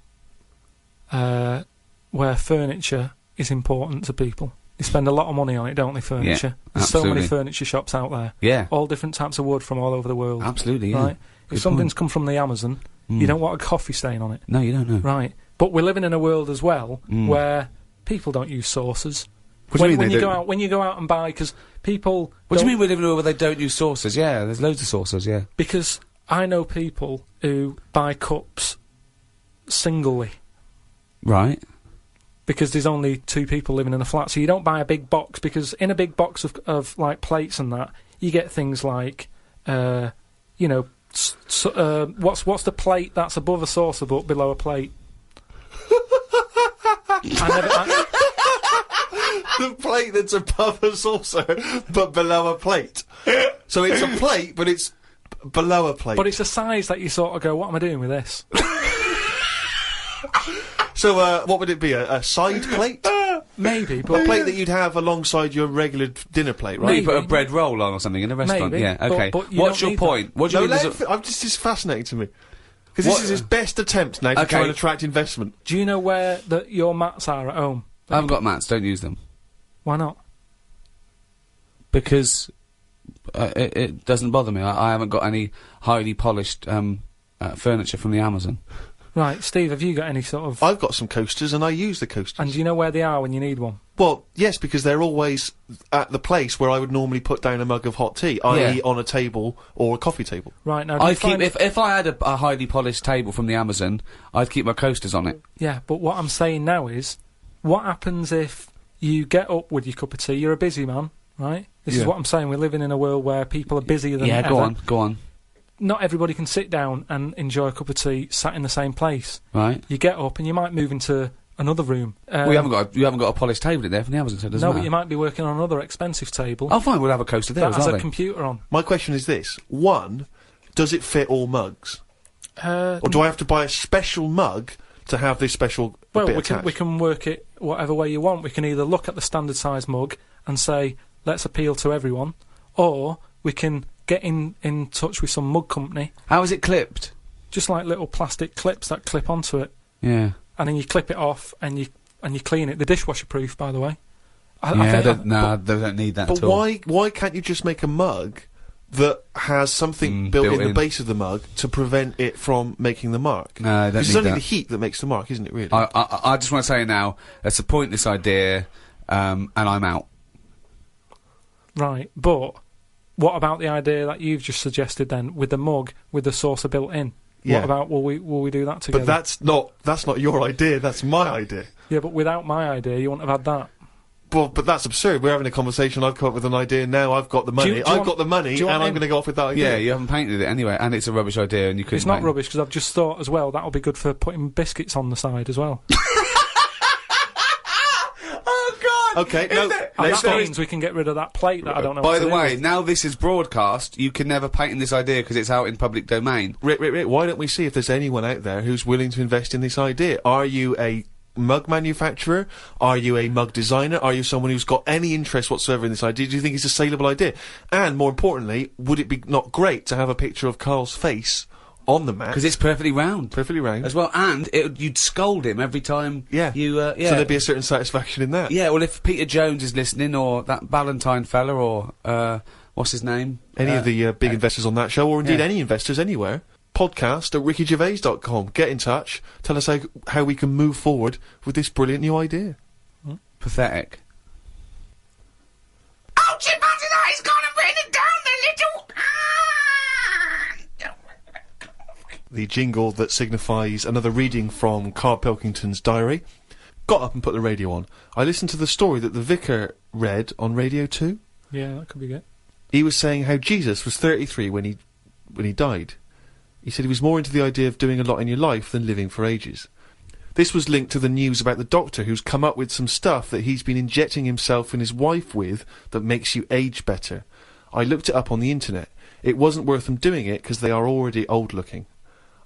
where furniture is important to people. They spend a lot of money on it, don't they, furniture? There's so many absolutely. furniture shops out there. Yeah, All different types of wood from all over the world. absolutely. Yeah. Right? Good If something's point. come from the Amazon, Mm. you don't want a coffee stain on it. No, you don't know. Right. But we're living in a world as well Mm. where people don't use saucers. What do you mean when they you don't? go out, when you go out and buy, because people. What do don't- you mean we live in a world where they don't use saucers? Yeah, there's loads of saucers. Yeah. Because I know people who buy cups singly. Right. Because there's only two people living in a flat, so you don't buy a big box, because in a big box of like plates and that, you get things like, what's the plate that's above a saucer but below a plate? The plate that's above a saucer, but below a plate. So it's a plate, but it's below a plate. But it's a size that you sort of go, what am I doing with this? So what would it be? A side plate? Maybe, A but plate that you'd have alongside your regular dinner plate, Well, right? you put a Maybe. bread roll on or something in a restaurant. Maybe, Yeah. but- Okay. but you What's don't your need point? What do you No, mean? this is fascinating to me. Because this What- is his best attempt now to Okay. try and attract investment. do you know where your mats are at home? I haven't got mats. Don't use them Why not? because it doesn't bother me. I haven't got any highly polished furniture from the Amazon. Right, Steve, have you got any sort of... I've got some coasters and I use the coasters. And do you know where they are when you need one? Well, yes, because they're always at the place where I would normally put down a mug of hot tea, i.e. Yeah. on a table or a coffee table. Right, now... do you I'd keep find- if I had a highly polished table from the Amazon, I'd keep my coasters on it. Yeah, but what I'm saying now is, what happens if you get up with your cup of tea, you're a busy man, right? This is Yeah. what I'm saying, we're living in a world where people are busier than Yeah, ever. go on. Not everybody can sit down and enjoy a cup of tea sat in the same place. Right. You get up and you might move into another room. Well, you haven't got a polished table in there from the Amazon, so it doesn't No, matter. but you might be working on another expensive table Oh, fine, we'll have a coaster there that as has well. a then. computer on. My question is this. One, does it fit all mugs? Or do I have to buy a special mug to have this special Well, bit we can attached? work it whatever way you want. We can either look at the standard size mug and say, let's appeal to everyone, or we can get in touch with some mug company, How is it clipped? just like little plastic clips that clip onto it. Yeah. and then you clip it off and you clean it. The dishwasher proof, by the way. They don't need that But at all. why can't you just make a mug that has something built in the base of the mug to prevent it from making the mark? No, it's only the heat that makes the mark, isn't it, really? I just want to say now, it's a pointless idea, and I'm out. Right, but what about the idea that you've just suggested then, with the mug, with the saucer built in? Yeah. What about, will we do that together? But that's not your idea, that's my idea. Yeah, but without my idea, you wouldn't have had that. Well, but that's absurd. We're having a conversation, I've come up with an idea, now I've got the money. I've got the money, and I'm going to go off with that idea. Yeah, you haven't painted it anyway, and it's a rubbish idea, and you couldn't. It's not rubbish, because I've just thought as well, that'll be good for putting biscuits on the side as well. Oh, God! Okay, no, that means we can get rid of that plate that I don't know By what to the do way, with. now this is broadcast, you can never patent this idea because it's out in public domain. Rick, why don't we see if there's anyone out there who's willing to invest in this idea? Are you a mug manufacturer? Are you a mug designer? Are you someone who's got any interest whatsoever in this idea? Do you think it's a saleable idea? And more importantly, would it be not great to have a picture of Karl's face on the mat? Because it's perfectly round. Perfectly round. As well, and you'd scold him every time Yeah. you... So there'd be a certain satisfaction in that. Yeah, well, if Peter Jones is listening, or that Ballantyne fella, or, what's his name? Any of the big investors on that show, or indeed yeah. any investors anywhere, podcast@rickygervais.com. Get in touch. Tell us how we can move forward with this brilliant new idea. Pathetic. Ouchie, Button, he's gone and written down the little... The jingle that signifies another reading from Karl Pilkington's diary. Got up and put the radio on. I listened to the story that the vicar read on Radio 2. Yeah, that could be good. He was saying how Jesus was 33 when he died. He said he was more into the idea of doing a lot in your life than living for ages. This was linked to the news about the doctor who's come up with some stuff that he's been injecting himself and his wife with that makes you age better. I looked it up on the internet. It wasn't worth them doing it because they are already old looking.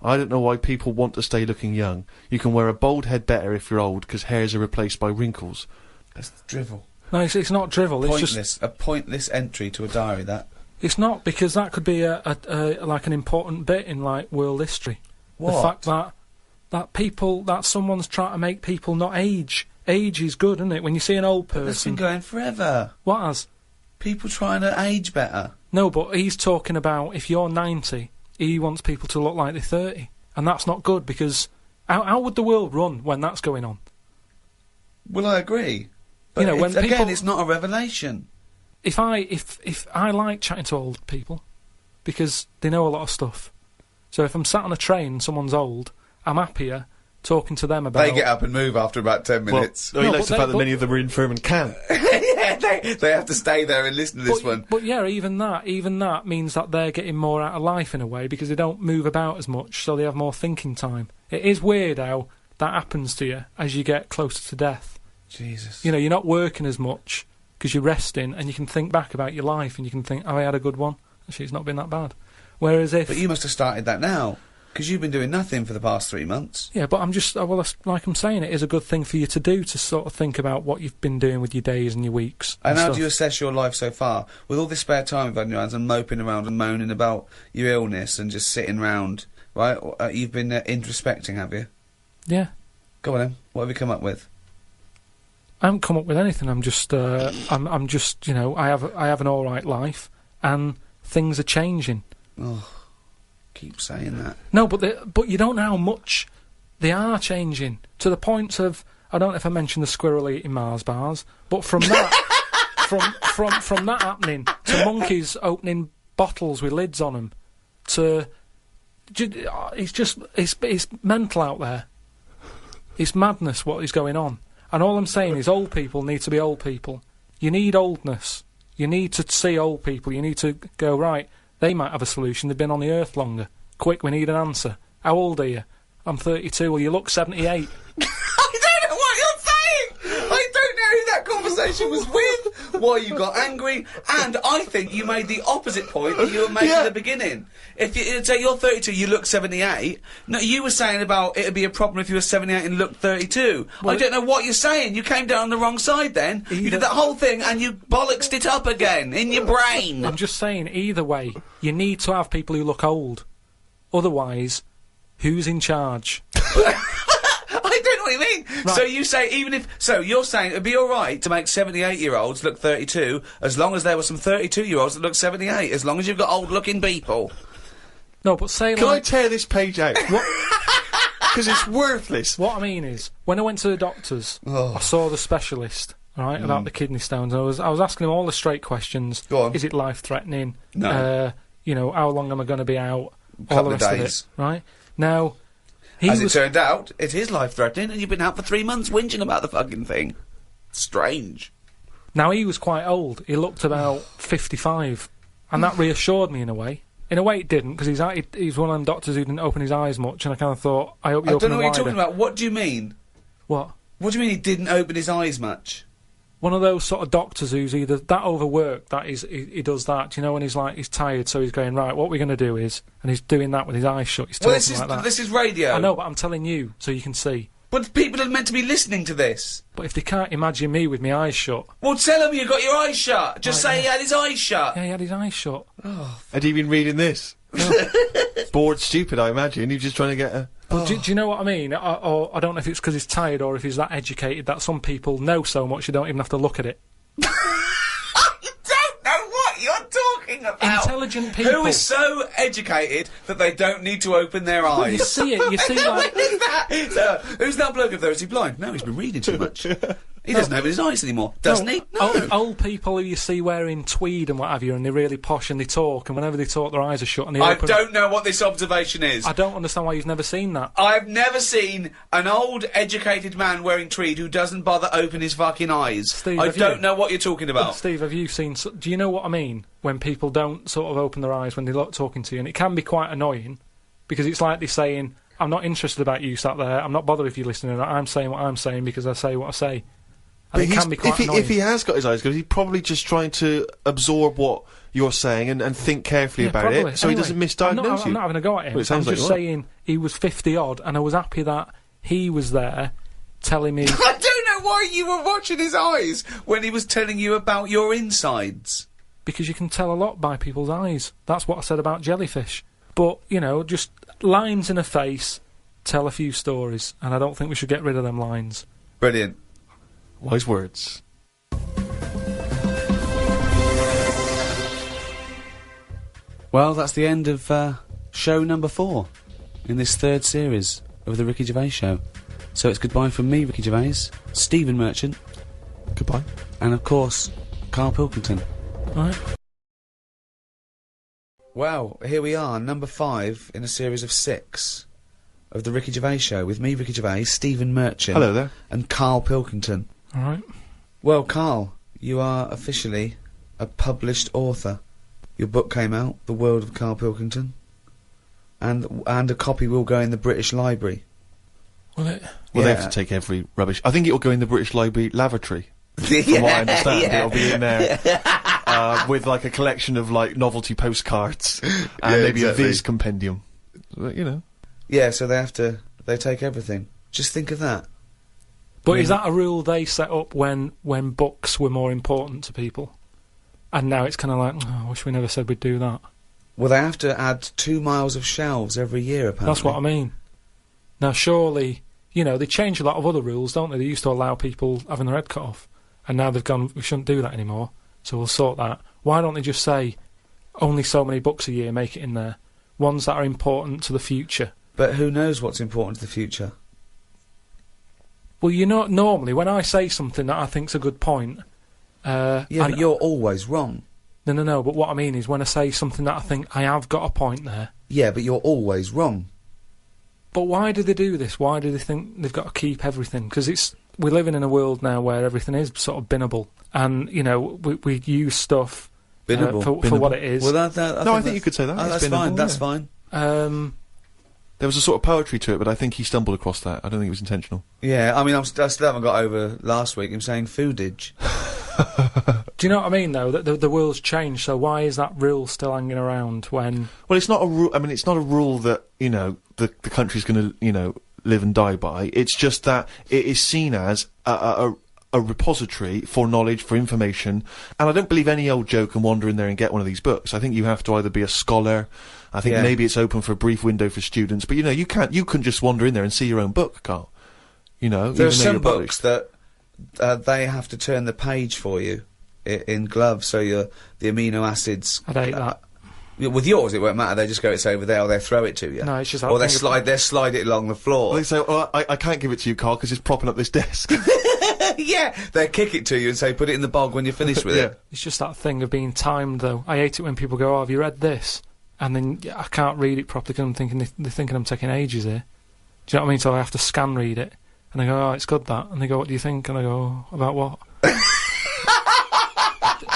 I don't know why people want to stay looking young. You can wear a bald head better if you're old because hairs are replaced by wrinkles. That's drivel. No, it's not drivel. Pointless. It's just A pointless entry to a diary, that. It's not, because that could be like an important bit in like world history. What? The fact that someone's trying to make people not age. Age is good, isn't it? When you see an old That's been person. going forever. What has? People trying to age better. No, but he's talking about if you're 90, he wants people to look like they're 30, and that's not good because how would the world run when that's going on? Well, I agree. But You know, when again, people- it's not a revelation. If I like chatting to old people because they know a lot of stuff. So if I'm sat on a train and someone's old, I'm happier talking to them about... They get up and move after about 10 minutes. Well, he No, likes but the fact they- that many of them are infirm and can't. Yeah, they have to stay there and listen to this one. But yeah, even that means that they're getting more out of life in a way because they don't move about as much, so they have more thinking time. It is weird how that happens to you as you get closer to death. Jesus. You know, you're not working as much because you're resting, and you can think back about your life, and you can think, oh, I had a good one. Actually, it's not been that bad. Whereas if... But you must have started that now, because you've been doing nothing for the past 3 months. Yeah, but I'm just... well, that's, like I'm saying, it is a good thing for you to do, to sort of think about what you've been doing with your days and your weeks. And how stuff. do you assess your life so far? With all this spare time you've had in your hands and moping around and moaning about your illness and just sitting round, right? You've been introspecting, have you? Yeah. Go on then. What have you come up with? I haven't come up with anything. I'm just, I'm just, you know, I have an all right life, and things are changing. Oh, keep saying that. No, but you don't know how much they are changing to the point of, I don't know if I mentioned the squirrel eating Mars bars, but from that, from that happening to monkeys opening bottles with lids on them, to it's mental out there. It's madness what is going on. And all I'm saying is old people need to be old people. You need oldness. You need to see old people. You need to go, right, they might have a solution. They've been on the earth longer. Quick, we need an answer. How old are you? I'm 32. Well, you look 78. I don't know what you're saying! I don't know who that conversation was with, why you got angry, and I think you made the opposite point that you were making at the beginning. If you say you're 32, you look 78. No, you were saying about it'd be a problem if you were 78 and looked 32. Well, I don't know what you're saying. You came down on the wrong side then. You did that whole thing and you bollocksed it up again in your brain. I'm just saying, either way, you need to have people who look old. Otherwise, who's in charge? I don't know what you mean. Right. So you say you're saying it'd be all right to make 78-year-olds look 32, as long as there were some 32-year-olds that look 78, as long as you've got old-looking people. No, but say Can I like... tear this page out? Because it's worthless. What I mean is, when I went to the doctors, I saw the specialist, right, about the kidney stones. I was asking him all the straight questions. Go on. Is it life-threatening? No. You know, how long am I going to be out? All Couple the of rest days. of it, right? Now, As it turned out, it is life-threatening, and you've been out for 3 months whinging about the fucking thing. Strange. Now, he was quite old. He looked about 55, and that reassured me in a way. In a way, it didn't, because he's one of them doctors who didn't open his eyes much, and I kind of thought, I hope you open them wider. I don't know what you're talking about. What do you mean? What? What do you mean he didn't open his eyes much? One of those sort of doctors who's either that overworked, that he does that, you know, when he's tired, so he's going, right, what we're going to do is, and he's doing that with his eyes shut, he's talking like that. This is radio. I know, but I'm telling you, so you can see. But people are meant to be listening to this. But if they can't imagine me with my eyes shut... Well, tell him you got your eyes shut. Just say he had his eyes shut. Yeah, he had his eyes shut. Had he been reading this? Bored stupid, I imagine. You're just trying to get a... But do you know what I mean? Or I don't know if it's because he's tired or if he's that educated that some people know so much you don't even have to look at it. You don't know what you're talking about. Intelligent people. Who is so educated that they don't need to open their eyes? You see it. You see, like... What is that? So, who's that bloke up there? Is he blind? No, he's been reading too much. He doesn't open his eyes anymore, doesn't he? No. Old people who you see wearing tweed and what have you, and they're really posh and they talk, and whenever they talk, their eyes are shut and they I open... don't know what this observation is. I don't understand why you've never seen that. I've never seen an old, educated man wearing tweed who doesn't bother open his fucking eyes. Steve, I don't know what you're talking about. Steve, have you seen... Do you know what I mean? When people don't sort of open their eyes when they're talking to you, and it can be quite annoying, because it's like they're saying, I'm not interested about you sat there, I'm not bothered if you're listening, I'm saying what I'm saying because I say what I say. And it can be quite annoying. If he has got his eyes closed, he's probably just trying to absorb what you're saying and think carefully about probably. it, so Anyway, he doesn't misdiagnose you. I'm not having a go at him. Well, it sounds I'm like just you are. saying he was 50-odd, and I was happy that he was there telling me... I don't know why you were watching his eyes when he was telling you about your insides. Because you can tell a lot by people's eyes. That's what I said about jellyfish. But, you know, just lines in a face tell a few stories, and I don't think we should get rid of them lines. Brilliant. Wise words. Well, that's the end of show number 4 in this 3rd series of the Ricky Gervais Show. So it's goodbye from me, Ricky Gervais, Stephen Merchant. Goodbye. And, of course, Karl Pilkington. Right. Well, here we are, number 5 in a series of 6 of the Ricky Gervais Show with me, Ricky Gervais, Stephen Merchant. Hello there. And Karl Pilkington. All right. Well, Karl, you are officially a published author. Your book came out, The World of Karl Pilkington, and a copy will go in the British Library. Will it? Well, they Yeah. have to take every rubbish. I think it'll go in the British Library lavatory. Yeah, From what I understand, yeah. it'll be in there with like a collection of like novelty postcards and Yeah, maybe exactly. a Viz compendium. But, you know. Yeah, so they take everything. Just think of that. But is that a rule they set up when books were more important to people? And now it's kind of like, oh, I wish we never said we'd do that. Well, they have to add 2 miles of shelves every year, apparently. That's what I mean. Now, surely, you know, they change a lot of other rules, don't they? They used to allow people having their head cut off. And now they've gone, we shouldn't do that anymore, so we'll sort that. Why don't they just say, only so many books a year, make it in there? Ones that are important to the future. But who knows what's important to the future? Well, you know, normally, when I say something that I think's a good point... Yeah, but you're always wrong. No, but what I mean is when I say something that I think I have got a point there... Yeah, but you're always wrong. But why do they do this? Why do they think they've got to keep everything? Because we're living in a world now where everything is sort of binnable. And, you know, we use stuff Binnable. for what it is. Well, I think think you could say that. Oh, It's that's binnable, fine, that's yeah. fine. There was a sort of poetry to it, but I think he stumbled across that. I don't think it was intentional. Yeah, I mean, I still haven't got over last week him saying foodage. Do you know what I mean, though? That the world's changed, so why is that rule still hanging around when... Well, it's not a rule. I mean, it's not a rule that, you know, the country's going to, you know, live and die by. It's just that it is seen as a repository for knowledge, for information. And I don't believe any old Joe can wander in there and get one of these books. I think you have to either be a scholar. I think Yeah. maybe it's open for a brief window for students. But, you know, you can just wander in there and see your own book, Karl. You know, There are even though some you're books published. that they have to turn the page for you in gloves, so the amino acids. I'd hate that. With yours, it won't matter. They just go, it's over there, or they throw it to you. No, it's just or that they slide it along the floor. They say, "Oh, I can't give it to you, Carl, because it's propping up this desk." Yeah, they kick it to you and say, put it in the bog when you're finished with it. It's just that thing of being timed, though. I hate it when people go, "Oh, have you read this?" And then I can't read it properly because I'm thinking they're thinking I'm taking ages here. Do you know what I mean? So I have to scan read it, and I go, "Oh, it's good that," and they go, "What do you think?" And I go, "Oh, about what?"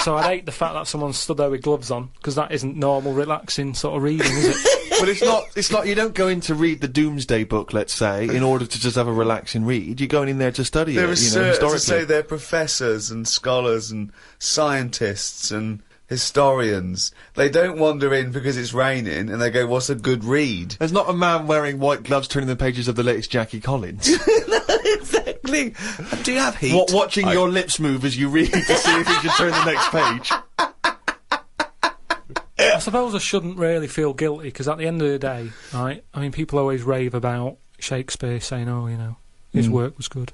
So I'd hate the fact that someone stood there with gloves on, because that isn't normal, relaxing sort of reading, is it? But it's not, you don't go in to read the Doomsday Book, let's say, in order to just have a relaxing read. You're going in there to study They're it, you know, historically. to say they're professors and scholars and scientists and historians. They don't wander in because it's raining and they go, what's a good read? There's not a man wearing white gloves turning the pages of the latest Jackie Collins. Exactly. Do you have heat? Watching your lips move as you read to see if you should turn the next page. I suppose I shouldn't really feel guilty, because at the end of the day, right, I mean, people always rave about Shakespeare, saying, oh, you know, his work was good.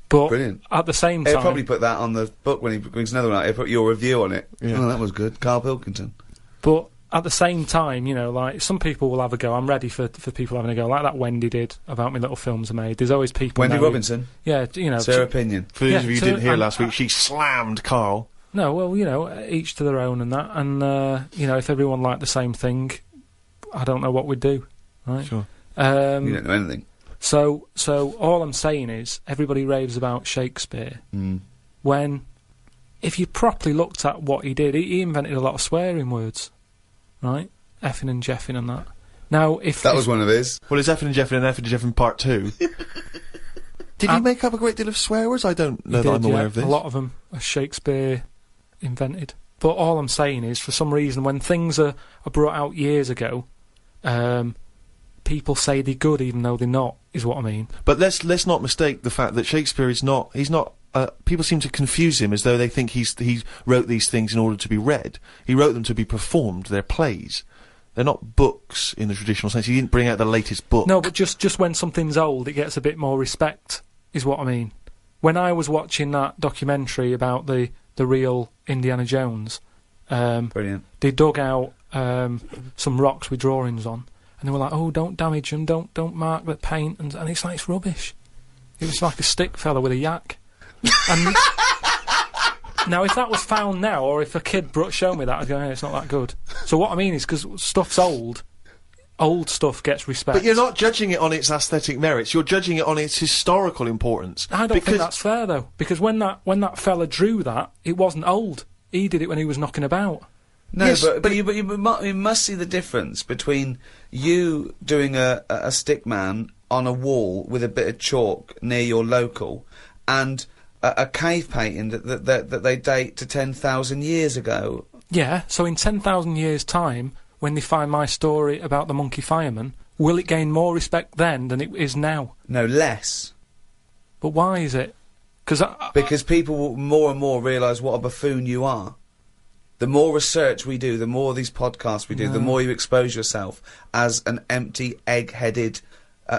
But Brilliant. at the same time... He'll probably put that on the book when he brings another one out. He'll put your review on it. Yeah. Oh, that was good. Karl Pilkington. But at the same time, you know, like, some people will have a go. I'm ready for people having a go, like that Wendy did about me little films I made. There's always people... Wendy now Robinson. Yeah, you know... It's her opinion. For those of you who didn't hear and- last week, she slammed Carl. No, well, you know, each to their own and that. And, you know, if everyone liked the same thing, I don't know what we'd do, right? Sure. You don't know anything. So all I'm saying is, everybody raves about Shakespeare, when, if you properly looked at what he did, he invented a lot of swearing words, right? Effing and jeffing and that. Now, if... That was one of his. Well, it's Effin' and Jeffin' and Effin' and Jeffin' Part 2. Did he make up a great deal of swear words? I don't know that I'm aware of this. A lot of them are Shakespeare invented. But all I'm saying is, for some reason, when things are brought out years ago, people say they're good even though they're not, is what I mean. But let's not mistake the fact that Shakespeare is not... He's not... people seem to confuse him as though they think he wrote these things in order to be read. He wrote them to be performed. They're plays. They're not books in the traditional sense. He didn't bring out the latest book. No, but just when something's old, it gets a bit more respect, is what I mean. When I was watching that documentary about the real Indiana Jones, Brilliant. they dug out some rocks with drawings on, and they were like, "Oh, don't damage them, don't mark the paint," and it's like, it's rubbish. It was like a stick fella with a yak. And now, if that was found now, or if a kid showed me that, I'd go, "Hey, it's not that good." So what I mean is, because stuff's old stuff gets respect. But you're not judging it on its aesthetic merits. You're judging it on its historical importance. I don't think that's fair, though, because when that fella drew that, it wasn't old. He did it when he was knocking about. No, Yes, but you must see the difference between you doing a stick man on a wall with a bit of chalk near your local and a cave painting that they date to 10,000 years ago. Yeah, so in 10,000 years' time, when they find my story about the monkey fireman, will it gain more respect then than it is now? No, less. But why is it? Because people will more and more realise what a buffoon you are. The more research we do, the more these podcasts we do, the more you expose yourself as an empty, egg-headed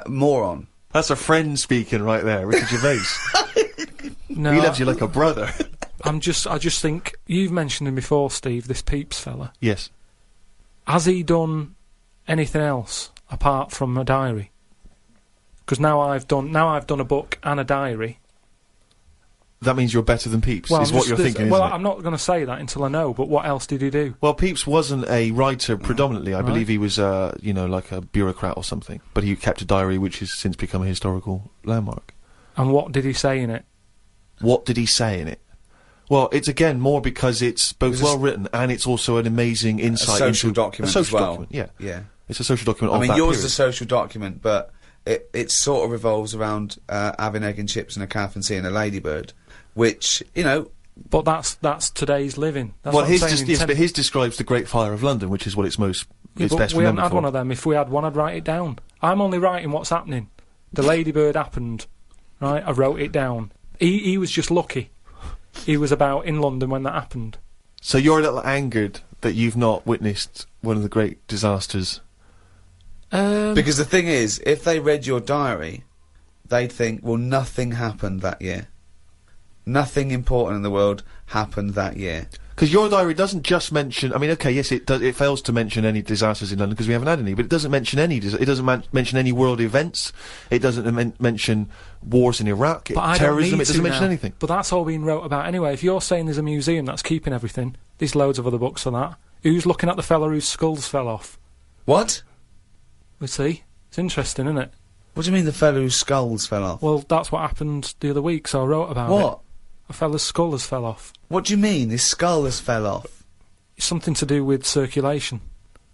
moron. That's a friend speaking right there, Richard Gervais. No, He loves you like a brother. I just think, you've mentioned him before, Steve, this Peeps fella. Yes. Has he done anything else apart from a diary? Because now I've done a book and a diary. That means you're better than Peeps, is what you're thinking, well, isn't it? I'm not going to say that until I know, but what else did he do? Well, Peeps wasn't a writer predominantly. I believe he was, you know, like a bureaucrat or something. But he kept a diary which has since become a historical landmark. And what did he say in it? What did he say in it? Well, it's again more because it's both well written and it's also an amazing insight a social into document a social as well. document. Yeah, Yeah. It's a social document. I of mean, that yours is period. a social document, but it sort of revolves around having egg and chips and a calf and seeing a ladybird, which, you know... But that's today's living. That's Well, what I'm saying, but his describes the Great Fire of London, which is what it's most Yeah, it's but best we haven't remembered had for. one of them. If we had one, I'd write it down. I'm only writing what's happening. The ladybird happened, right? I wrote it down. He was just lucky. He was about in London when that happened. So you're a little angered that you've not witnessed one of the great disasters. Because the thing is, if they read your diary, they'd think, well, nothing happened that year. Nothing important in the world happened that year. Because your diary doesn't just mention. I mean, okay, yes, it does. It fails to mention any disasters in London because we haven't had any. But it doesn't mention any. It doesn't mention any world events. It doesn't mention wars in Iraq, terrorism. It doesn't mention anything. But that's all being wrote about anyway. If you're saying there's a museum that's keeping everything, there's loads of other books for that. Who's looking at the fella whose skulls fell off? What? We see. It's interesting, isn't it? What do you mean the fellow whose skulls fell off? Well, that's what happened the other week, so I wrote about it. What? A fella's skull has fell off. What do you mean his skull has fell off? It's something to do with circulation.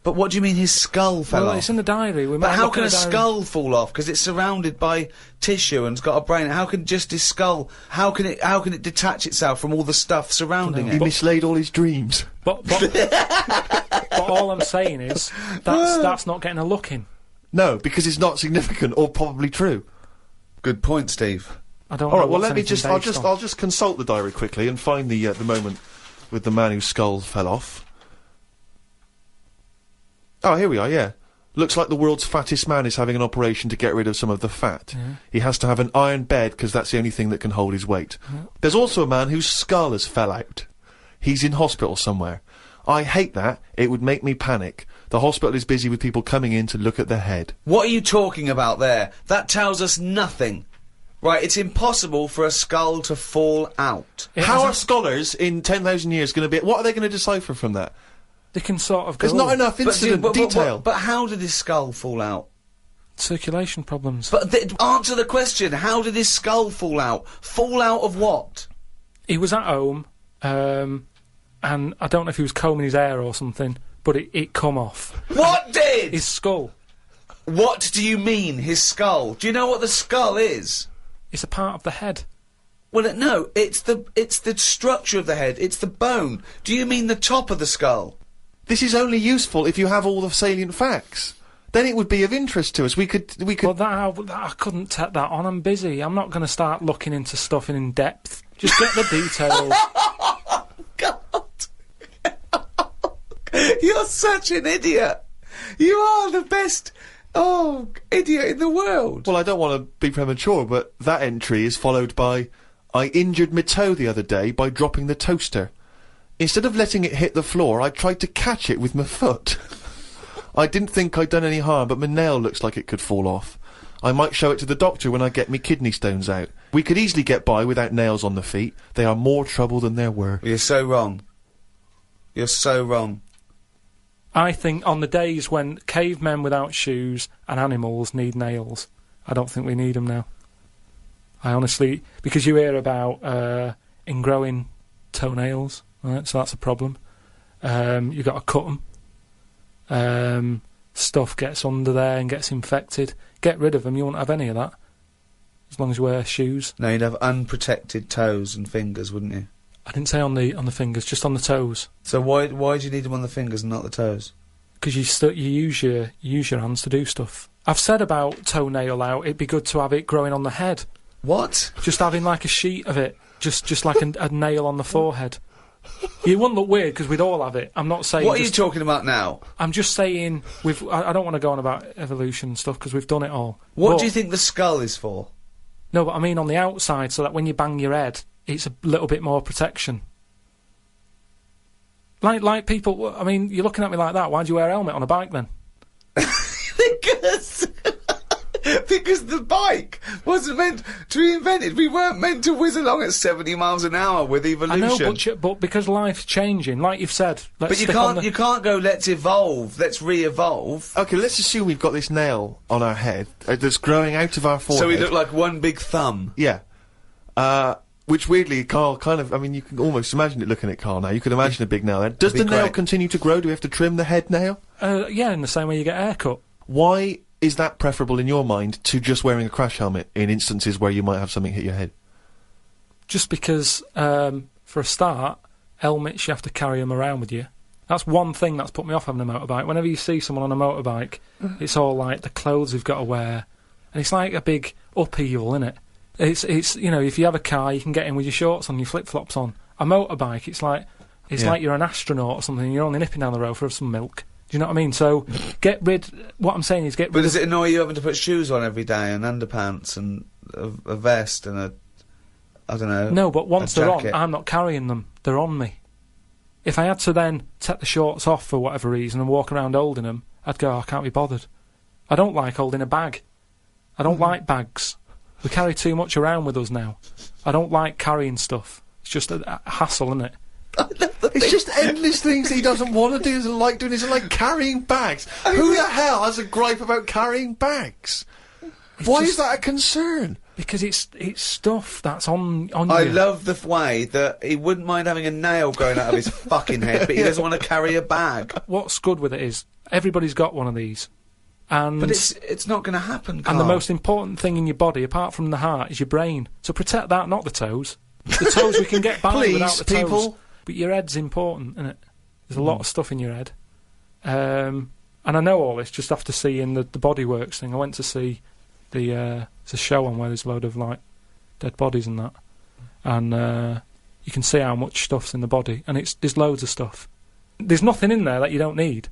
But what do you mean his skull fell Well, off? it's in the diary. But how can a skull fall off? Because it's surrounded by tissue and it's got a brain. How can just his skull? How can it detach itself from all the stuff surrounding He it? mislaid all his dreams. But all I'm saying is that's not getting a look in. No, because it's not significant or probably true. Good point, Steve. I don't. All know right. Well, what's let me anything just. based on. I'll just consult the diary quickly and find the moment with the man whose skull fell off. Oh, here we are. Yeah, looks like the world's fattest man is having an operation to get rid of some of the fat. Yeah. He has to have an iron bed because that's the only thing that can hold his weight. Yeah. There's also a man whose skull has fell out. He's in hospital somewhere. I hate that. It would make me panic. The hospital is busy with people coming in to look at the head. What are you talking about there? That tells us nothing. Right, it's impossible for a skull to fall out. How are scholars in 10,000 years going to be... What are they going to decipher from that? They can sort of go. There's not enough incident detail. But how did his skull fall out? Circulation problems. But answer the question. How did his skull fall out? Fall out of what? He was at home, and I don't know if he was combing his hair or something, but it come off. What did? His skull. What do you mean, his skull? Do you know what the skull is? It's a part of the head. Well, no, it's the structure of the head. It's the bone. Do you mean the top of the skull? This is only useful if you have all the salient facts. Then it would be of interest to us. We could. Well, I couldn't take that on. I'm busy. I'm not going to start looking into stuff in depth. Just get the details. God. You're such an idiot. You are the best, idiot in the world. Well, I don't want to be premature, but that entry is followed by, I injured my toe the other day by dropping the toaster. Instead of letting it hit the floor, I tried to catch it with my foot. I didn't think I'd done any harm, but my nail looks like it could fall off. I might show it to the doctor when I get me kidney stones out. We could easily get by without nails on the feet. They are more trouble than there were. You're so wrong. You're so wrong. I think on the days when cavemen without shoes and animals need nails, I don't think we need them now. I honestly... Because you hear about ingrowing toenails, right? So that's a problem. You've got to cut them. Stuff gets under there and gets infected. Get rid of them, you won't have any of that. As long as you wear shoes. No, you'd have unprotected toes and fingers, wouldn't you? I didn't say on the fingers, just on the toes. So why do you need them on the fingers and not the toes? Because you use your hands to do stuff. I've said about toenail out, it'd be good to have it growing on the head. What? Just having like a sheet of it, just like a nail on the forehead. You wouldn't look weird because we'd all have it. I'm not saying. What are you talking about now? I'm just saying I don't want to go on about evolution and stuff because we've done it all. What do you think the skull is for? No, but I mean on the outside, so that when you bang your head, it's a little bit more protection. Like people. I mean, you're looking at me like that. Why do you wear a helmet on a bike then? Because the bike wasn't meant to be invented. We weren't meant to whiz along at 70 miles an hour with evolution. I know, but because life's changing, like you've said. But you can't go, let's evolve, let's re-evolve. Okay, let's assume we've got this nail on our head that's growing out of our forehead. So we look like one big thumb. Yeah. Which weirdly, Karl kind of, I mean, you can almost imagine it looking at Karl now. You can imagine a big nail there. Does the nail continue to grow? Do we have to trim the head nail? Yeah, in the same way you get a haircut. Why is that preferable in your mind to just wearing a crash helmet in instances where you might have something hit your head? Just because, for a start, helmets, you have to carry them around with you. That's one thing that's put me off having a motorbike. Whenever you see someone on a motorbike, it's all like the clothes they've got to wear. And it's like a big upheaval, isn't it? It's you know, if you have a car, you can get in with your shorts on, your flip-flops on. A motorbike, it's like you're an astronaut or something, and you're only nipping down the road for some milk. Do you know what I mean? So, what I'm saying is get rid But does it annoy you having to put shoes on every day and underpants and a vest and a, I don't know. No, but once a they're on, jacket. I'm not carrying them. They're on me. If I had to then take the shorts off for whatever reason and walk around holding them, I'd go, I can't be bothered. I don't like holding a bag. I don't like bags. We carry too much around with us now. I don't like carrying stuff. It's just a hassle, isn't it? It's just endless things he doesn't want to do, doesn't like doing, isn't like carrying bags. Who the hell has a gripe about carrying bags? Why is that a concern? Because it's stuff that's on you. I love the way that he wouldn't mind having a nail growing out of his fucking head, but he doesn't want to carry a bag. What's good with it is everybody's got one of these. But it's not going to happen, Karl. And the most important thing in your body, apart from the heart, is your brain. So protect that, not the toes. The toes we can get by without the toes. people. But your head's important, isn't it? There's a lot of stuff in your head. And I know all this just after seeing the Bodyworks thing. I went to see it's a show on where there's a load of, like, dead bodies and that. And you can see how much stuff's in the body. And there's loads of stuff. There's nothing in there that you don't need.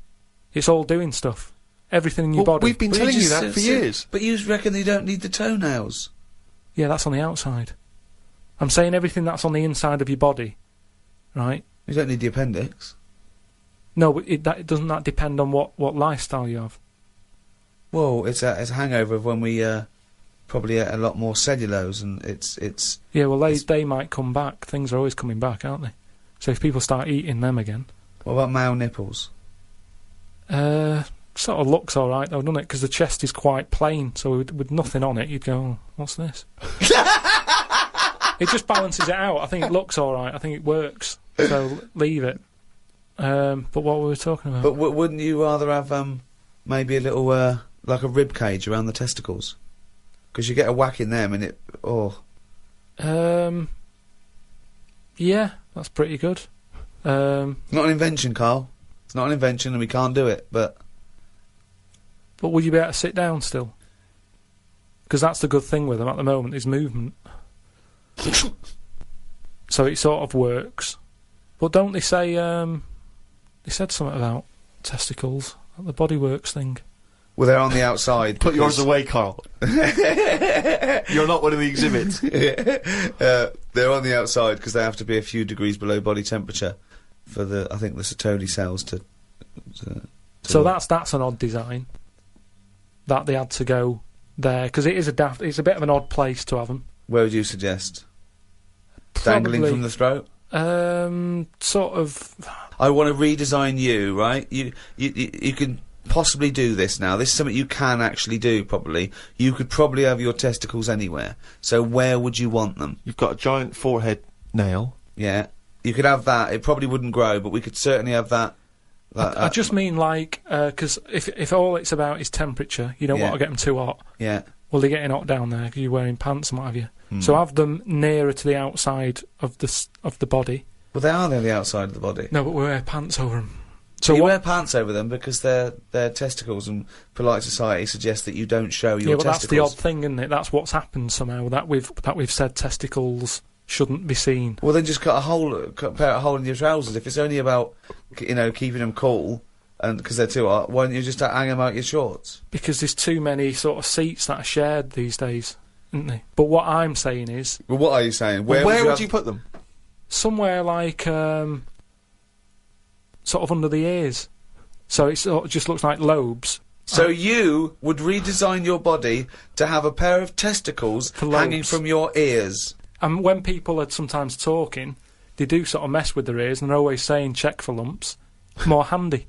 It's all doing stuff. Everything in your body. We've been telling you that for years. But you reckon you don't need the toenails? Yeah, that's on the outside. I'm saying everything that's on the inside of your body, right? You don't need the appendix. No, but doesn't that depend on what lifestyle you have? Well, it's a hangover of when we probably ate a lot more cellulose, and it's. Yeah, well, they might come back. Things are always coming back, aren't they? So if people start eating them again. What about male nipples? Sort of looks all right though, doesn't it? Because the chest is quite plain, so with nothing on it, you'd go, oh, what's this? It just balances it out. I think it looks all right. I think it works. So leave it. But what were we talking about? But wouldn't you rather have maybe a little like a rib cage around the testicles? Because you get a whack in them and it. Oh. Yeah, that's pretty good. Not an invention, Karl. It's not an invention, and we can't do it. But would you be able to sit down still? Because that's the good thing with them at the moment is movement. So it sort of works. But don't they say, they said something about testicles at the Bodyworks thing. Well, they're on the outside. Put yours away, Karl. You're not one of the exhibits. They're on the outside because they have to be a few degrees below body temperature for I think the Sertoli cells to so work. that's an odd design. That they had to go there because it is it's a bit of an odd place to have them. Where would you suggest? Dangling from the throat? Sort of. I want to redesign you, right? You can possibly do this now. This is something you can actually do, probably. You could probably have your testicles anywhere. So where would you want them? You've got a giant forehead nail. Yeah. You could have that. It probably wouldn't grow, but we could certainly have that. I just mean, like, because if all it's about is temperature, you don't want to get them too hot. Yeah. Well, they're getting hot down there because you're wearing pants and what have you. So have them nearer to the outside of the body. Well, they are near the outside of the body. No, but we wear pants over them. So you wear pants over them because they're testicles, and polite society suggests that you don't show your testicles. Yeah, but that's the odd thing, isn't it? That's what's happened somehow. That we've said testicles shouldn't be seen. Well, then just put a hole in your trousers. If it's only about keeping them cool, and because they're too hot, why don't you just hang them out your shorts? Because there's too many sort of seats that are shared these days, isn't there? But what I'm saying is... Well, what are you saying? Where would you put them? Somewhere like, sort of under the ears. So it sort of just looks like lobes. So you would redesign your body to have a pair of testicles hanging from your ears. And when people are sometimes talking, they do sort of mess with their ears, and they're always saying, check for lumps. More handy.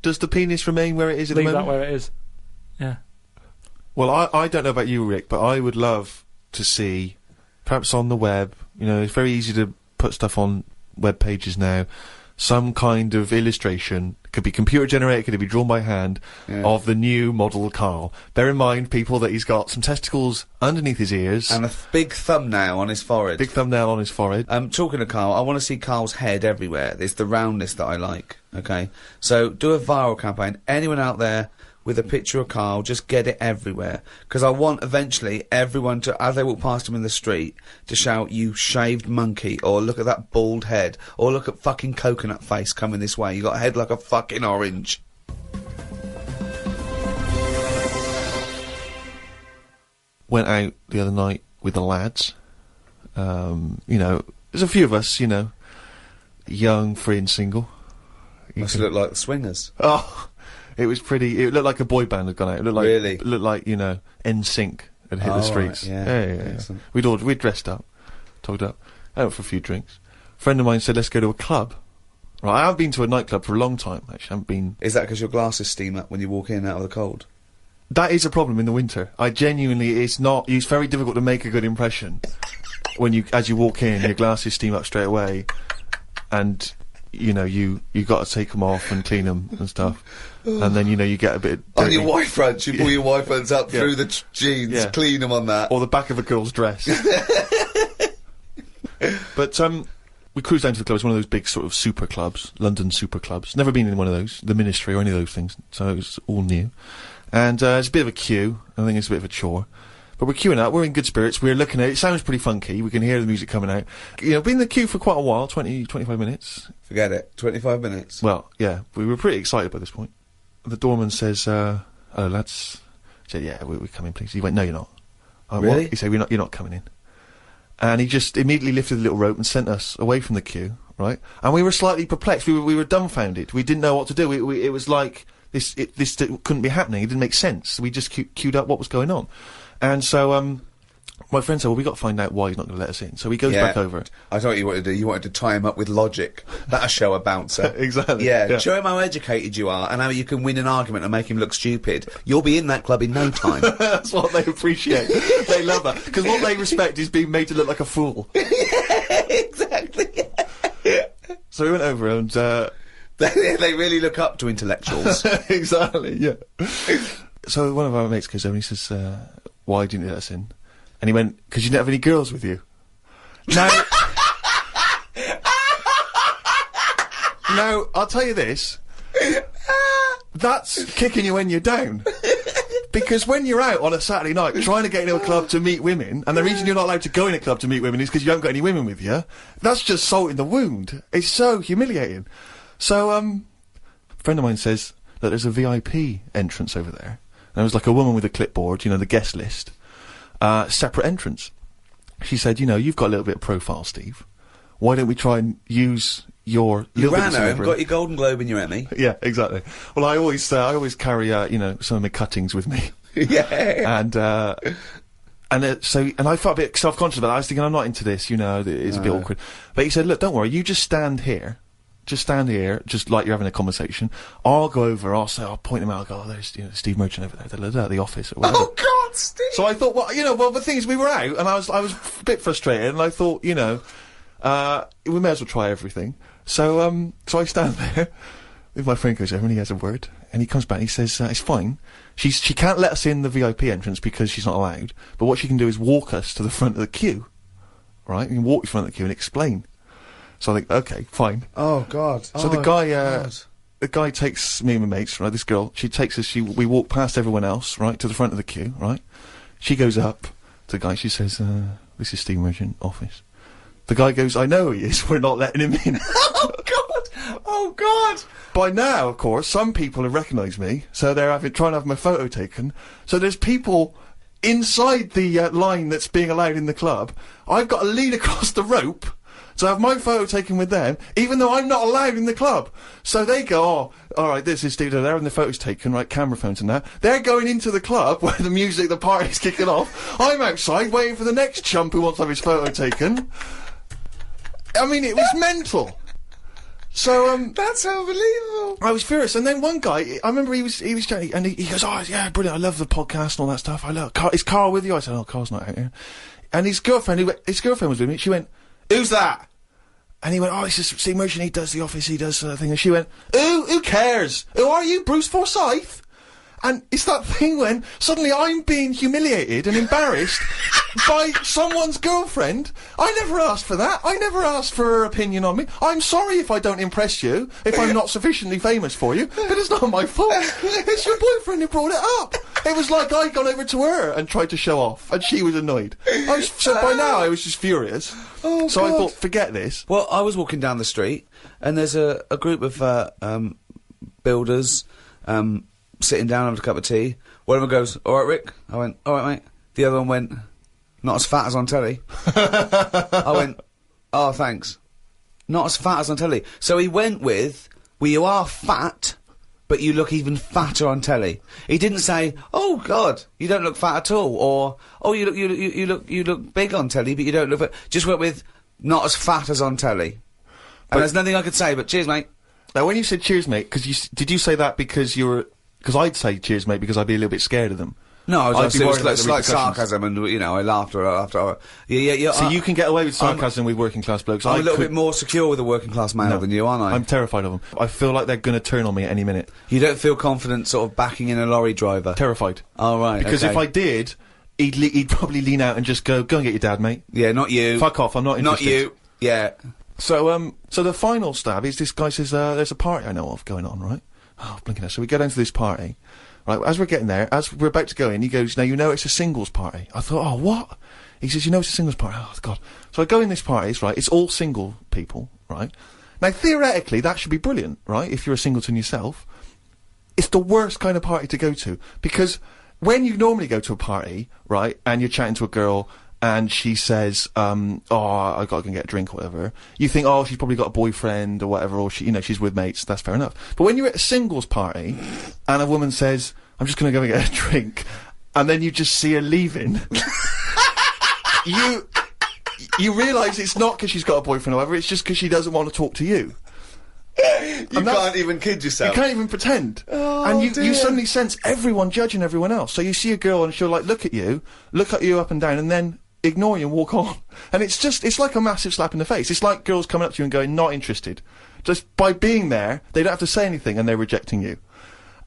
Does the penis remain where it is at the moment? Leave that where it is. Yeah. Well, I don't know about you, Rick, but I would love to see, perhaps on the web, it's very easy to put stuff on web pages now, some kind of illustration, could be computer generated, could be drawn by hand, of the new model Karl. Bear in mind, people, that he's got some testicles underneath his ears. And a big thumbnail on his forehead. Talking to Karl, I want to see Karl's head everywhere. It's the roundness that I like, okay? So, do a viral campaign. Anyone out there with a picture of Karl, just get it everywhere. Because I want, eventually, everyone to, as they walk past him in the street, to shout, "You shaved monkey," or "Look at that bald head," or "Look at fucking coconut face coming this way. You got a head like a fucking orange." went out the other night with the lads. You know, there's a few of us, you know, young, free and single. Must look like the Swingers. Oh, it was pretty. It looked like a boy band had gone out. It looked like Really? It looked like, you know, NSYNC had hit the streets. Right, yeah. Yeah. We'd dressed up, togged up, out for a few drinks. A friend of mine said, "Let's go to a club." Right, I haven't been to a nightclub for a long time. Actually, I haven't been. Is that because your glasses steam up when you walk in and out of the cold? That is a problem in the winter. I genuinely, it's very difficult to make a good impression when as you walk in, your glasses steam up straight away, and you know you got to take them off and clean them and stuff, and then you know you get a bit on your white fronts, you pull your white fronts up through the jeans, Yeah. clean them on that, or the back of a girl's dress. But we cruised down to the club. It's one of those big sort of super clubs, London super clubs. Never been in one of those, the Ministry or any of those things, so it was all new. And it's a bit of a queue. I think it's a bit of a chore. But we're queuing up, we're in good spirits, we're looking at it. It sounds pretty funky, we can hear the music coming out. You know, been in the queue for quite a while, 20, 25 minutes. Forget it. 25 minutes. Well, yeah, we were pretty excited by this point. The doorman says, "Hello, lads." I said, "Yeah, we're coming, please." He went, "No, you're not." I went, Really? "What?" He said, "You're not coming in." And he just immediately lifted the little rope and sent us away from the queue, right? And we were slightly perplexed. We were dumbfounded. We didn't know what to do. It was like this couldn't be happening. It didn't make sense. We just queued up what was going on. And so, my friend said, "Well, we got to find out why he's not going to let us in." So he goes back over. I thought you wanted to do. You wanted to tie him up with logic. That'll show a bouncer. Exactly. Yeah, show him how educated you are and how you can win an argument and make him look stupid. You'll be in that club in no time. That's what they appreciate. They love that. Because what they respect is being made to look like a fool. Yeah, exactly. So we went over and... They really look up to intellectuals. Exactly, yeah. So one of our mates goes over and he says, "Why didn't you let us in?" And he went, "Because you didn't have any girls with you." Now... Now, I'll tell you this. That's kicking you when you're down. Because when you're out on a Saturday night trying to get into a club to meet women, and the reason you're not allowed to go in a club to meet women is because you haven't got any women with you, that's just salt in the wound. It's so humiliating. So, a friend of mine says that there's a VIP entrance over there. And there was like a woman with a clipboard, you know, the guest list. Separate entrance. She said, "You know, you've got a little bit of profile, Steve. Why don't we try and use your You little bit ran of home, celebrity?" got your Golden Globe and your Emmy. Yeah, exactly. Well, I always carry, you know, some of my cuttings with me. Yeah. And I felt a bit self-conscious about that. I was thinking, I'm not into this, you know, it's a bit awkward. But he said, "Look, don't worry, you just stand here. Just stand here, just like you're having a conversation. I'll go over, I'll point him out, I'll go, oh, there's, you know, Steve Merchant over there, at the office, or whatever." Oh, God, Steve! So I thought, well, you know, the thing is, we were out, and I was a bit frustrated, and I thought, you know, we may as well try everything. So I stand there, if my friend goes over and he has a word, and he comes back and he says, "It's fine. She can't let us in the VIP entrance because she's not allowed, but what she can do is walk us to the front of the queue. Right? You can walk to the front of the queue and explain." So I think, okay, fine. Oh, God. So the guy takes me and my mates, right, this girl, she takes us, we walk past everyone else, right, to the front of the queue, right? She goes up to the guy, she says, "This is Steve Merchant, office." The guy goes, "I know who he is, we're not letting him in." Oh, God! Oh, God! By now, of course, some people have recognised me, so they're trying to have my photo taken. So there's people inside the line that's being allowed in the club. I've got to lean across the rope to have my photo taken with them, even though I'm not allowed in the club. So they go, "Oh, alright, this is Steve there," and the photo's taken, right, camera phones and that. They're going into the club where the party's kicking off. I'm outside waiting for the next chump who wants to have his photo taken. I mean, it was mental. So, That's unbelievable. I was furious, and then one guy, I remember he was chatting, and he goes, "Oh, yeah, brilliant, I love the podcast and all that stuff, I love Carl, is Karl with you?" I said, "Oh, Carl's not out here." And his girlfriend was with me, she went, "Who's that?" And he went, "Oh, it's just Steve Merchant, he does the office, he does thing." And she went, Who cares? Who are you, Bruce Forsyth?" And it's that thing when suddenly I'm being humiliated and embarrassed by someone's girlfriend. I never asked for that. I never asked for her opinion on me. I'm sorry if I don't impress you, if I'm not sufficiently famous for you, but it's not my fault. It's your boyfriend who brought it up. It was like I'd gone over to her and tried to show off, and she was annoyed. So by now I was just furious. Oh, so God. I thought, forget this. Well, I was walking down the street, and there's a group of builders sitting down having a cup of tea. One of them goes, "All right, Rick?" I went, "All right, mate." The other one went, not as fat as on telly. I went, oh, thanks. Not as fat as on telly. So he went with, well, you are fat, but you look even fatter on telly. He didn't say, oh God, you don't look fat at all, or oh, you look big on telly, but you don't look fat. Just went with, not as fat as on telly. And there's nothing I could say, but cheers, mate. Now, when you said cheers, mate, did you say that because you were? Because I'd say cheers, mate, because I'd be a little bit scared of them. No, I was I'd be worried just about like the slight repercussions. sarcasm, and you know, I laughed after. Yeah. So you can get away with sarcasm with working class blokes. I'm a little bit more secure with a working class male than you, aren't I? I'm terrified of them. I feel like they're going to turn on me at any minute. You don't feel confident, sort of backing in a lorry driver. Terrified. Oh right. Because okay. if I did, he'd probably lean out and just go and get your dad, mate. Yeah, not you. Fuck off. I'm not interested. Not you. Yeah. So the final stab is this guy says, there's a party I know of going on, right? Oh, blinking out. So we go down to this party. Right, as we're getting there, as we're about to go in, he goes, now you know it's a singles party. I thought, oh, what? He says, you know it's a singles party. Oh, God. So I go in this party, right, it's all single people, right? Now, theoretically, that should be brilliant, right, if you're a singleton yourself. It's the worst kind of party to go to, because when you normally go to a party, right, and you're chatting to a girl, and she says, oh, I gotta go and get a drink or whatever, you think, oh, she's probably got a boyfriend or whatever, or she, you know, she's with mates, that's fair enough. But when you're at a singles party, and a woman says, I'm just gonna go and get a drink, and then you just see her leaving, you realise it's not because she's got a boyfriend or whatever, it's just because she doesn't want to talk to you. You can't even kid yourself. You can't even pretend. Oh, and you dear. suddenly sense everyone judging everyone else. So you see a girl and she'll like look at you up and down, and then ignore you and walk on. And it's like a massive slap in the face. It's like girls coming up to you and going, not interested. Just by being there, they don't have to say anything and they're rejecting you.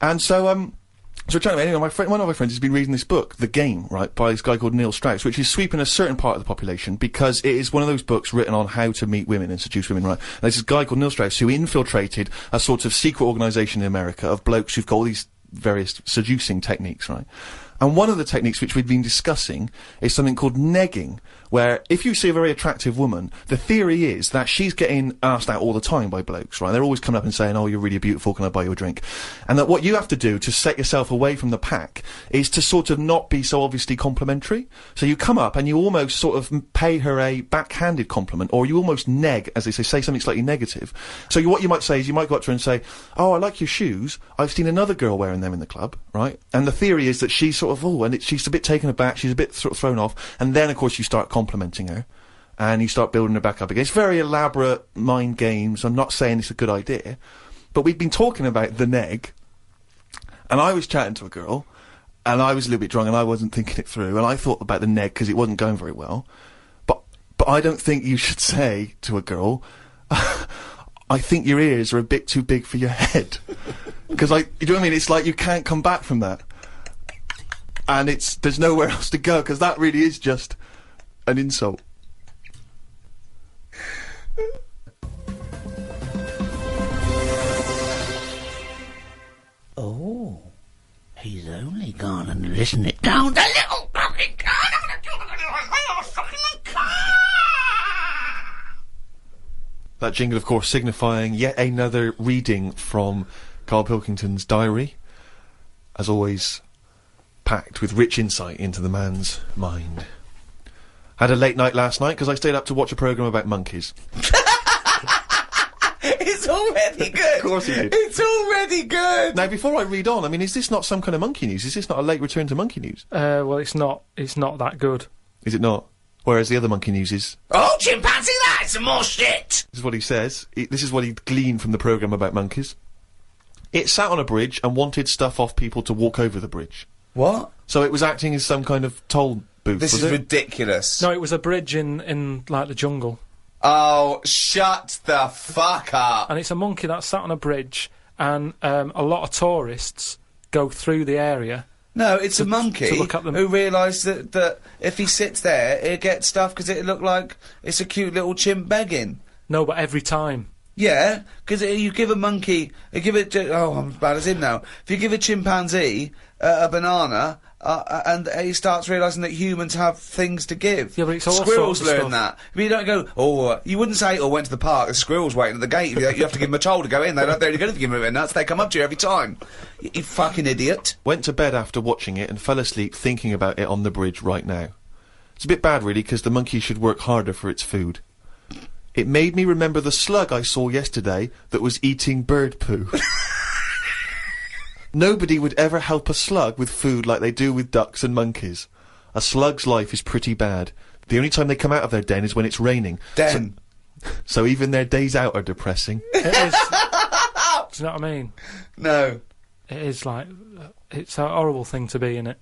And so, anyway, one of my friends has been reading this book, The Game, right, by this guy called Neil Strauss, which is sweeping a certain part of the population because it is one of those books written on how to meet women and seduce women, right? And there's this guy called Neil Strauss who infiltrated a sort of secret organisation in America of blokes who've got all these various seducing techniques, right? And one of the techniques which we've been discussing is something called negging, where if you see a very attractive woman, the theory is that she's getting asked out all the time by blokes, right? They're always coming up and saying, oh, you're really beautiful, can I buy you a drink? And that what you have to do to set yourself away from the pack is to sort of not be so obviously complimentary. So you come up and you almost sort of pay her a backhanded compliment, or you almost neg, as they say something slightly negative. So what you might say is you might go up to her and say, oh, I like your shoes, I've seen another girl wearing them in the club, right? And the theory is that she's sort of, she's a bit taken aback, she's a bit sort of thrown off, and then of course you start complimenting her, and you start building her back up again. It's very elaborate mind games. I'm not saying it's a good idea, but we've been talking about the neg, and I was chatting to a girl, and I was a little bit drunk, and I wasn't thinking it through, and I thought about the neg because it wasn't going very well, but I don't think you should say to a girl, I think your ears are a bit too big for your head, because you know what I mean, it's like you can't come back from that. And there's nowhere else to go, because that really is just an insult. Oh, he's only gone and listened it down the little fucking That jingle, of course, signifying yet another reading from Karl Pilkington's diary. As always, packed with rich insight into the man's mind. Had a late night last night because I stayed up to watch a programme about monkeys. It's already good. Of course he did. It's already good. Now, before I read on, I mean, is this not some kind of monkey news? Is this not a late return to monkey news? Well, it's not that good. Is it not? Whereas the other monkey news is... Oh, chimpanzee, that's some more shit! This is what he says. This is what he gleaned from the programme about monkeys. It sat on a bridge and wanted stuff off people to walk over the bridge. What? So it was acting as some kind of toll booth, This is ridiculous. No, it was a bridge in like the jungle. Oh, shut the fuck up. And it's a monkey that sat on a bridge, and a lot of tourists go through the area. No, it's a monkey to look at them. who realised that if he sits there, he'll get stuff because it look like it's a cute little chimp begging. No, but every time. Yeah, because you give a monkey, I'm as bad as him now. If you give a chimpanzee a banana, and he starts realising that humans have things to give. Yeah, but it's all squirrels sorts of learn stuff. that. I mean, you don't go, you wouldn't say, went to the park, the squirrel's waiting at the gate. You have to give them a toll to go in. They're only going to give them a nuts. They come up to you every time. You fucking idiot. Went to bed after watching it and fell asleep thinking about it on the bridge right now. It's a bit bad, really, because the monkey should work harder for its food. It made me remember the slug I saw yesterday that was eating bird poo. Nobody would ever help a slug with food like they do with ducks and monkeys. A slug's life is pretty bad. The only time they come out of their den is when it's raining. Den. So even their days out are depressing. It is. Do you know what I mean? No. It is like, it's a horrible thing to be, innit?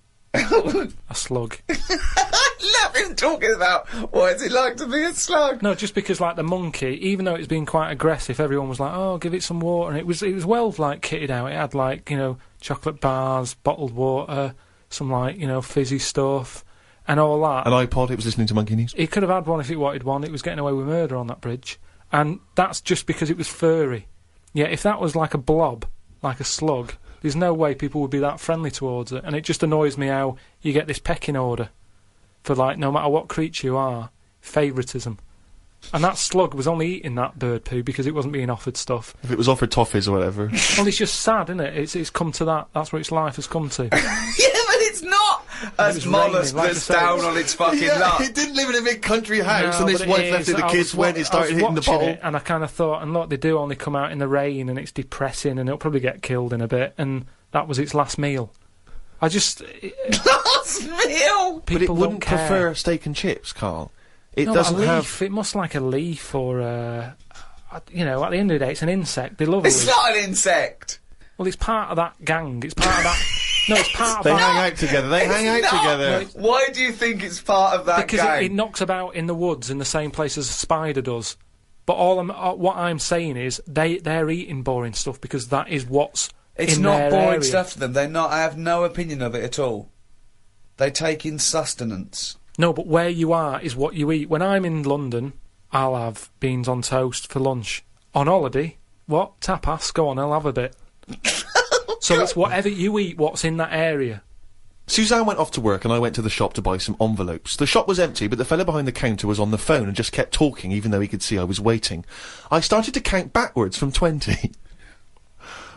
A slug. I love him talking about what is it like to be a slug. No, just because, like, the monkey, even though it's been quite aggressive, everyone was like, oh, give it some water, and it was well, like, kitted out. It had, like, you know, chocolate bars, bottled water, some, like, you know, fizzy stuff, and all that. An iPod, it was listening to Monkey News. It could have had one if it wanted one. It was getting away with murder on that bridge. And that's just because it was furry. Yeah, if that was like a blob, like a slug, there's no way people would be that friendly towards it. And it just annoys me how you get this pecking order for, like, no matter what creature you are, favouritism. And that slug was only eating that bird poo because it wasn't being offered stuff. If it was offered toffees or whatever. Well, it's just sad, isn't it? It's come to that. That's where its life has come to. Yeah, but it's not as mollusk that's down on its fucking luck. It didn't live in a big country house, No, and this but wife it left is. it. The I kids was went, it started hitting the watching bottle. it, and I kind of thought, and look, they do only come out in the rain, and it's depressing, and it'll probably get killed in a bit, and that was its last meal. I just... Last meal? But it people wouldn't don't care. prefer steak and chips, Carl. It No, doesn't a leaf. have... It must like a leaf or you know, at the end of the day, it's an insect. They love a It's leaf. not an insect. Well, it's part of that gang. It's part of that... No, it's part of They that... hang out together. They hang out It's not. together. Why do you think it's part of that Because gang? it knocks about in the woods in the same place as a spider does. But what I'm saying is they're eating boring stuff because that is what's It's in not their boring area. stuff to them. They're not. I have no opinion of it at all. They take in sustenance. No, but where you are is what you eat. When I'm in London, I'll have beans on toast for lunch. On holiday, what? Tapas? Go on, I'll have a bit. So it's whatever you eat, what's in that area. Suzanne went off to work and I went to the shop to buy some envelopes. The shop was empty, but the fella behind the counter was on the phone and just kept talking even though he could see I was waiting. I started to count backwards from 20.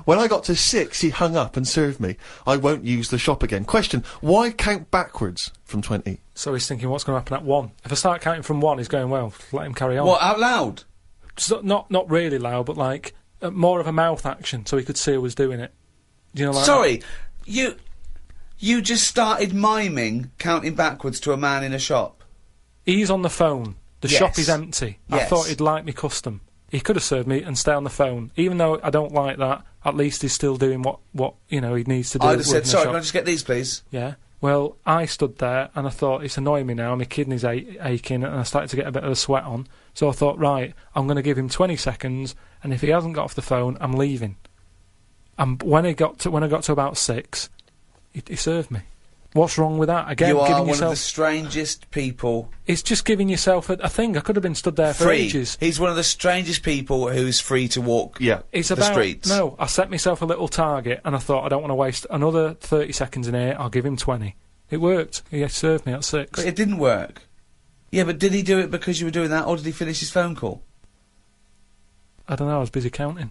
When I got to 6, he hung up and served me. I won't use the shop again. Question, why count backwards from 20? So he's thinking, what's going to happen at 1? If I start counting from 1, he's going, well, let him carry on. What, out loud? So, not really loud, but like more of a mouth action, so he could see I was doing it. Do you know, like Sorry, you just started miming counting backwards to a man in a shop. He's on the phone. The Yes. shop is empty. I Yes. thought he'd like me custom. He could have served me and stay on the phone. Even though I don't like that, at least he's still doing what you know, he needs to do. I'd have said, within the sorry, shop. can I just get these, please? Yeah. Well, I stood there and I thought, it's annoying me now, my kidneys aching, and I started to get a bit of a sweat on. So I thought, right, I'm going to give him 20 seconds, and if he hasn't got off the phone, I'm leaving. And when I got to about 6, he served me. What's wrong with that? Again, You are giving one yourself... of the strangest people. It's just giving yourself a thing. I could have been stood there for Free. ages. He's one of the strangest people who's free to walk Yeah. It's the about streets. No, I set myself a little target, and I thought I don't want to waste another 30 seconds in here. I'll give him 20. It worked. He served me at 6. But it didn't work. Yeah, but did he do it because you were doing that, or did he finish his phone call? I don't know. I was busy counting.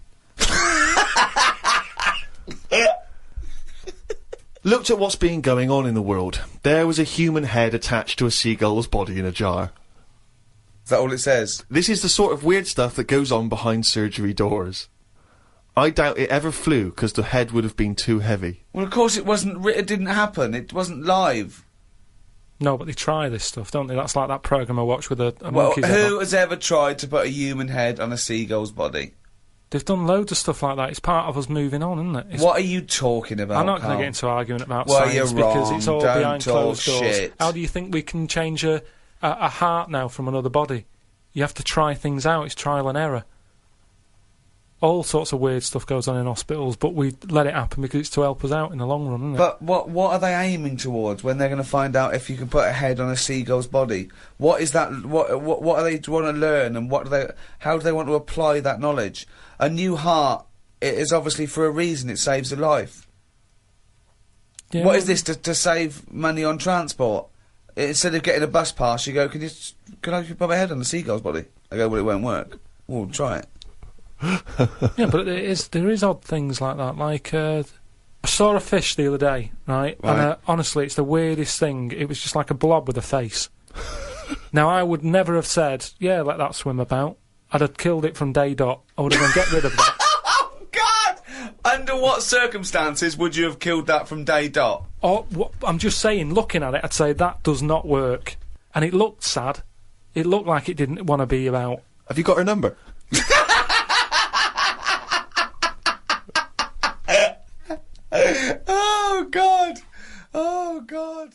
Looked at what's been going on in the world. There was a human head attached to a seagull's body in a jar. Is that all it says? This is the sort of weird stuff that goes on behind surgery doors. I doubt it ever flew because the head would have been too heavy. Well, of course it wasn't. It didn't happen. It wasn't live. No, but they try this stuff, don't they? That's like that programme I watched with a Well, monkey's head who on. has ever tried to put a human head on a seagull's body? They've done loads of stuff like that. It's part of us moving on, isn't it? It's What are you talking about? I'm not going to Carl? get into arguing about Well, science you're because wrong. it's all Don't behind talk closed doors. shit. How do you think we can change a heart now from another body? You have to try things out. It's trial and error. All sorts of weird stuff goes on in hospitals, but we let it happen because it's to help us out in the long run, isn't it? But what are they aiming towards when they're going to find out if you can put a head on a seagull's body? What is that? What are they want to learn, and how do they want to apply that knowledge? A new heart. It is obviously for a reason. It saves a life. Yeah, What is this, to save money on transport? Instead of getting a bus pass, you go, can I put my head on the seagull's body? I go, well, it won't work. Well, try it. Yeah, but there is odd things like that. Like, I saw a fish the other day, right? And honestly, it's the weirdest thing. It was just like a blob with a face. Now, I would never have said, yeah, let that swim about. I'd have killed it from day dot. I would have gone, get rid of that. Oh, God! Under what circumstances would you have killed that from day dot? I'm just saying, looking at it, I'd say that does not work. And it looked sad. It looked like it didn't want to be about. Have you got her number? Oh, God! Oh, God!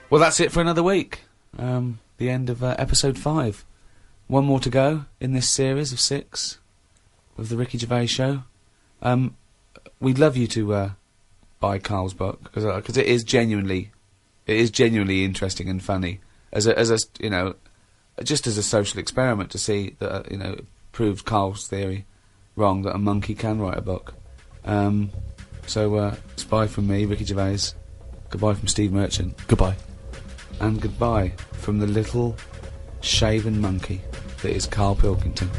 Well, that's it for another week. The end of episode 5. One more to go in this series of 6 of the Ricky Gervais Show. We'd love you to buy Karl's book because it is genuinely interesting and funny as a you know, just as a social experiment to see that you know, it proved Karl's theory wrong that a monkey can write a book. So it's bye from me, Ricky Gervais. Goodbye from Steve Merchant. Goodbye. And goodbye from the little shaven monkey that is Karl Pilkington.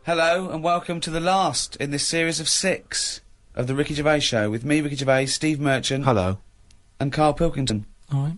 Hello and welcome to the last in this series of 6 of the Ricky Gervais Show with me, Ricky Gervais, Steve Merchant. Hello. And Karl Pilkington. Alright.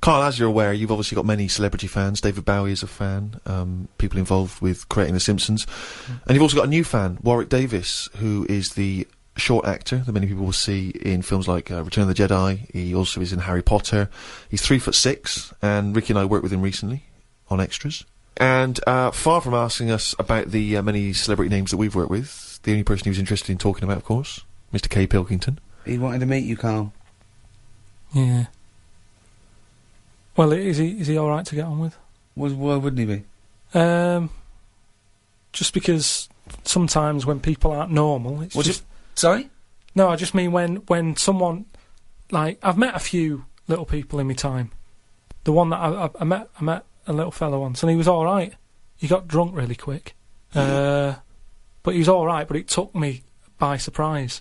Karl, as you're aware, you've obviously got many celebrity fans. David Bowie is a fan, people involved with creating The Simpsons. And you've also got a new fan, Warwick Davis, who is the short actor that many people will see in films like Return of the Jedi. He also is in Harry Potter. He's 3'6", and Ricky and I worked with him recently on extras. And far from asking us about the many celebrity names that we've worked with, the only person he was interested in talking about, of course, Mr. K. Pilkington. He wanted to meet you, Karl. Yeah. Well, is he all right to get on with? Why wouldn't he be? Just because sometimes when people aren't normal, it's just. Sorry? No, I just mean when someone, like, I've met a few little people in my time. The one that I met a little fella once, and he was all right. He got drunk really quick, but he was all right. But it took me by surprise,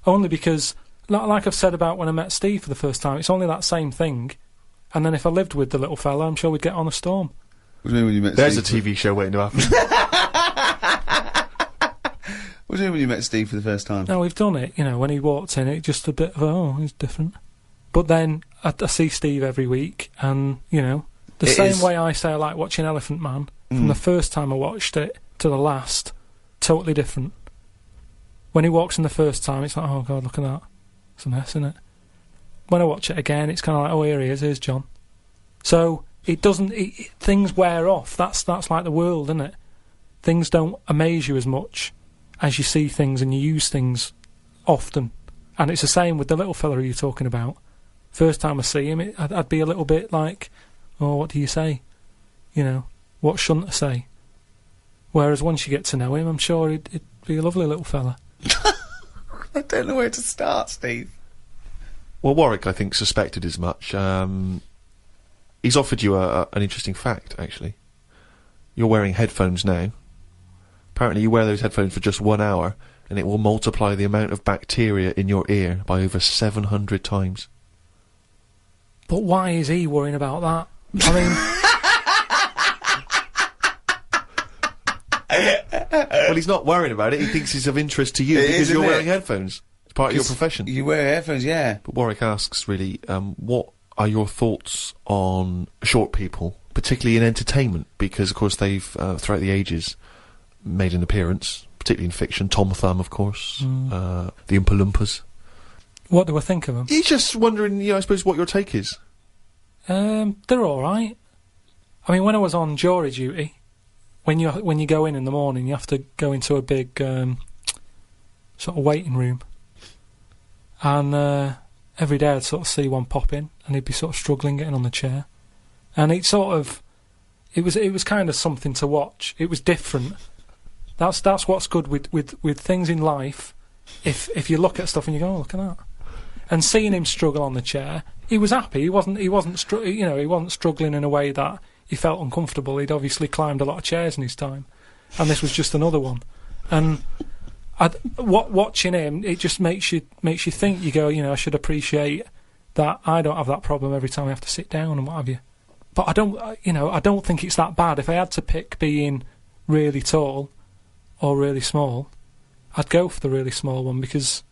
only because, like I've said about when I met Steve for the first time, it's only that same thing. And then if I lived with the little fella, I'm sure we'd get on a storm. What do you mean when you met There's Steve? a TV show waiting to happen. What do you mean when you met Steve for the first time? No, we've done it, you know, when he walked in, it just a bit of, oh, he's different. But then, I see Steve every week, and, you know, the same way I say I like watching Elephant Man, from the first time I watched it to the last, totally different. When he walks in the first time, it's like, oh God, look at that. It's a mess, isn't it? When I watch it again, it's kind of like, oh, here he is, here's John. So, it doesn't, things wear off. That's like the world, isn't it? Things don't amaze you as much as you see things and you use things often. And it's the same with the little fella you're talking about. First time I see him, I'd be a little bit like, oh, what do you say? You know, what shouldn't I say? Whereas once you get to know him, I'm sure he'd be a lovely little fella. I don't know where to start, Steve. Well, Warwick, I think, suspected as much. He's offered you an interesting fact, actually. You're wearing headphones now. Apparently you wear those headphones for just 1 hour, and it will multiply the amount of bacteria in your ear by over 700 times. But why is he worrying about that? I Well, he's not worrying about it. He thinks it's of interest to you because you're wearing headphones. It's part of your profession. You wear headphones, yeah. But Warwick asks, really, what are your thoughts on short people, particularly in entertainment? Because, of course, they've, throughout the ages, made an appearance, particularly in fiction. Tom Thumb, of course, the Oompa Loompas. What do I think of them? He's just wondering, you know, I suppose, what your take is. They're all right. I mean, when I was on jury duty, when you go in the morning, you have to go into a big sort of waiting room, and every day I'd sort of see one pop in, and he'd be sort of struggling getting on the chair, and it was kind of something to watch. It was different. That's what's good with things in life. If you look at stuff and you go, oh, look at that, and seeing him struggle on the chair, he was happy. He wasn't struggling in a way that he felt uncomfortable. He'd obviously climbed a lot of chairs in his time, and this was just another one. And watching him, it just makes you think. You go, I should appreciate that I don't have that problem every time I have to sit down and what have you. But I don't think it's that bad. If I had to pick being really tall or really small, I'd go for the really small one because,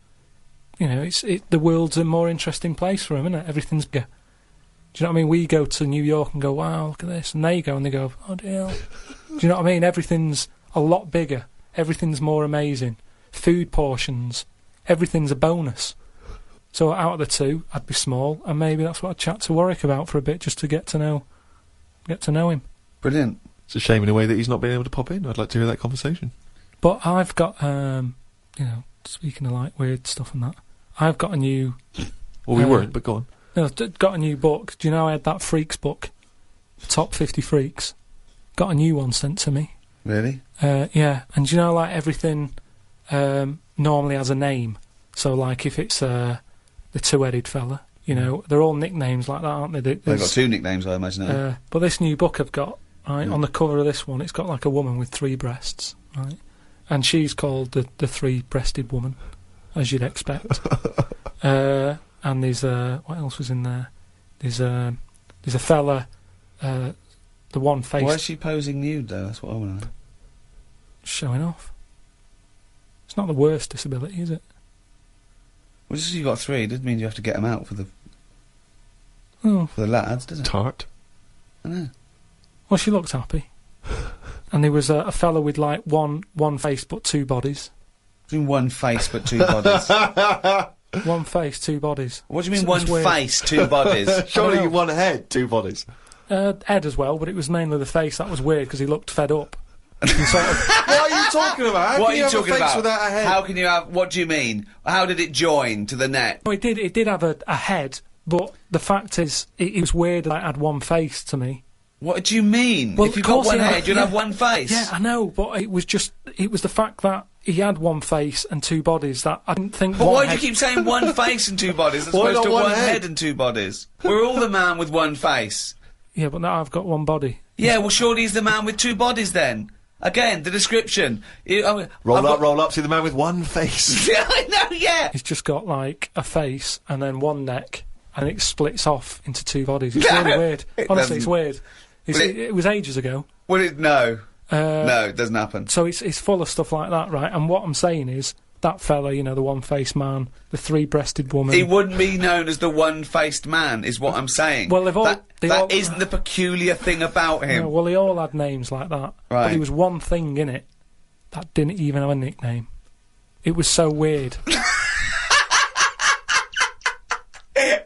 the world's a more interesting place for him, isn't it? Everything's bigger. Do you know what I mean? We go to New York and go, wow, look at this. And they go and they go, oh dear. Do you know what I mean? Everything's a lot bigger. Everything's more amazing. Food portions. Everything's a bonus. So out of the two, I'd be small, and maybe that's what I'd chat to Warwick about for a bit, just to get to know him. Brilliant. It's a shame in a way that he's not been able to pop in. I'd like to hear that conversation. But I've got, speaking of like weird stuff and that, I've got a new... Well, we weren't, but go on. No, I've got a new book. Do you know I had that Freaks book? Top 50 Freaks. Got a new one sent to me. Really? Yeah. And do you know, like, everything normally has a name. So, like, if it's the two-headed fella, they're all nicknames like that, aren't they? They've got two nicknames, I imagine. But this new book I've got, right, on the cover of this one, it's got, like, a woman with 3 breasts, right? And she's called the three-breasted woman, as you'd expect. And there's what else was in there? There's a fella, the one face. Why is she posing nude though? That's what I want to know. Showing off. It's not the worst disability, is it? Well, just 'cause you got 3 doesn't mean you have to get them out for the lads, does it? Tart. I know. Well, she looked happy. And there was a fella with like one face but 2 bodies. Doing one face but 2 bodies. One face, 2 bodies. What do you mean one face, 2 bodies? Surely one head, 2 bodies. Head as well, but it was mainly the face. That was weird because he looked fed up. What are you talking about? How what can are you have talking a face about? without a head? How can you have... What do you mean? How did it join to the net? Well, it did have a head, but the fact is, it was weird that it had one face to me. What do you mean? Well, if you've got one head, you'd have one face. Yeah, I know, but it was the fact that he had one face and 2 bodies that I didn't think. But why do you keep saying one face and 2 bodies as opposed to one head and 2 bodies? We're all the man with one face. Yeah, but now I've got one body. Yeah, well, surely he's the man with 2 bodies then. Again, the description. Roll up, see the man with one face. Yeah, I know, yeah. He's just got, like, a face and then one neck, and it splits off into 2 bodies. It's really weird. Honestly, it's weird. It was ages ago. Well, no. No, it doesn't happen. So it's full of stuff like that, right? And what I'm saying is, that fella, the one-faced man, the 3-breasted woman... He wouldn't be known as the one-faced man, is what I'm saying. Well, that isn't the peculiar thing about him. No, well, they all had names like that. Right. But there was one thing in it that didn't even have a nickname. It was so weird.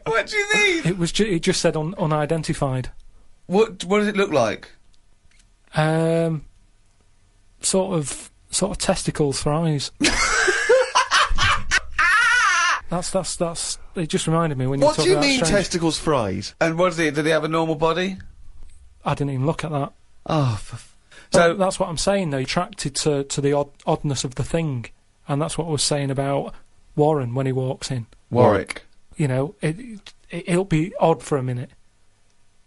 What do you mean? It just said unidentified. What does it look like? Sort of testicles for eyes. That's. It just reminded me when you. What talk do you about mean strange. testicles for eyes? And what is it? Did he have a normal body? I didn't even look at that. Oh, So that's what I'm saying. Though, attracted to the oddness of the thing, and that's what I was saying about Warren when he walks in. Warwick. It'll be odd for a minute,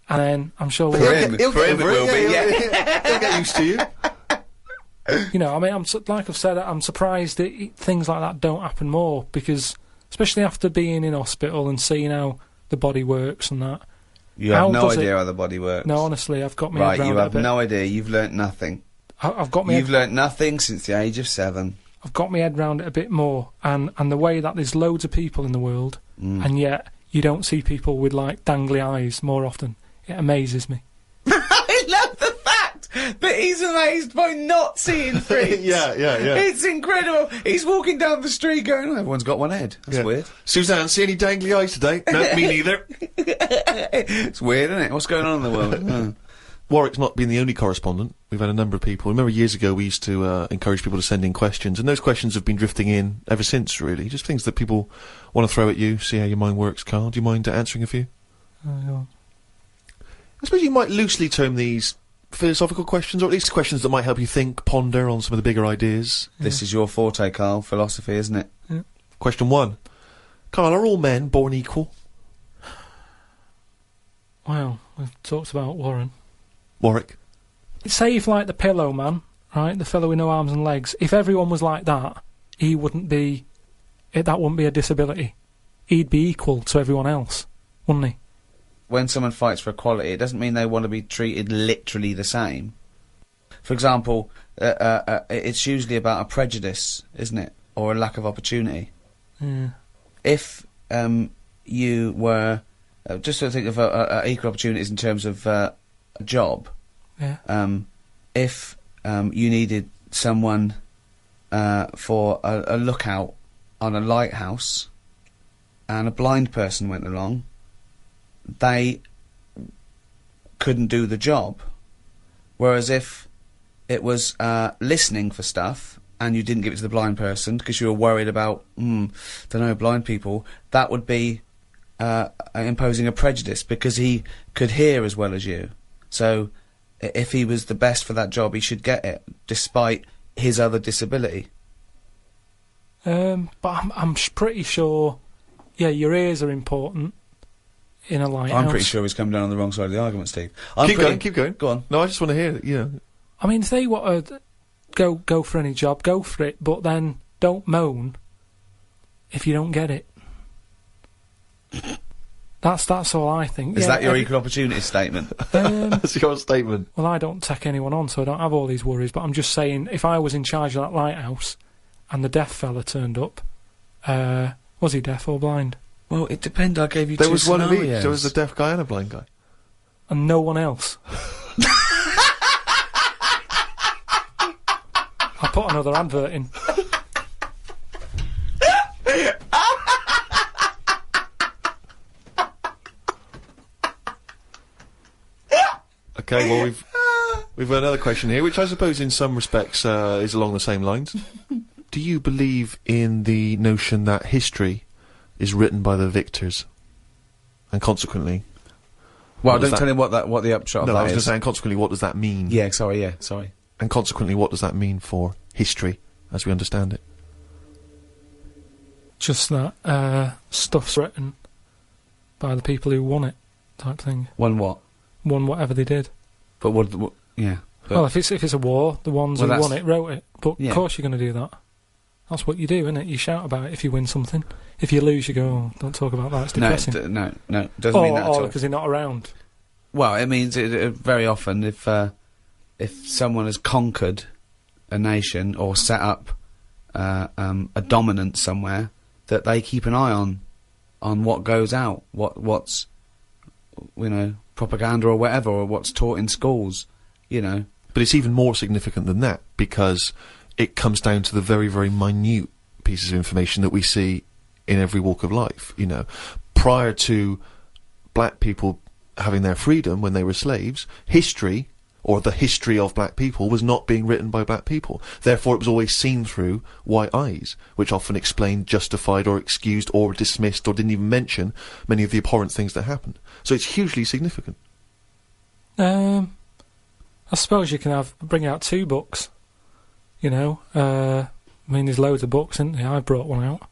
and then I'm sure For him it will be. Yeah. He'll get used to you. I mean, like I've said, I'm surprised that things like that don't happen more, because especially after being in hospital and seeing how the body works and that. You have no idea how the body works. No, honestly, I've got me right. head You round have it a bit. no idea. You've learnt nothing. I've got me. You've learnt nothing since the age of 7. I've got my head round it a bit more, and the way that there's loads of people in the world, and yet you don't see people with like dangly eyes more often. It amazes me. I love the fact that he's amazed by not seeing freaks. Yeah. It's incredible. He's walking down the street going, oh, everyone's got one head. That's weird. Suzanne, see any dangly eyes today? No, me neither. It's weird, isn't it? What's going on in the world? Warwick's not been the only correspondent. We've had a number of people. Remember years ago we used to encourage people to send in questions, and those questions have been drifting in ever since, really. Just things that people want to throw at you, see how your mind works. Karl, do you mind answering a few? I suppose you might loosely term these philosophical questions, or at least questions that might help you think, ponder on some of the bigger ideas. This is your forte, Karl, philosophy, isn't it? Yeah. Question 1. Karl, are all men born equal? Well, we've talked about Warren. Warwick? Say if, like, the Pillow Man, right? The fellow with no arms and legs. If everyone was like that, he wouldn't be... that wouldn't be a disability. He'd be equal to everyone else, wouldn't he? When someone fights for equality, it doesn't mean they want to be treated literally the same. For example, it's usually about a prejudice, isn't it? Or a lack of opportunity. Yeah. If you were... just to think of equal opportunities in terms of a job. Yeah. If you needed someone for a lookout on a lighthouse and a blind person went along, they couldn't do the job. Whereas if it was listening for stuff and you didn't give it to the blind person because you were worried about, blind people, that would be imposing a prejudice because he could hear as well as you. So if he was the best for that job, he should get it, despite his other disability. But I'm pretty sure, your ears are important in a lighthouse. I'm pretty sure he's come down on the wrong side of the argument, Steve. Keep going. Go on. No, I just want to hear it, I mean, if they want to go for any job, go for it, but then don't moan if you don't get it. That's all I think. Is that your equal opportunity statement? That's your statement. Well, I don't take anyone on, so I don't have all these worries, but I'm just saying, if I was in charge of that lighthouse and the deaf fella turned up, was he deaf or blind? Well, it depends. I gave you there two was one of scenarios. each. There was a deaf guy and a blind guy. And no one else. I'll put another advert in. Okay, well, we've got another question here, which I suppose in some respects is along the same lines. Do you believe in the notion that history is written by the victors, and consequently... Well, don't tell him what the upshot of that is. No, I was just saying, consequently, what does that mean? Yeah, sorry. And consequently, what does that mean for history, as we understand it? Just that stuff's written by the people who won it, type thing. Won what? Won whatever they did. But what yeah. But Well, if it's a war, the ones who won it wrote it. But Yeah. of course you're going to do that. That's what you do, isn't it? You shout about it if you win something. If you lose, you go, oh, don't talk about that, it's depressing. no, doesn't mean that at all. Because they're not around. Well, it means very often if someone has conquered a nation or set up a dominance somewhere, that they keep an eye on what goes out, what's propaganda or whatever, or what's taught in schools, But it's even more significant than that, because it comes down to the very, very minute pieces of information that we see in every walk of life. Prior to black people having their freedom when they were slaves, history, or the history of black people, was not being written by black people. Therefore, it was always seen through white eyes, which often explained, justified, or excused, or dismissed, or didn't even mention many of the abhorrent things that happened. So it's hugely significant. I suppose you can bring out 2 books. There's loads of books, isn't there? I brought one out.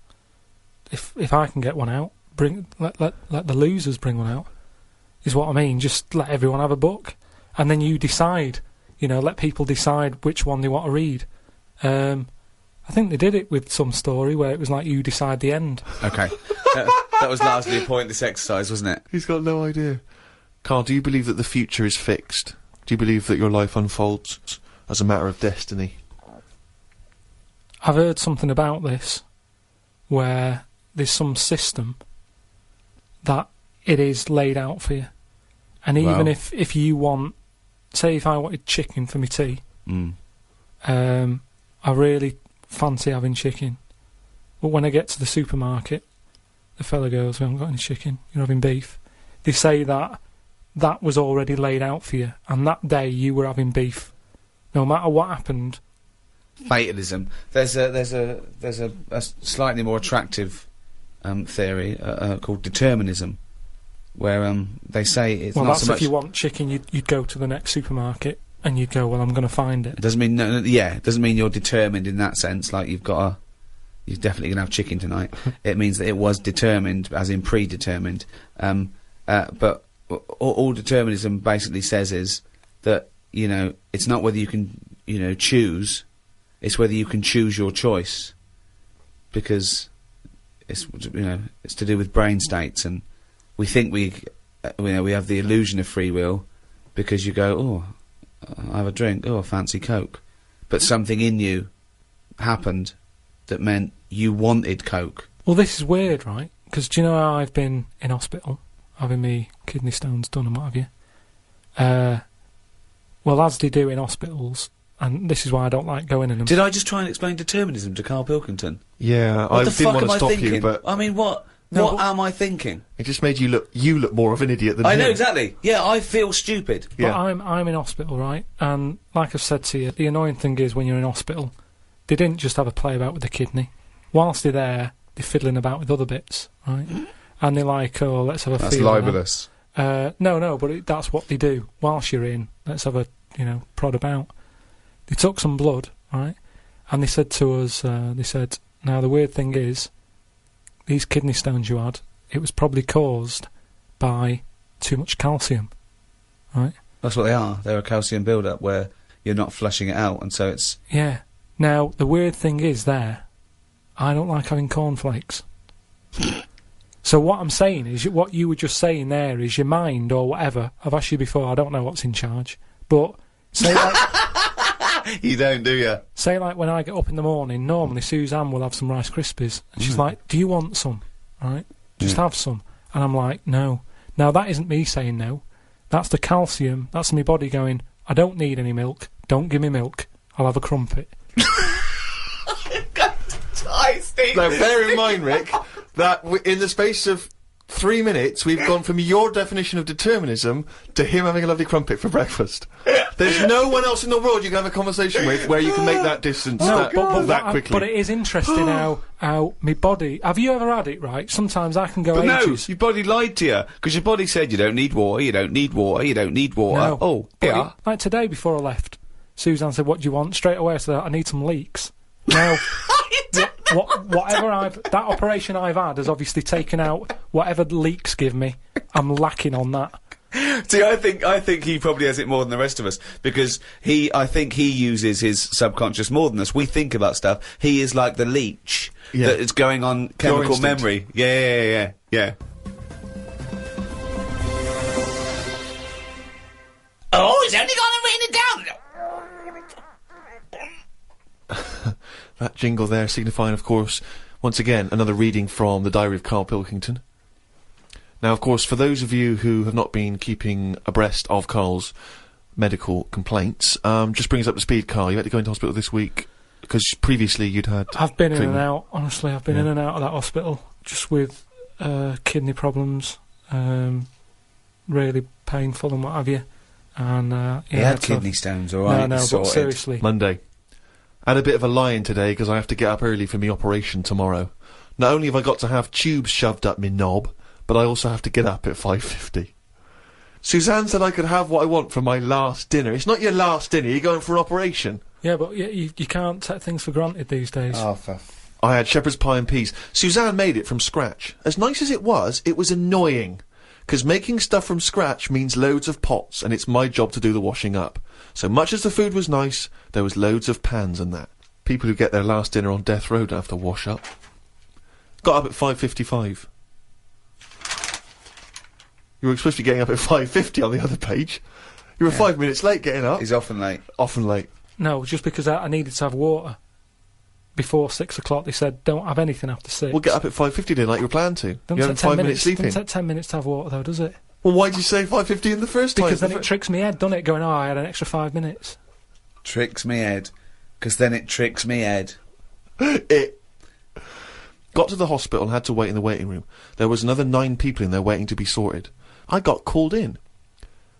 If I can get one out, let the losers bring one out. Is what I mean. Just let everyone have a book, and then you decide. Let people decide which one they want to read. I think they did it with some story where it was like you decide the end. Okay, that was largely a pointless exercise, wasn't it? He's got no idea. Karl, do you believe that the future is fixed? Do you believe that your life unfolds as a matter of destiny? I've heard something about this, where there's some system that it is laid out for you. And even if you want, say if I wanted chicken for my tea, I really fancy having chicken. But when I get to the supermarket, the fella goes, we haven't got any chicken, you're having beef. They say that was already laid out for you, and that day you were having beef. No matter what happened. Fatalism. There's a slightly more attractive theory called determinism, where they say it's not so much... if you want chicken, you'd go to the next supermarket and you'd go, well, I'm going to find it. It doesn't mean it doesn't mean you're determined in that sense, like you're definitely going to have chicken tonight. It means that it was determined, as in predetermined. But all determinism basically says is that it's not whether you can choose. It's whether you can choose your choice, because it's it's to do with brain states, and we think we have the illusion of free will because you go, oh, I have a drink, oh, I fancy Coke, but something in you happened that meant you wanted Coke. Well, this is weird, right? Because do you know how I've been in hospital, having me kidney stones done and what have you? Well, as they do in hospitals, and this is why I don't like going in them. Did I just try and explain determinism to Karl Pilkington? Yeah, What I the didn't fuck want am to I stop thinking? you, but I mean, what am I thinking? it just made you look more of an idiot than I him. know, exactly. Yeah, I feel stupid. But Yeah. I'm in hospital, right? And like I've said to you, the annoying thing is when you're in hospital, they didn't just have a play about with the kidney. Whilst they're there, they're fiddling about with other bits, right? And they're like, oh, let's have a That's feel of that. libelous. No, but that's what they do. Whilst you're in, let's have a, prod about. They took some blood, right? And they said to us, now the weird thing is, these kidney stones you had, it was probably caused by too much calcium, right? That's what they are. They're a calcium build-up where you're not flushing it out, and so it's... Yeah. Now, the weird thing is there, I don't like having cornflakes. So what I'm saying is, what you were just saying there is your mind or whatever. I've asked you before, I don't know what's in charge. But, say like... You don't, do you? Say like when I get up in the morning, normally Suzanne will have some Rice Krispies. And she's like, do you want some? Right? Just have some. And I'm like, no. Now that isn't me saying no. That's the calcium. That's my body going, I don't need any milk. Don't give me milk. I'll have a crumpet. Now, bear in mind, Rick, that in the space of 3 minutes, we've gone from your definition of determinism to him having a lovely crumpet for breakfast. There's no one else in the world you can have a conversation with where you can make that distance that quickly. But it is interesting how my body... Have you ever had it, right? Sometimes I can go ages. No, your body lied to you, because your body said you don't need water, you don't need water, you don't need water. No. Oh, But yeah. like today before I left, Suzanne said, what do you want? Straight away I said, I need some leeks. Now... that operation I've had has obviously taken out whatever the leaks give me. I'm lacking on that. See, I think he probably has it more than the rest of us, because I think he uses his subconscious more than us. We think about stuff. He is like the leech that is going on chemical memory. Yeah. Oh, it's only gonna rain it down. That jingle there signifying, of course, once again, another reading from the diary of Karl Pilkington. Now, of course, for those of you who have not been keeping abreast of Karl's medical complaints, just bring us up to speed, Karl. You had to go into hospital this week, because previously you'd had I've been treatment. in and out, honestly. I've been in and out of that hospital, just with kidney problems, really painful and what have you. And He had kidney stones, alright. No, but seriously. Monday. I had a bit of a lie-in today because I have to get up early for my operation tomorrow. Not only have I got to have tubes shoved up my knob, but I also have to get up at 5:50. Suzanne said I could have what I want for my last dinner. It's not your last dinner, you're going for an operation. Yeah, but you can't take things for granted these days. Oh, I had shepherd's pie and peas. Suzanne made it from scratch. As nice as it was annoying. Because making stuff from scratch means loads of pots, and it's my job to do the washing up. So much as the food was nice, there was loads of pans and that. People who get their last dinner on death row don't have to wash up. Got up at 5:55. You were supposed to be getting up at 5:50 on the other page. You were 5 minutes late getting up. He's often late. Often late. No, just because I needed to have water. Before 6 o'clock, they said, don't have anything after 6. We'll get up at 5:50 then, like you were planned to. Doesn't You had take 5 minutes sleeping. Doesn't take 10 minutes to have water, though, does it? Well, why'd you say 5:50 in the first time? Because then it tricks me head, doesn't it? Going, oh, I had an extra 5 minutes. Tricks me head. Because then it tricks me head. It got to the hospital and had to wait in the waiting room. There was another 9 people in there waiting to be sorted. I got called in.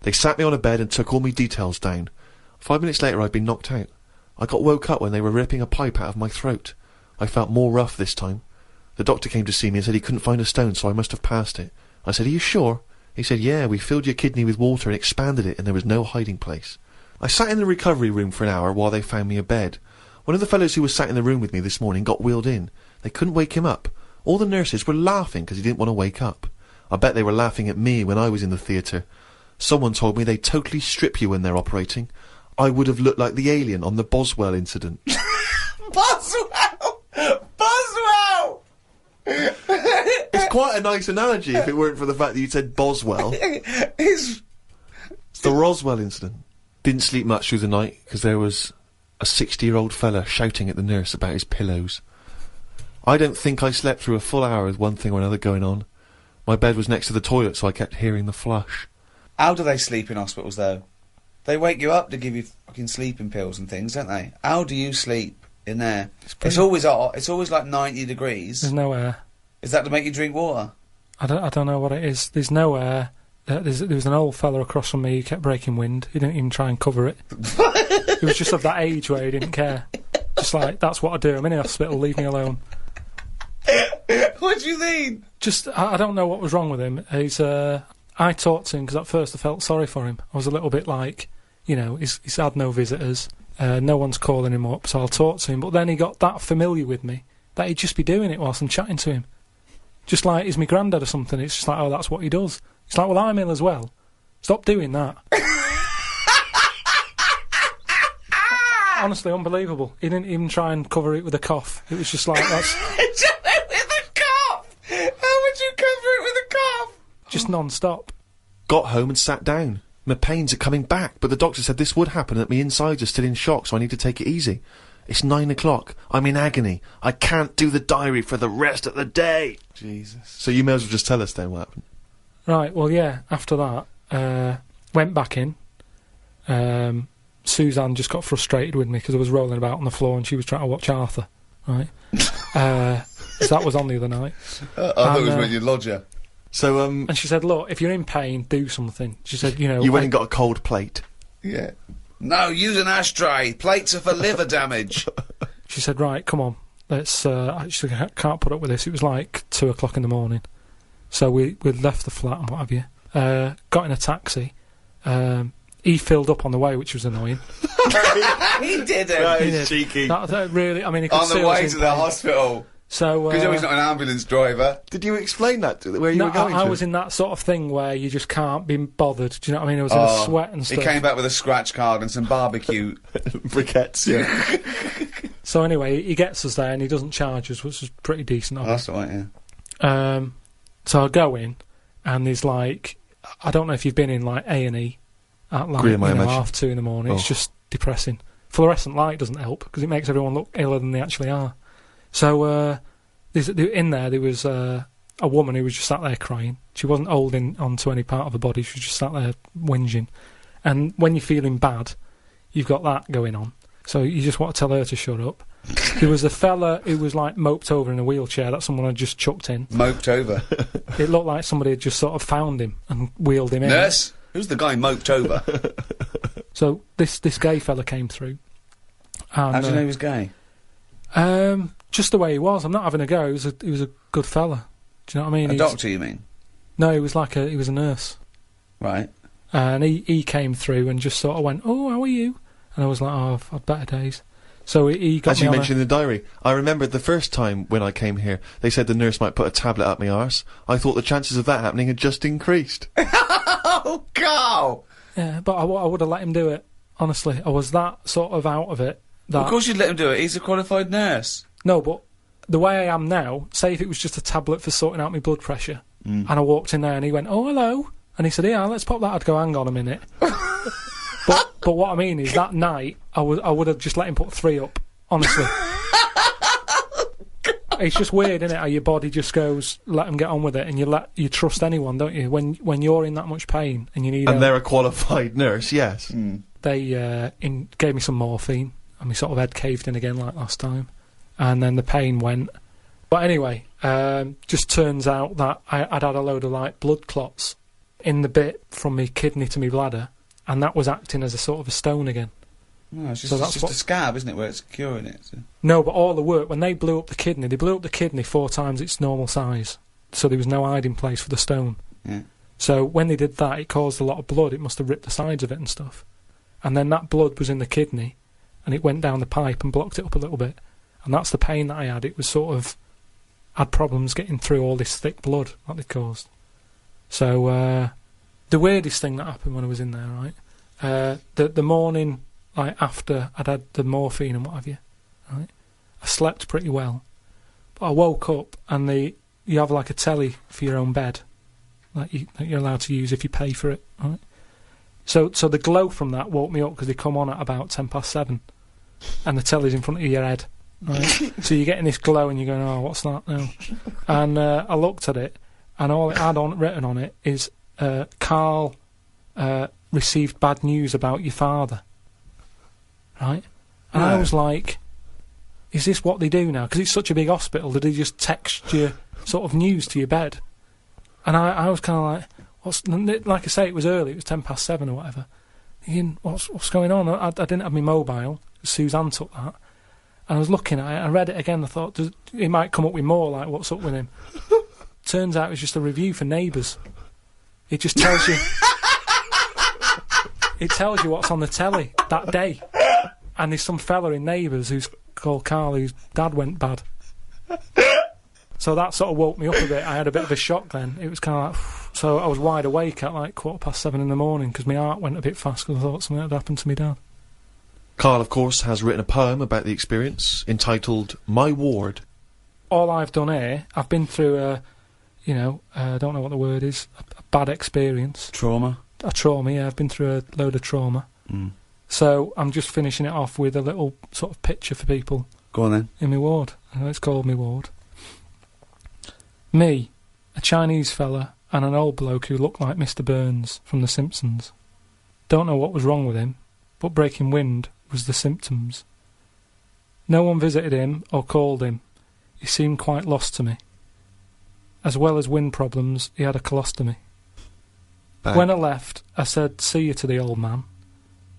They sat me on a bed and took all my details down. 5 minutes later, I'd been knocked out. I got woke up when they were ripping a pipe out of my throat. I felt more rough this time. The doctor came to see me and said he couldn't find a stone, so I must have passed it. I said, are you sure? He said, yeah, we filled your kidney with water and expanded it, and there was no hiding place. I sat in the recovery room for an hour while they found me a bed. One of the fellows who was sat in the room with me this morning got wheeled in. They couldn't wake him up. All the nurses were laughing because he didn't want to wake up. I bet they were laughing at me when I was in the theatre. Someone told me they totally strip you when they're operating. I would have looked like the alien on the Boswell incident. Boswell! Boswell! It's quite a nice analogy if it weren't for the fact that you said Boswell. It's the Roswell incident. Didn't sleep much through the night because there was a 60-year-old fella shouting at the nurse about his pillows. I don't think I slept through a full hour with one thing or another going on. My bed was next to the toilet, so I kept hearing the flush. How do they sleep in hospitals, though? They wake you up to give you fucking sleeping pills and things, don't they? How do you sleep in there? It's always hot. It's always like 90 degrees. There's no air. Is that to make you drink water? I don't know what it is. There's no air. There was an old fella across from me who kept breaking wind. He didn't even try and cover it. He was just of that age where he didn't care. Just like, that's what I do. I'm in the hospital, leave me alone. What do you mean? Just, I don't know what was wrong with him. I talked to him because at first I felt sorry for him. I was a little bit like, you know, he's had no visitors. No one's calling him up, so I'll talk to him. But then he got that familiar with me that he'd just be doing it whilst I'm chatting to him. Just like he's my granddad or something. It's just like, oh, that's what he does. It's like, well, I'm ill as well. Stop doing that. Honestly, unbelievable. He didn't even try and cover it with a cough. It was just like, that's... With a cough? How would you cover it with a cough? Just non-stop. Got home and sat down. My pains are coming back, but the doctor said this would happen, that my insides are still in shock, so I need to take it easy. It's 9 o'clock. I'm in agony. I can't do the diary for the rest of the day. Jesus. So you may as well just tell us then what happened. Right, well, yeah, after that, went back in. Suzanne just got frustrated with me because I was rolling about on the floor and she was trying to watch Arthur, right? So that was on the other night. I thought it was when you lodger. So, and she said, look, if you're in pain, do something. She said, you know... You went and got a cold plate. Yeah. No, use an ashtray. Plates are for liver damage. She said, right, come on. Let's, I can't put up with this. It was like 2 o'clock in the morning. So we left the flat and what have you. Got in a taxi. He filled up on the way, which was annoying. He didn't. That is cheeky. That really, I mean, he could On the way to the hospital. So, because he's not an ambulance driver. Did you explain that to where you were going I to? was in that sort of thing where you just can't be bothered. Do you know what I mean? I was in a sweat and stuff. He came back with a scratch card and some barbecue. Briquettes, yeah. So anyway, he gets us there and he doesn't charge us, which is pretty decent of him. That's right, yeah. So I go in and there's like, I don't know if you've been in like A&E at like Grim, I imagine. 2:30 in the morning. Oh. It's just depressing. Fluorescent light doesn't help because it makes everyone look iller than they actually are. So in there was a woman who was just sat there crying. She wasn't holding onto any part of her body. She was just sat there whinging. And when you're feeling bad, you've got that going on. So you just want to tell her to shut up. There was a fella who was like moped over in a wheelchair that someone had just chucked in. Moped over? It looked like somebody had just sort of found him and wheeled him in. Nurse? Who's the guy moped over? So this gay fella came through. And, How do you know he was gay? Just the way he was. I'm not having a go. He was a good fella. Do you know what I mean? A doctor, you mean? No, he was a nurse. Right. And he came through and just sort of went, "Oh, how are you?" And I was like, "Oh, I've had better days." So he got As me you on mentioned in the diary, I remember the first time when I came here, they said the nurse might put a tablet up my arse. I thought the chances of that happening had just increased. Oh, Karl! Yeah, but I would have let him do it. Honestly, I was that sort of out of it. That Of course you'd let him do it. He's a qualified nurse. No, but the way I am now, say if it was just a tablet for sorting out my blood pressure, and I walked in there and he went, "Oh, hello," and he said, "Yeah, let's pop that." I'd go, "Hang on a minute." But what I mean is that night I would have just let him put 3 up. Honestly, it's just weird, isn't it? How your body just goes, let them get on with it, and you trust anyone, don't you? When you're in that much pain and you need, and they're a qualified nurse, yes. They gave me some morphine, and my sort of head caved in again like last time, and then the pain went. But anyway, just turns out that I'd had a load of like blood clots in the bit from my kidney to my bladder. And that was acting as a sort of a stone again. No, it's just a scab, isn't it, where it's curing it? So. No, but all the work, when they blew up the kidney 4 times its normal size. So there was no hiding place for the stone. Yeah. So when they did that, it caused a lot of blood. It must have ripped the sides of it and stuff. And then that blood was in the kidney, and it went down the pipe and blocked it up a little bit. And that's the pain that I had. It was sort of... had problems getting through all this thick blood that they'd caused. So, the weirdest thing that happened when I was in there, right? The morning like after I'd had the morphine and what have you. Right? I slept pretty well, but I woke up and you have like a telly for your own bed, that you're allowed to use if you pay for it. Right? So the glow from that woke me up because they come on at about 7:10, and the telly's in front of your head. Right? So you're getting this glow and you're going, oh, what's that now? And I looked at it, and all it had written on it is, Karl received bad news about your father. Right? And I was like, is this what they do now? Because it's such a big hospital, do they just text you sort of news to your bed? And I was kind of like, like I say, it was early, it was 7:10 or whatever. Thinking, what's going on? I didn't have my mobile. Suzanne took that. And I was looking at it, I read it again, I thought, it might come up with more, like, what's up with him? Turns out it was just a review for Neighbours. It just tells you... it tells you what's on the telly that day. And there's some fella in Neighbours who's called Karl, whose dad went bad. So that sort of woke me up a bit. I had a bit of a shock then. It was kind of like... So I was wide awake at like 7:15 in the morning because my heart went a bit fast because I thought something had happened to me dad. Karl, of course, has written a poem about the experience entitled My Ward. All I've done here, I've been through I don't know what the word is, a bad experience. Trauma? A trauma, yeah. I've been through a load of trauma. Mm. So I'm just finishing it off with a little sort of picture for people. Go on then. In my ward. It's called my ward. Me, a Chinese fella, and an old bloke who looked like Mr. Burns from The Simpsons. Don't know what was wrong with him, but breaking wind was the symptoms. No one visited him or called him. He seemed quite lost to me. As well as wind problems, he had a colostomy. Bang. When I left, I said, see you to the old man.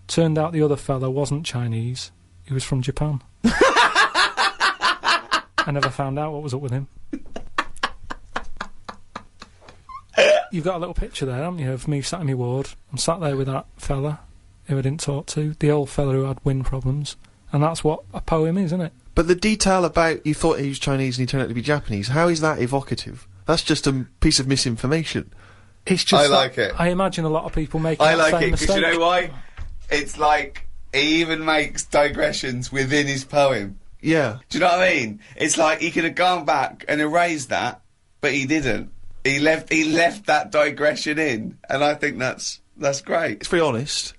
Turned out the other fella wasn't Chinese. He was from Japan. I never found out what was up with him. You've got a little picture there, haven't you, of me sat in my ward. I'm sat there with that fella who I didn't talk to, the old fella who had wind problems. And that's what a poem is, isn't it? But the detail about you thought he was Chinese and he turned out to be Japanese, how is that evocative? That's just a piece of misinformation. It's just I like it. I imagine a lot of people making I that like same it because mistake. you know why? It's like he even makes digressions within his poem. Yeah. Do you know what I mean? It's like he could have gone back and erased that, but he didn't. He left that digression in, and I think that's great. It's very honest.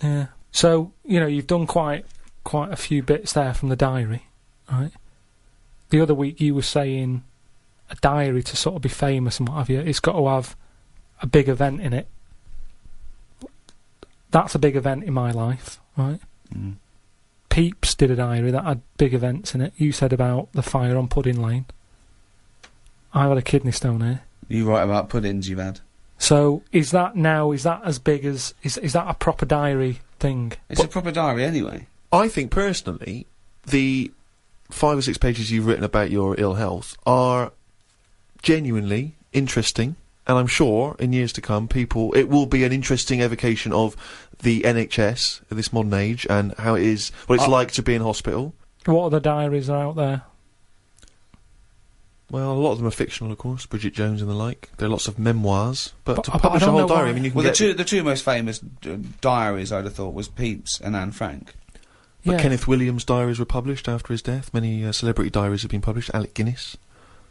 Yeah. So, you've done quite a few bits there from the diary, right? The other week you were saying a diary to sort of be famous and what have you, it's got to have a big event in it. That's a big event in my life, right? Mm. Peeps did a diary that had big events in it. You said about the fire on Pudding Lane. I've had a kidney stone here. You write about puddings you've had. So is that as big as... Is that a proper diary thing? It's a proper diary anyway. I think, personally, the 5 or 6 pages you've written about your ill health are genuinely interesting, and I'm sure, in years to come, it will be an interesting evocation of the NHS at this modern age, and how it is, what it's like to be in hospital. What other diaries are out there? Well, a lot of them are fictional, of course, Bridget Jones and the like. There are lots of memoirs, but to I publish a don't whole know diary, why. I mean, you can Well, get... the two most famous diaries, I'd have thought, was Peeps and Anne Frank. But Yeah. Kenneth Williams' diaries were published after his death. Many celebrity diaries have been published. Alec Guinness,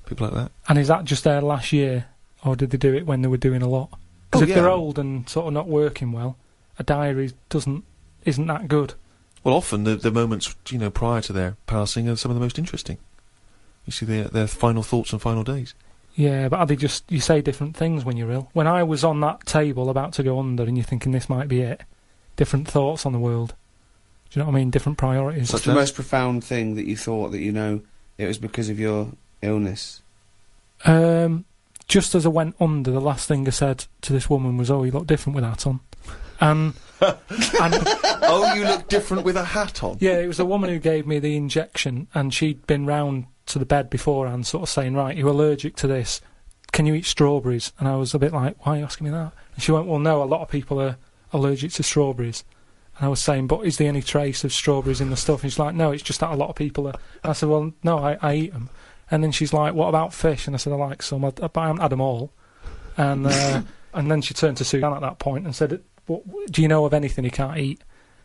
people like that. And is that just their last year, or did they do it when they were doing a lot? Because if they're old and sort of not working well, a diary isn't that good. Well, often the moments, prior to their passing are some of the most interesting. You see their final thoughts and final days. Yeah, but are they just... You say different things when you're ill. When I was on that table about to go under and you're thinking this might be it, different thoughts on the world. Do you know what I mean? Different priorities. What's the most profound thing that you thought that it was because of your illness? Just as I went under, the last thing I said to this woman was, "Oh, you look different with that on." And Oh, you look different with a hat on. yeah, it was the woman who gave me the injection, and she'd been round to the bed beforehand, sort of saying, "Right, you're allergic to this. Can you eat strawberries?" And I was a bit like, "Why are you asking me that?" And she went, "Well, no, a lot of people are allergic to strawberries." And I was saying, "But is there any trace of strawberries in the stuff?" And she's like, "No, it's just that a lot of people are." And I said, "Well, no, I eat them." And then she's like, "What about fish?" And I said, "I like some, but I haven't had them all." And and then she turned to Suzanne at that point and said, "What, do you know of anything you can't eat?"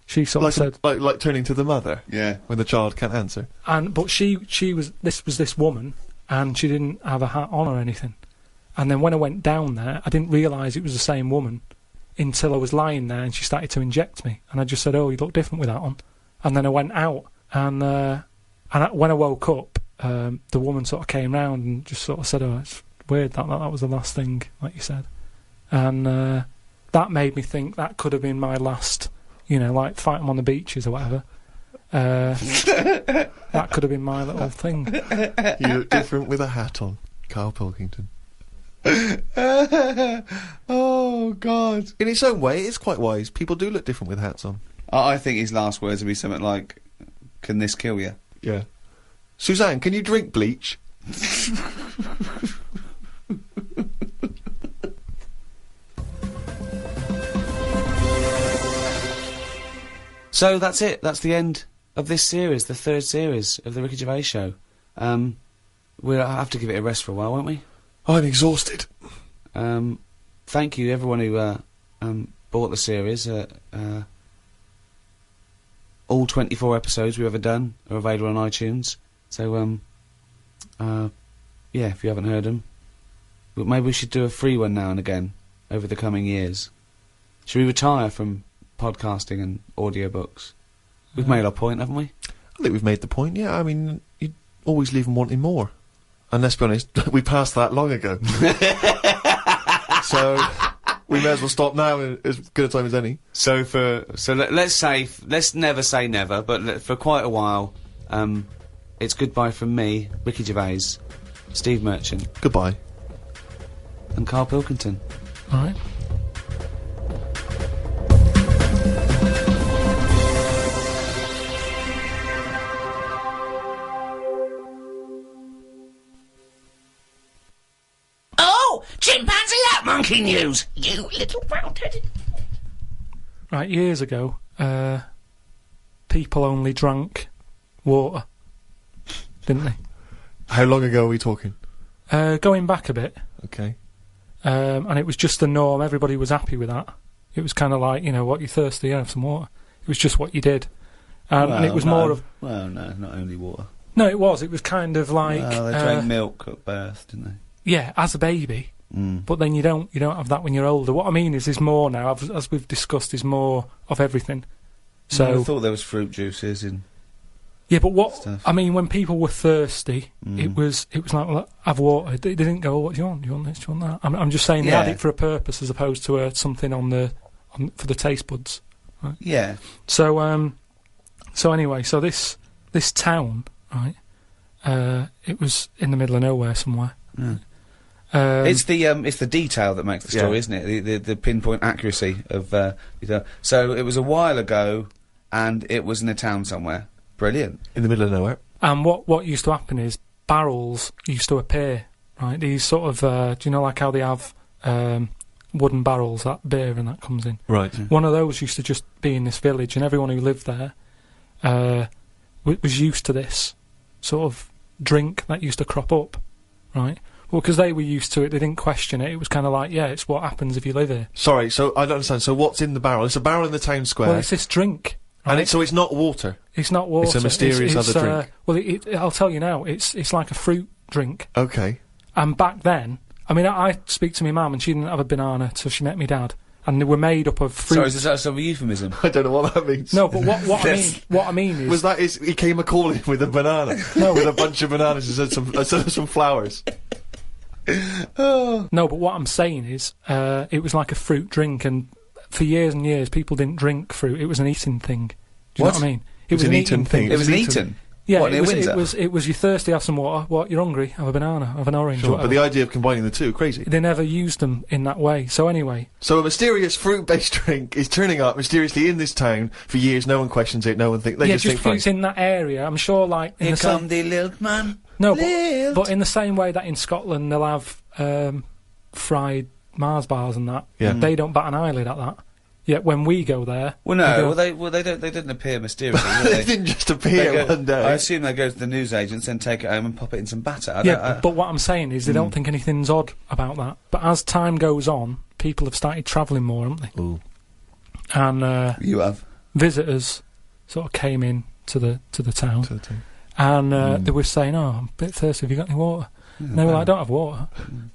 she sort of said, like turning to the mother. Yeah. When the child can't answer. but she was this woman, and she didn't have a hat on or anything. And then when I went down there, I didn't realise it was the same woman until I was lying there and she started to inject me. And I just said, "Oh, you look different with that on." And then I went out, and when I woke up, the woman sort of came round and just sort of said, "Oh, it's weird that was the last thing, like you said." And that made me think that could have been my last, like fighting on the beaches or whatever. That could have been my little thing. You look different with a hat on, Karl Pilkington. Oh, God. In its own way, it's quite wise. People do look different with hats on. I think his last words would be something like, "Can this kill you?" Yeah. Suzanne, can you drink bleach? So that's it. That's the end of this series, the third series of the Ricky Gervais Show. We'll have to give it a rest for a while, won't we? I'm exhausted. Thank you, everyone who bought the series. All 24 episodes we've ever done are available on iTunes. So, yeah, if you haven't heard them, maybe we should do a free one now and again over the coming years. Should we retire from podcasting and audiobooks? We've made our point, haven't we? I think we've made the point, yeah. I mean, you always leave them wanting more. And let's be honest, we passed that long ago. So we may as well stop now in as good a time as any. So let's never say never, but for quite a while, it's goodbye from me, Ricky Gervais, Steve Merchant. Goodbye. And Karl Pilkington. All right. Chimpanzee that monkey news, you little round-headed... Right, years ago, people only drank water, didn't they? How long ago are we talking? Going back a bit. Okay. And it was just the norm, everybody was happy with that. It was kind of like, what, you're thirsty, have some water. It was just what you did. And it was more of... Well, no, not only water. No, it was kind of like... Well, they drank milk at birth, didn't they? Yeah, as a baby. But then you don't have that when you're older. What I mean is more now, as we've discussed, is more of everything. So I thought there was fruit juices in. Yeah, but what stuff. I mean, when people were thirsty, it was like, well, have water. They didn't go, "Oh, what do you want? Do you want this? Do you want that?" I'm just saying they had it for a purpose as opposed to something for the taste buds. Right? Yeah. So anyway, so this town, right? It was in the middle of nowhere somewhere. Yeah. It's the detail that makes the story, isn't it? The pinpoint accuracy of detail. So it was a while ago, and it was in a town somewhere. Brilliant. In the middle of nowhere. And what used to happen is barrels used to appear, right? These sort of, do you know like how they have wooden barrels, that beer and that comes in? Right. Yeah. One of those used to just be in this village, and everyone who lived there was used to this sort of drink that used to crop up, right? Well, because they were used to it, they didn't question it. It was kind of like, yeah, it's what happens if you live here. Sorry, so I don't understand. So what's in the barrel? It's a barrel in the town square. Well, it's this drink. Right? And so it's not water? It's not water. It's a mysterious other drink. Well, I'll tell you now, it's like a fruit drink. Okay. And back then, I mean, I speak to my mum, and she didn't have a banana till she met me dad. And they were made up of fruit. Sorry, is that some euphemism? I don't know what that means. No, but what I mean is... he came a-calling with a banana? No. With a bunch of bananas and some flowers? No, but what I'm saying is, it was like a fruit drink, and for years and years, people didn't drink fruit. It was an eating thing. Do you know what I mean? It was an eating thing. It was an eating? Yeah, what, it was. You're thirsty, have some water. What? You're hungry? Have a banana. Have an orange. Sure, but the idea of combining the two, crazy. They never used them in that way. So anyway. So a mysterious fruit-based drink is turning up mysteriously in this town for years. No one questions it. No one thinks. They just think it's in that area. I'm sure, like here come the lilt man. No, but in the same way that in Scotland they'll have fried Mars bars and that. Yeah. They don't bat an eyelid at that. Yet when we go there, they didn't appear mysteriously. They didn't just appear one day. I assume they go to the newsagents and take it home and pop it in some batter. But what I'm saying is they don't think anything's odd about that. But as time goes on, people have started travelling more, haven't they? Ooh. And you have. visitors sort of came in to the town, and they were saying, "Oh, I'm a bit thirsty. Have you got any water?" And they were like, "I don't have water.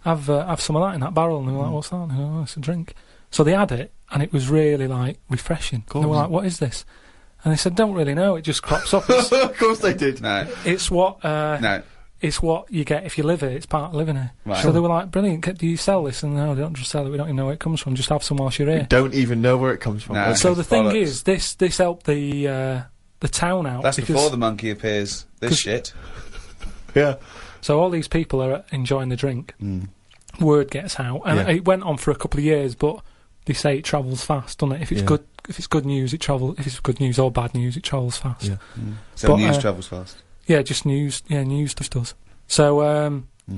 Have some of that in that barrel." And they were like, "What's that?" And they were like, "Oh, it's a drink." So they had it, and it was really like refreshing. They were like, "What is this?" And they said, "Don't really know. It just crops up." Of course they did. No. It's what. No. It's what you get if you live here. It's part of living here. Right. So they were like, "Brilliant. Do you sell this?" And no, they don't just sell it. We don't even know where it comes from. Just have some whilst you're here. We don't even know where it comes from. No. So the thing Bollocks. is, this helped the town out. That's because, before the monkey appears. This shit. Yeah. So all these people are enjoying the drink. Word gets out, and it went on for a couple of years. But they say it travels fast, doesn't it? If it's good news, it travels. If it's good news or bad news, it travels fast. Yeah. So But, news travels fast. Yeah, just news. Yeah, news stuff does. So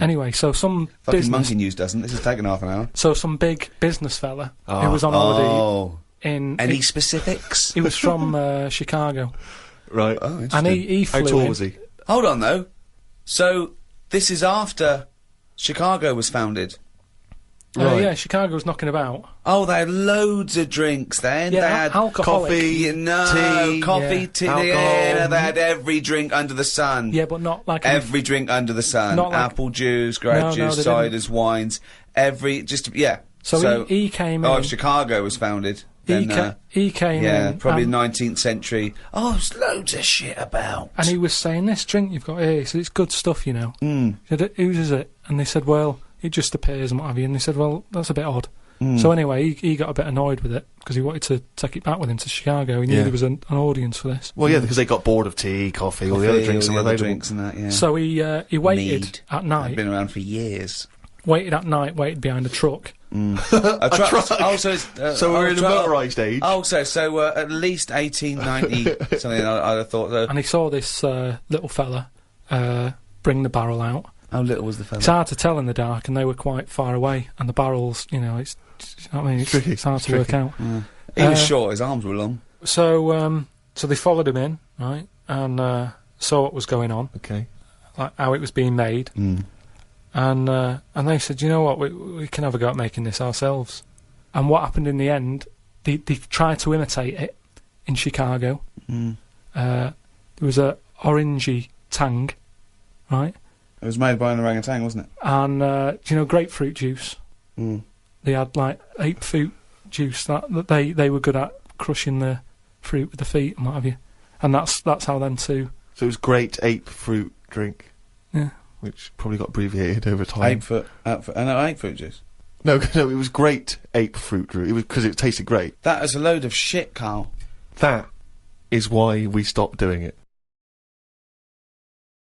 anyway, so some Fucking business. monkey news doesn't. This has taken half an hour. So some big business fella who was on holiday in. Any specifics? He was from Chicago, Right. Oh, and interesting. he How flew tall in. was he? Hold on, though. So, this is after Chicago was founded. Right. Yeah, Chicago was knocking about. Oh, they had loads of drinks then. Yeah, they had alcoholic. coffee, tea, tea, alcohol. yeah, they had every drink under the sun. Yeah, but not like Every drink under the sun. Not like- Apple juice, grape No, juice, they didn't. ciders, wines. Yeah. So he came Oh, in. if Chicago was founded. He, Then, he came yeah, in. probably and, 19th century. Oh, there's loads of shit about. and he was saying, "This drink you've got here, he said, it's good stuff, you know." Mm. He said, "Whose is it?" And they said, "Well, it just appears and what have you." And they said, "Well, that's a bit odd." So anyway, he got a bit annoyed with it because he wanted to take it back with him to Chicago. He knew there was an audience for this. Well, yeah, because they got bored of tea, coffee, all the other drinks all and the other available. drinks and that, yeah. So he waited Mead. at They've night. been around for years. Waited behind a truck. A truck. Oh, so it's, So we're in the truck. motorised age. Oh, so at least 1890 something. I'd have thought. And he saw this little fella bring the barrel out. How little was the fella? It's hard to tell in the dark, and they were quite far away. And the barrels, you know, it's you know what I mean, it's Tricky, hard to tricky. work out. He was short. His arms were long. So they followed him in, right, and saw what was going on, Okay. like how it was being made, and they said, "You know what, we can have a go at making this ourselves." And what happened in the end? They tried to imitate it in Chicago. There was a orangey tang, right, It was made by an orangutan, wasn't it? and do you know grapefruit juice? Mm. They had like ape fruit juice that they were good at crushing the fruit with the feet and what have you, and that's how them two. So it was great ape fruit drink. Yeah. Which probably got abbreviated over time. Ape fruit juice. No, it was great ape fruit drink. It was because it tasted great. That is a load of shit, Karl. That is why we stopped doing it.